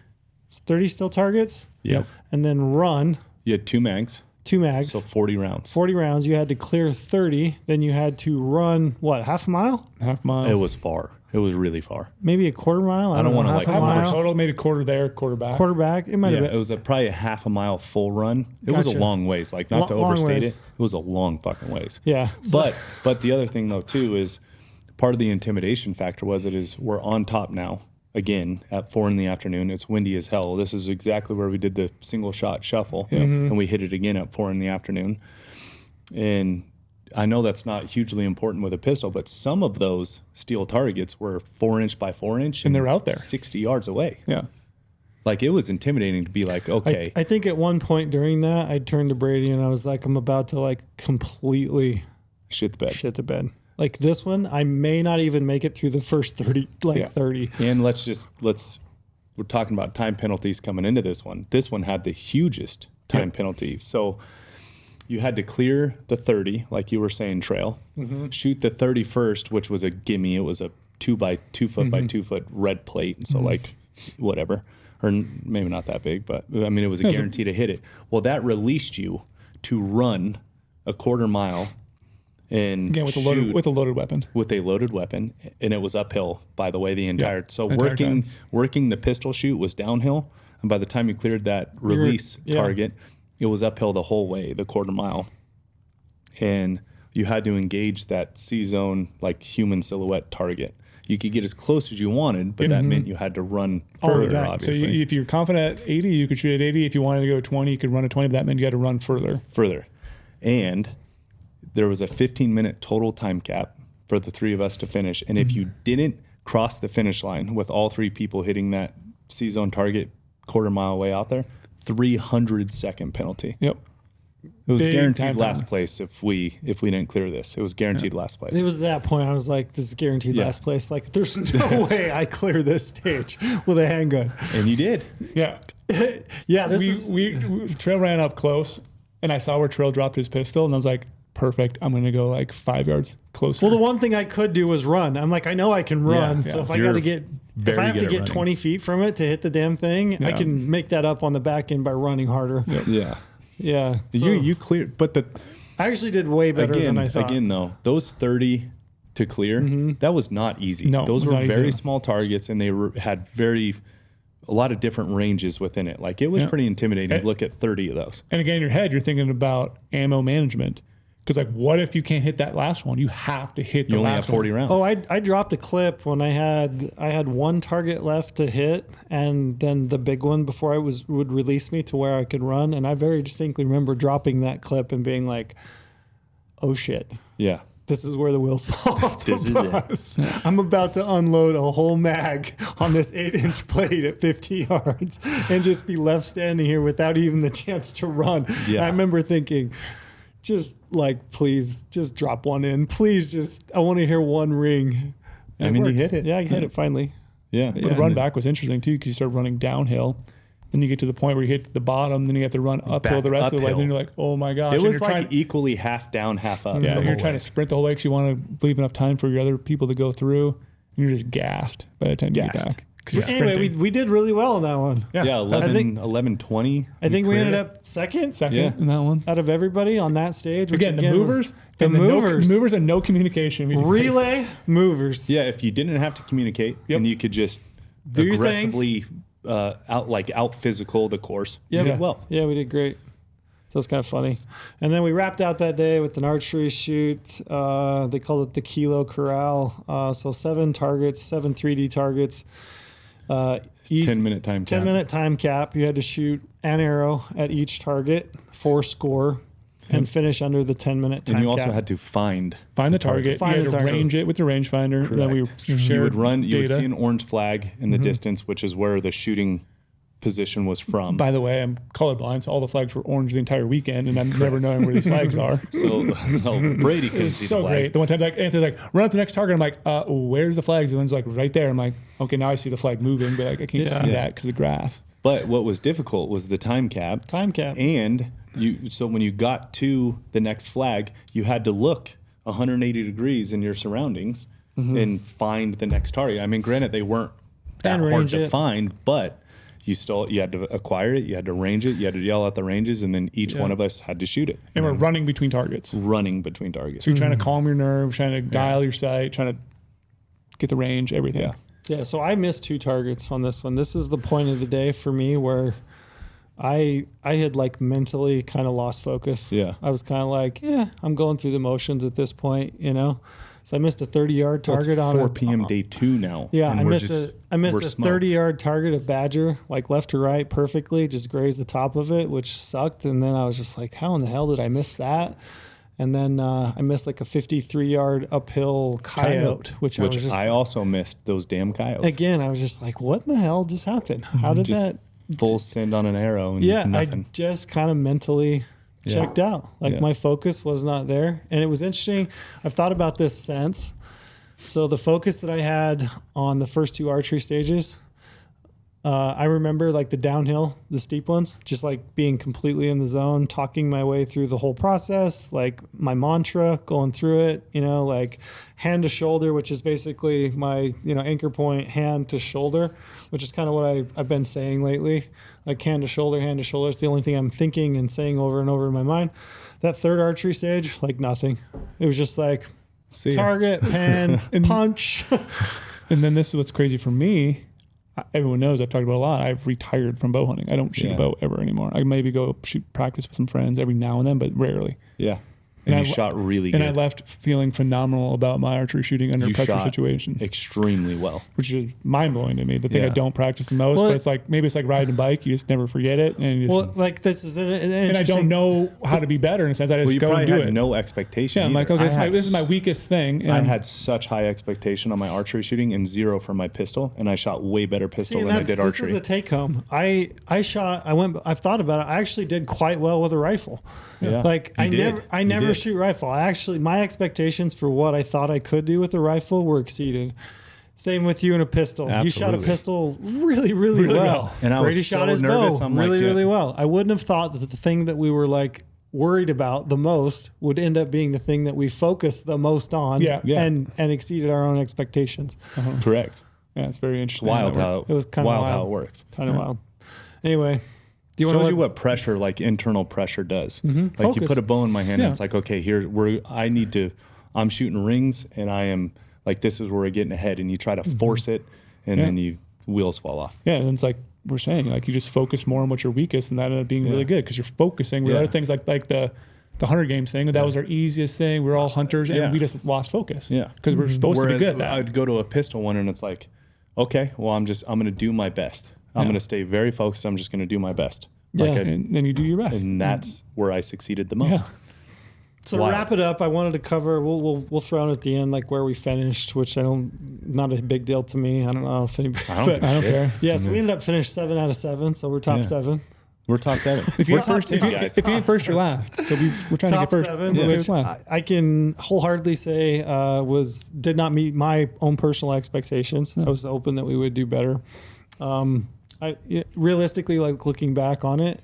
still targets. Yep. And then run. You had 2 mags. 2 mags. So 40 rounds. 40 rounds. You had to clear 30. Then you had to run, half a mile? Half mile. It was far. It was really far. Maybe a quarter mile? I don't want to half a mile. Total, maybe quarter there, quarter back. Quarter back. It might have been. It was probably a half a mile full run. It was a long ways. Like, not to overstate it, it was a long fucking ways. Yeah. But the other thing, though, too, is part of the intimidation factor we're on top now. Again, at 4 PM. It's windy as hell. This is exactly where we did the single shot shuffle. And we hit it again at 4 PM. And I know that's not hugely important with a pistol, but some of those steel targets were 4-inch by 4-inch. And they're out there 60 yards away. Yeah. Like, it was intimidating to be like, okay. I think at one point during that, I turned to Brady and I was like, I'm about to completely shit the bed. Like this one, I may not even make it through the first 30. And we're talking about time penalties coming into this one. This one had the hugest time penalty. So you had to clear the 30, like you were saying, trail, shoot the 31st, which was a gimme. It was a 2 by 2 foot by 2 foot red plate. So whatever, or maybe not that big, but I mean, it was a guarantee to hit it. Well, that released you to run a quarter mile and again with a loaded weapon. With a loaded weapon, and it was uphill, by the way, the entire working the pistol shoot was downhill, and by the time you cleared that release target, it was uphill the whole way, the quarter mile. And you had to engage that C-zone, human silhouette target. You could get as close as you wanted, but that meant you had to run further, obviously. So if you're confident at 80, you could shoot at 80. If you wanted to go 20, you could run at 20, but that meant you had to run further. And there was a 15-minute total time cap for the 3 of us to finish. And if you didn't cross the finish line with all 3 people hitting that C-zone target quarter mile away out there, 300-second penalty. Yep. It was guaranteed last place if we didn't clear this. It was guaranteed last place. It was that point I was like, this is guaranteed last place. There's no way I clear this stage with a handgun. And you did. Yeah. Yeah, we Trail ran up close, and I saw where Trail dropped his pistol, and I was like, perfect. I'm going to go like 5 yards closer. Well, the one thing I could do was run. I'm like, I know I can run. So if I got to get, if I have to get 20 feet from it to hit the damn thing, I can make that up on the back end by running harder. Yep. Yeah. Yeah. So You cleared, but I actually did way better than I thought. Again, though, those 30 to clear, that was not easy. No, those were very small targets, and they had a lot of different ranges within it. Like, it was pretty intimidating to look at 30 of those. And again, in your head, you're thinking about ammo management. Because, like, what if you can't hit that last one? You have to hit the last one. You only have 40 rounds. Oh, I dropped a clip when I had one target left to hit, and then the big one before would release me to where I could run. And I very distinctly remember dropping that clip and being like, oh, shit. Yeah. This is where the wheels fall off the This is bus. I'm about to unload a whole mag on this 8-inch blade at 50 yards and just be left standing here without even the chance to run. Yeah. I remember thinking, just like, please just drop one in. Please I want to hear one ring. And you hit it. Yeah, I hit it finally. Yeah. But the run back was interesting too, because you start running downhill. Then you get to the point where you hit the bottom, then you have to run uphill the rest of the way. Then you're like, oh my gosh. It was like equally half down, half up. Yeah, you're trying to sprint the whole way because you want to leave enough time for your other people to go through. And you're just gassed by the time you get back. Anyway, we did really well in that one. Yeah, 11:20. I think we ended up second in that one. Out of everybody on that stage. Again, the movers. The movers and no communication. Relay movers. Yeah, if you didn't have to communicate and you could just do aggressively out physical the course. Yeah, you did well. Yeah, we did great. So it's kind of funny. And then we wrapped out that day with an archery shoot. They called it the Kilo Corral. So 7 targets, 7 3D targets. 10-minute time cap. 10-minute time cap. You had to shoot an arrow at each target, 4 score, and finish under the 10-minute time cap. And you also had to find the target. You had to range it with the rangefinder. Then we shared you would see an orange flag in the distance, which is where the shooting position was from. By the way, I'm colorblind, so all the flags were orange the entire weekend, and I'm never knowing where these flags are. So Brady couldn't see the flag. Great. The one time, Anthony's like, run out the next target. I'm like, where's the flags? The one's like right there. I'm like, okay, now I see the flag moving, but like I can't see that because of the grass. But what was difficult was the time cap. And so when you got to the next flag, you had to look 180 degrees in your surroundings and find the next target. I mean, granted, they weren't that hard to find, but you had to acquire it, you had to range it, you had to yell out the ranges, and then each one of us had to shoot it. And we're running between targets. So you're trying to calm your nerves, trying to dial your sight, trying to get the range, everything. Yeah, so I missed 2 targets on this one. This is the point of the day for me where I had like mentally kind of lost focus. Yeah. I was kind of like, I'm going through the motions at this point, you know? So I missed a 30-yard target on 4 p.m. day 2 now. Yeah, I missed a 30-yard target of badger, like left to right perfectly, just grazed the top of it, which sucked. And then I was just like, how in the hell did I miss that? And then I missed like a 53-yard uphill coyote, which I also missed those damn coyotes. Again, I was just like, what in the hell just happened? How did that? Full send on an arrow and nothing. I just kind of mentally checked out. Like my focus was not there. And it was interesting. I've thought about this since. So the focus that I had on the first 2 archery stages, I remember like the downhill, the steep ones, just like being completely in the zone, talking my way through the whole process, like my mantra, going through it, you know, like hand to shoulder, which is basically my, anchor point, hand to shoulder, which is kind of what I've been saying lately, like hand to shoulder. It's the only thing I'm thinking and saying over and over in my mind. That 3rd archery stage, like nothing. It was just like target, pan, punch. And then this is what's crazy for me. Everyone knows I've talked about a lot. I've retired from bow hunting. I don't shoot a bow ever anymore. I maybe go shoot practice with some friends every now and then, but rarely. Yeah. And you shot really good. And I left feeling phenomenal about my archery shooting under pressure situations. Extremely well. Which is mind-blowing to me. The thing I don't practice the most, but it's like, maybe it's like riding a bike. You just never forget it. And this is and I don't know how to be better in a sense. I just go and do it. Had no expectation. Yeah, I'm like, okay, this is my weakest thing. And I had such high expectation on my archery shooting and 0 for my pistol. And I shot way better pistol than I did archery. This is a take-home. I've thought about it. I actually did quite well with a rifle. Yeah. Like I never shoot rifle. My expectations for what I thought I could do with a rifle were exceeded. Same with you in a pistol. Absolutely. You shot a pistol really, really well. And I Brady was shot so his nervous. bow I'm really, like, really well. I wouldn't have thought that the thing that we were like worried about the most would end up being the thing that we focused the most on. Yeah. And exceeded our own expectations. Correct. Yeah, it's very interesting. It's wild how It was kind of wild wild. how it works. Kind of wild. Anyway. Do you shows you what pressure, like internal pressure, does. Like Focus. you put a bow in my hand, Yeah. and it's like, okay, I'm shooting rings, and I am like, this is where we're getting ahead, and you try to force it, and then wheels fall off. Yeah, and it's like we're saying, like you just focus more on what you're weakest, and that ended up being really good because you're focusing. With other things like the Hunter Games thing, that was our easiest thing. We're all hunters, and we just lost focus. Yeah, because we're supposed to be good at that. I'd go to a pistol one, and it's like, okay, well, I'm going to do my best. I'm going to stay very focused. I'm just going to do my best. Like and then you do your best, and that's where I succeeded the most. Yeah. So to wrap it up, I wanted to cover. We'll throw in at the end like where we finished, which not a big deal to me. I don't know if anybody. I don't care. Yeah, so we ended up finished 7 out of 7, so we're top 7. We're top 7. If you We're ain't first, if you ain't first, you're last. So we're trying top to get first. 7, Yeah. which I can wholeheartedly say did not meet my own personal expectations. I was hoping that we would do better. Realistically, like looking back on it,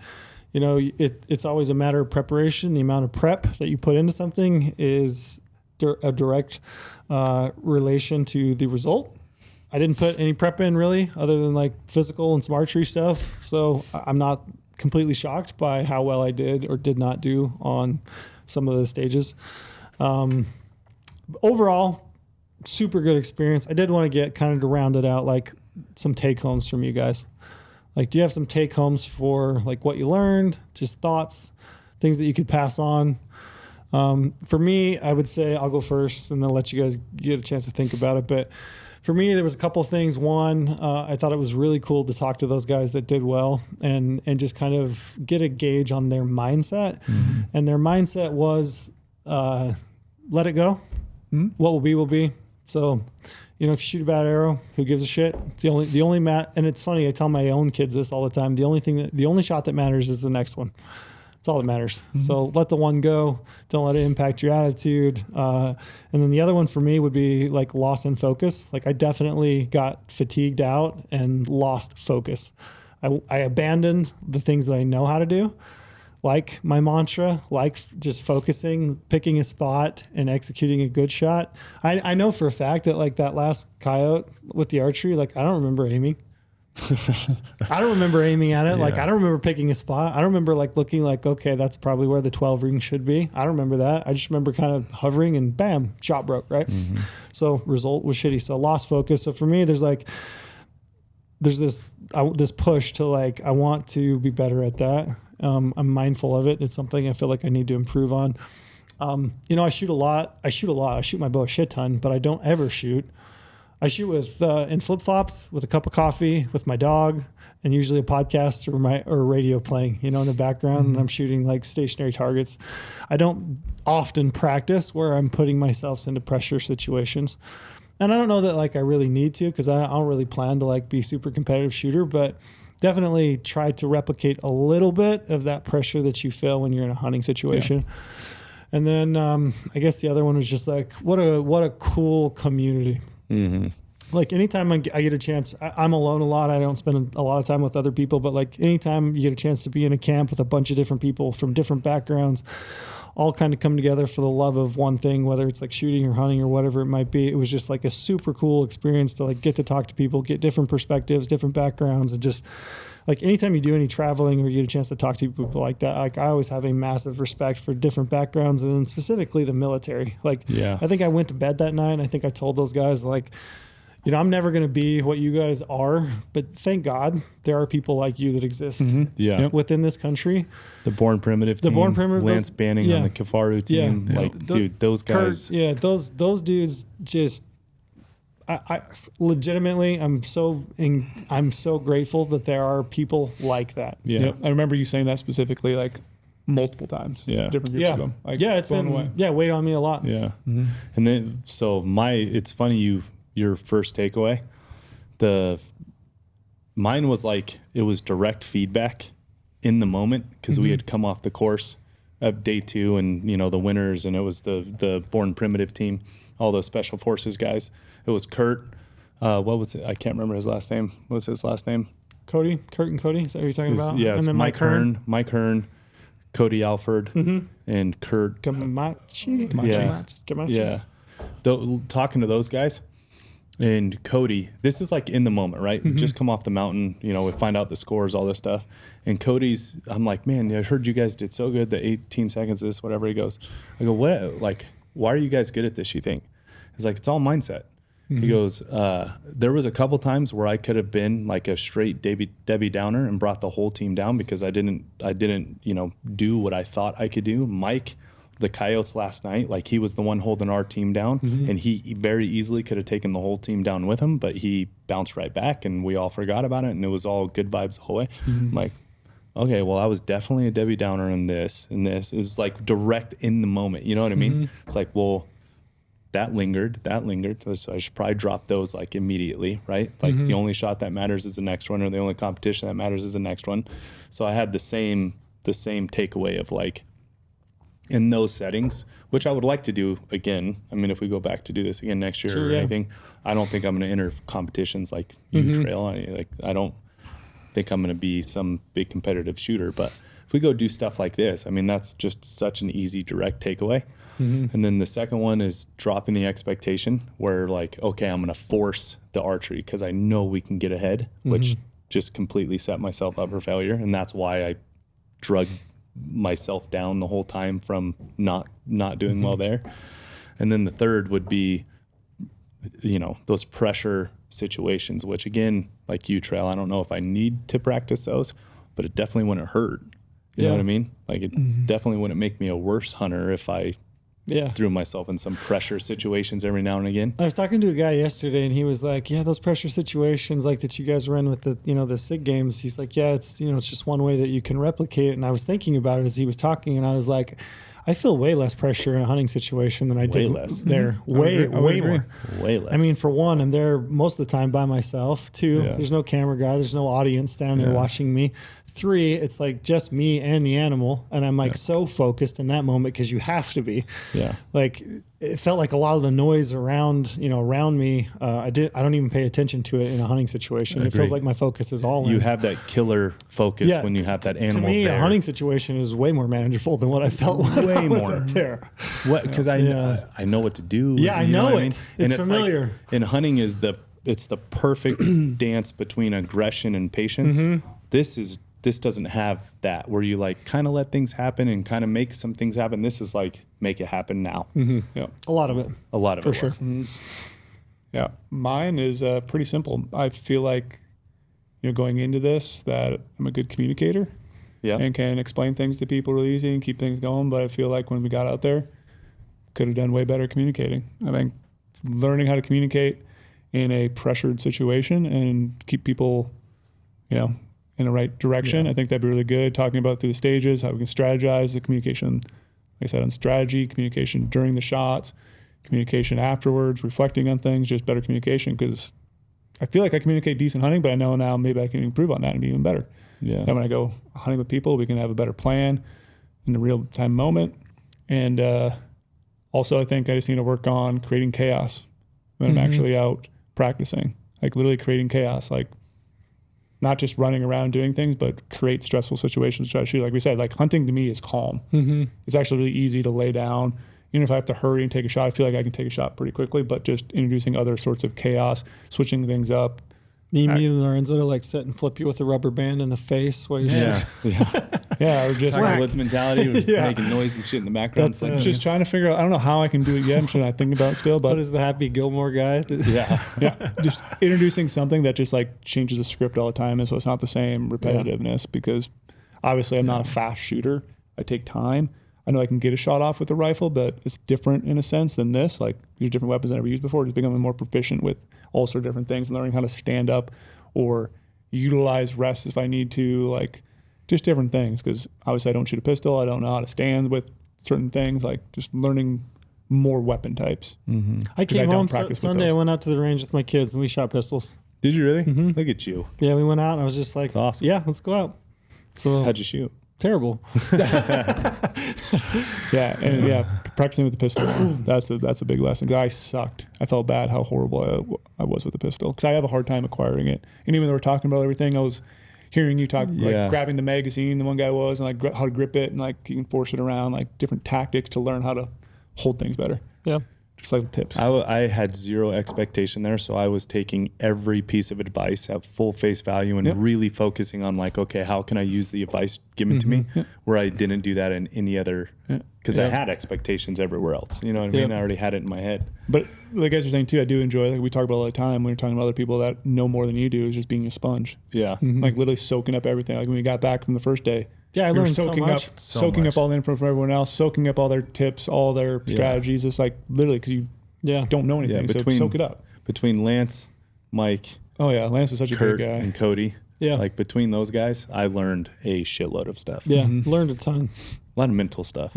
you know, it's always a matter of preparation. The amount of prep that you put into something is a direct relation to the result. I didn't put any prep in really, other than like physical and smart tree stuff. So I'm not completely shocked by how well I did or did not do on some of the stages. Overall, super good experience. I did want to get kind of to round it out, like some take homes from you guys. Like, do you have some take homes for like what you learned, just thoughts, things that you could pass on? For me, I would say I'll go first and then let you guys get a chance to think about it. But for me, there was a couple of things. One, I thought it was really cool to talk to those guys that did well and just kind of get a gauge on their mindset. Mm-hmm. And their mindset was let it go. Mm-hmm. What will be, will be. So, you know, if you shoot a bad arrow, who gives a shit? It's the only and it's funny, I tell my own kids this all the time. The only shot that matters is the next one. That's all that matters. Mm-hmm. So let the one go. Don't let it impact your attitude. And then the other one for me would be like loss in focus. Like I definitely got fatigued out and lost focus. I abandoned the things that I know how to do, like my mantra, like just focusing, picking a spot and executing a good shot. I know for a fact that like that last coyote with the archery, like I don't remember aiming. I don't remember aiming at it. Yeah. Like I don't remember picking a spot. I don't remember like looking like, okay, that's probably where the 12 ring should be. I don't remember that. I just remember kind of hovering and bam, shot broke, right? Mm-hmm. So result was shitty. So lost focus. So for me, there's this push to like, I want to be better at that. I'm mindful of it. It's something I feel like I need to improve on. You know, I shoot a lot. I shoot my bow a shit ton, but I don't ever shoot. I shoot with in flip-flops with a cup of coffee with my dog and usually a podcast or radio playing, you know, in the background. Mm-hmm. And I'm shooting like stationary targets. I don't often practice where I'm putting myself into pressure situations. And I don't know that like I really need to, because I don't really plan to like be super competitive shooter, but definitely try to replicate a little bit of that pressure that you feel when you're in a hunting situation. Yeah. And then I guess the other one was just like, what a cool community. Mm-hmm. Like anytime I get a chance, I'm alone a lot. I don't spend a lot of time with other people, but like anytime you get a chance to be in a camp with a bunch of different people from different backgrounds, all kind of come together for the love of one thing, whether it's like shooting or hunting or whatever it might be. It was just like a super cool experience to like get to talk to people, get different perspectives, different backgrounds, and just like anytime you do any traveling or you get a chance to talk to people like that, like I always have a massive respect for different backgrounds and then specifically the military. Like, yeah. I think I went to bed that night and I think I told those guys like, you know, I'm never going to be what you guys are, but thank God there are people like you that exist within this country. The Born Primitive team, Lance Banning on the Kifaru team. Yeah. Like, dude, those guys. Kurt, those dudes just, I legitimately, I'm so grateful that there are people like that. Yeah. Yep. I remember you saying that specifically, like multiple times. Yeah. Different groups of them. Like, it's been weighed on me a lot. Yeah. Mm-hmm. And then, so it's funny your first takeaway, mine was like, it was direct feedback in the moment because we had come off the course of day 2 and, you know, the winners, and it was the Born Primitive team, all those special forces guys. It was Kurt, What was it? I can't remember his last name. What was his last name? Kurt and Cody. Is that what you're talking about? Yeah, it's and then Mike Hearn, Cody Alford, and Kurt Camachi. Yeah. Talking to those guys. And Cody, this is like in the moment, right? We just come off the mountain, we find out the scores, all this stuff. And Cody's, I'm like, man, I heard you guys did so good, the 18 seconds, this, whatever. He goes, I go, what? Like, why are you guys good at this, you think? He's like, it's all mindset. He goes, there was a couple times where I could have been like a straight Debbie Downer and brought the whole team down because I didn't, do what I thought I could do. Mike, the Coyotes last night, like he was the one holding our team down, and he very easily could have taken the whole team down with him, but he bounced right back and we all forgot about it and it was all good vibes the whole way. I'm like, okay, well, I was definitely a Debbie Downer in this, and this is like direct in the moment. You know what I mean? It's like, well, that lingered. So I should probably drop those like immediately, right? Like the only shot that matters is the next one, or the only competition that matters is the next one. So I had the same takeaway of like, in those settings, which I would like to do again. I mean, if we go back to do this again next year or anything, I don't think I'm going to enter competitions like you trail. I don't think I'm going to be some big competitive shooter. But if we go do stuff like this, I mean, that's just such an easy, direct takeaway. And then the second one is dropping the expectation where like, okay, I'm going to force the archery because I know we can get ahead, which just completely set myself up for failure. And that's why I drug myself down the whole time from not doing well there. And then the third would be, those pressure situations, which again, like you trail, I don't know if I need to practice those, but it definitely wouldn't hurt. You know what I mean? Like it definitely wouldn't make me a worse hunter if I threw myself in some pressure situations every now and again. I was talking to a guy yesterday and he was like, yeah, those pressure situations like that you guys were in with the, the SIG games. He's like, yeah, it's, it's just one way that you can replicate it. And I was thinking about it as he was talking and I was like, I feel way less pressure in a hunting situation than I did there. Way more. Way less. I mean, for one, I'm there most of the time by myself. Two, there's no camera guy. There's no audience standing there watching me. Three, it's like just me and the animal. And I'm like so focused in that moment because you have to be. Yeah. Like it felt like a lot of the noise around me. I don't even pay attention to it in a hunting situation. It feels like my focus is all in. You have that killer focus when you have that animal. To me, there. A hunting situation is way more manageable than what I felt when I was up there. What? Because I know what to do. Yeah, I know it. I mean? It's and familiar. Like, and hunting is the perfect dance between aggression and patience. This doesn't have that where you like kind of let things happen and kind of make some things happen. This is like make it happen now. Yeah, a lot of it. For sure. Yeah, mine is pretty simple. I feel like going into this that I'm a good communicator. Yeah, and can explain things to people really easy and keep things going. But I feel like when we got out there, could have done way better communicating. I think learning how to communicate in a pressured situation and keep people, in the right direction. Yeah. I think that'd be really good. Talking about through the stages, how we can strategize the communication, like I said, on strategy, communication during the shots, communication afterwards, reflecting on things, just better communication. Because I feel like I communicate decent hunting, but I know now maybe I can improve on that and be even better. Yeah. And when I go hunting with people, we can have a better plan in the real time moment. And also, I think I just need to work on creating chaos when I'm actually out practicing, like literally creating chaos, like not just running around doing things, but create stressful situations to try to shoot. Like we said, like hunting to me is calm. It's actually really easy to lay down. Even if I have to hurry and take a shot, I feel like I can take a shot pretty quickly, but just introducing other sorts of chaos, switching things up. Me and Lorenzo to like sit and flip you with a rubber band in the face while you're or just like woods mentality, making noise and shit in the background. It's like just trying to figure out. I don't know how I can do it yet. I'm trying to think about it still. But what is the Happy Gilmore guy? Just introducing something that just like changes the script all the time, and so it's not the same repetitiveness. Because obviously I'm not a fast shooter. I take time. I know I can get a shot off with a rifle, but it's different in a sense than this. Like these are different weapons I've never used before. Just becoming more proficient with all sorts of different things and learning how to stand up or utilize rest if I need to, like just different things. Because obviously I don't shoot a pistol. I don't know how to stand with certain things. Like just learning more weapon types. I came home Sunday. I went out to the range with my kids and we shot pistols. Did you really? Look at you. Yeah, we went out and I was just like, that's awesome. Yeah, let's go out. So how'd you shoot? terrible. Yeah, and practicing with the pistol. That's a big lesson. 'Cause I sucked. I felt bad how horrible I was with the pistol because I have a hard time acquiring it. And even though we're talking about everything, I was hearing you talk like grabbing the magazine. The one guy was and like how to grip it and like you can force it around, like different tactics to learn how to hold things better. Yeah. Just like the tips. I had zero expectation there, so I was taking every piece of advice at full face value and really focusing on like, okay, how can I use the advice given to me where I didn't do that in any other, because I had expectations everywhere else. You know what I mean? I already had it in my head. But like guys are saying too, I do enjoy, like we talk about all the time when you're talking about other people that know more than you do, is just being a sponge. Yeah. Like literally soaking up everything. Like when we got back from the first day. Yeah, I learned so much. Soaking up all the info from everyone else, soaking up all their tips, all their strategies. It's like literally because you don't know anything, so soak it up. Between Lance, Mike, Lance is such a Kurt, great guy, and Cody. Yeah. Like between those guys, I learned a shitload of stuff. Yeah, learned a ton. A lot of mental stuff.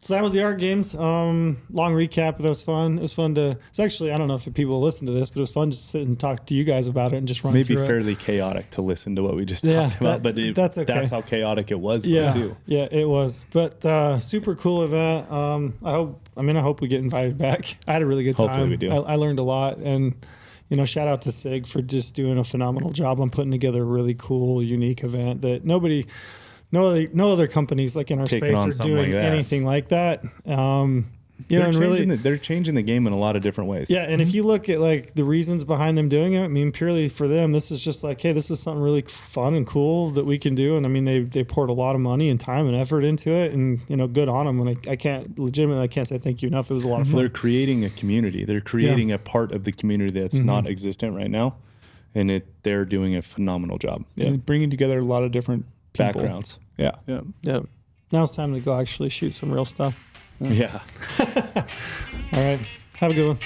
So that was the art games. Long recap. That was fun. It was fun to. It's actually, I don't know if people listen to this, but it was fun to sit and talk to you guys about it and just run Maybe through fairly chaotic to listen to what we just talked about, but that's okay. That's how chaotic it was too. Yeah, it was. But super cool event. I hope we get invited back. I had a really good time. Hopefully we do. I learned a lot, and shout out to Sig for just doing a phenomenal job on putting together a really cool, unique event that no other companies like in our space are doing anything like that. They're changing the game in a lot of different ways. Yeah, and if you look at like the reasons behind them doing it, I mean, purely for them, this is just like, hey, this is something really fun and cool that we can do. And I mean, they poured a lot of money and time and effort into it, and good on them. And I can't say thank you enough. It was a lot of fun. They're creating a community. They're creating a part of the community that's not existent right now, and they're doing a phenomenal job. Yeah, and bringing together a lot of different people. Backgrounds. Yeah. Now it's time to go actually shoot some real stuff. Yeah. All right. Have a good one.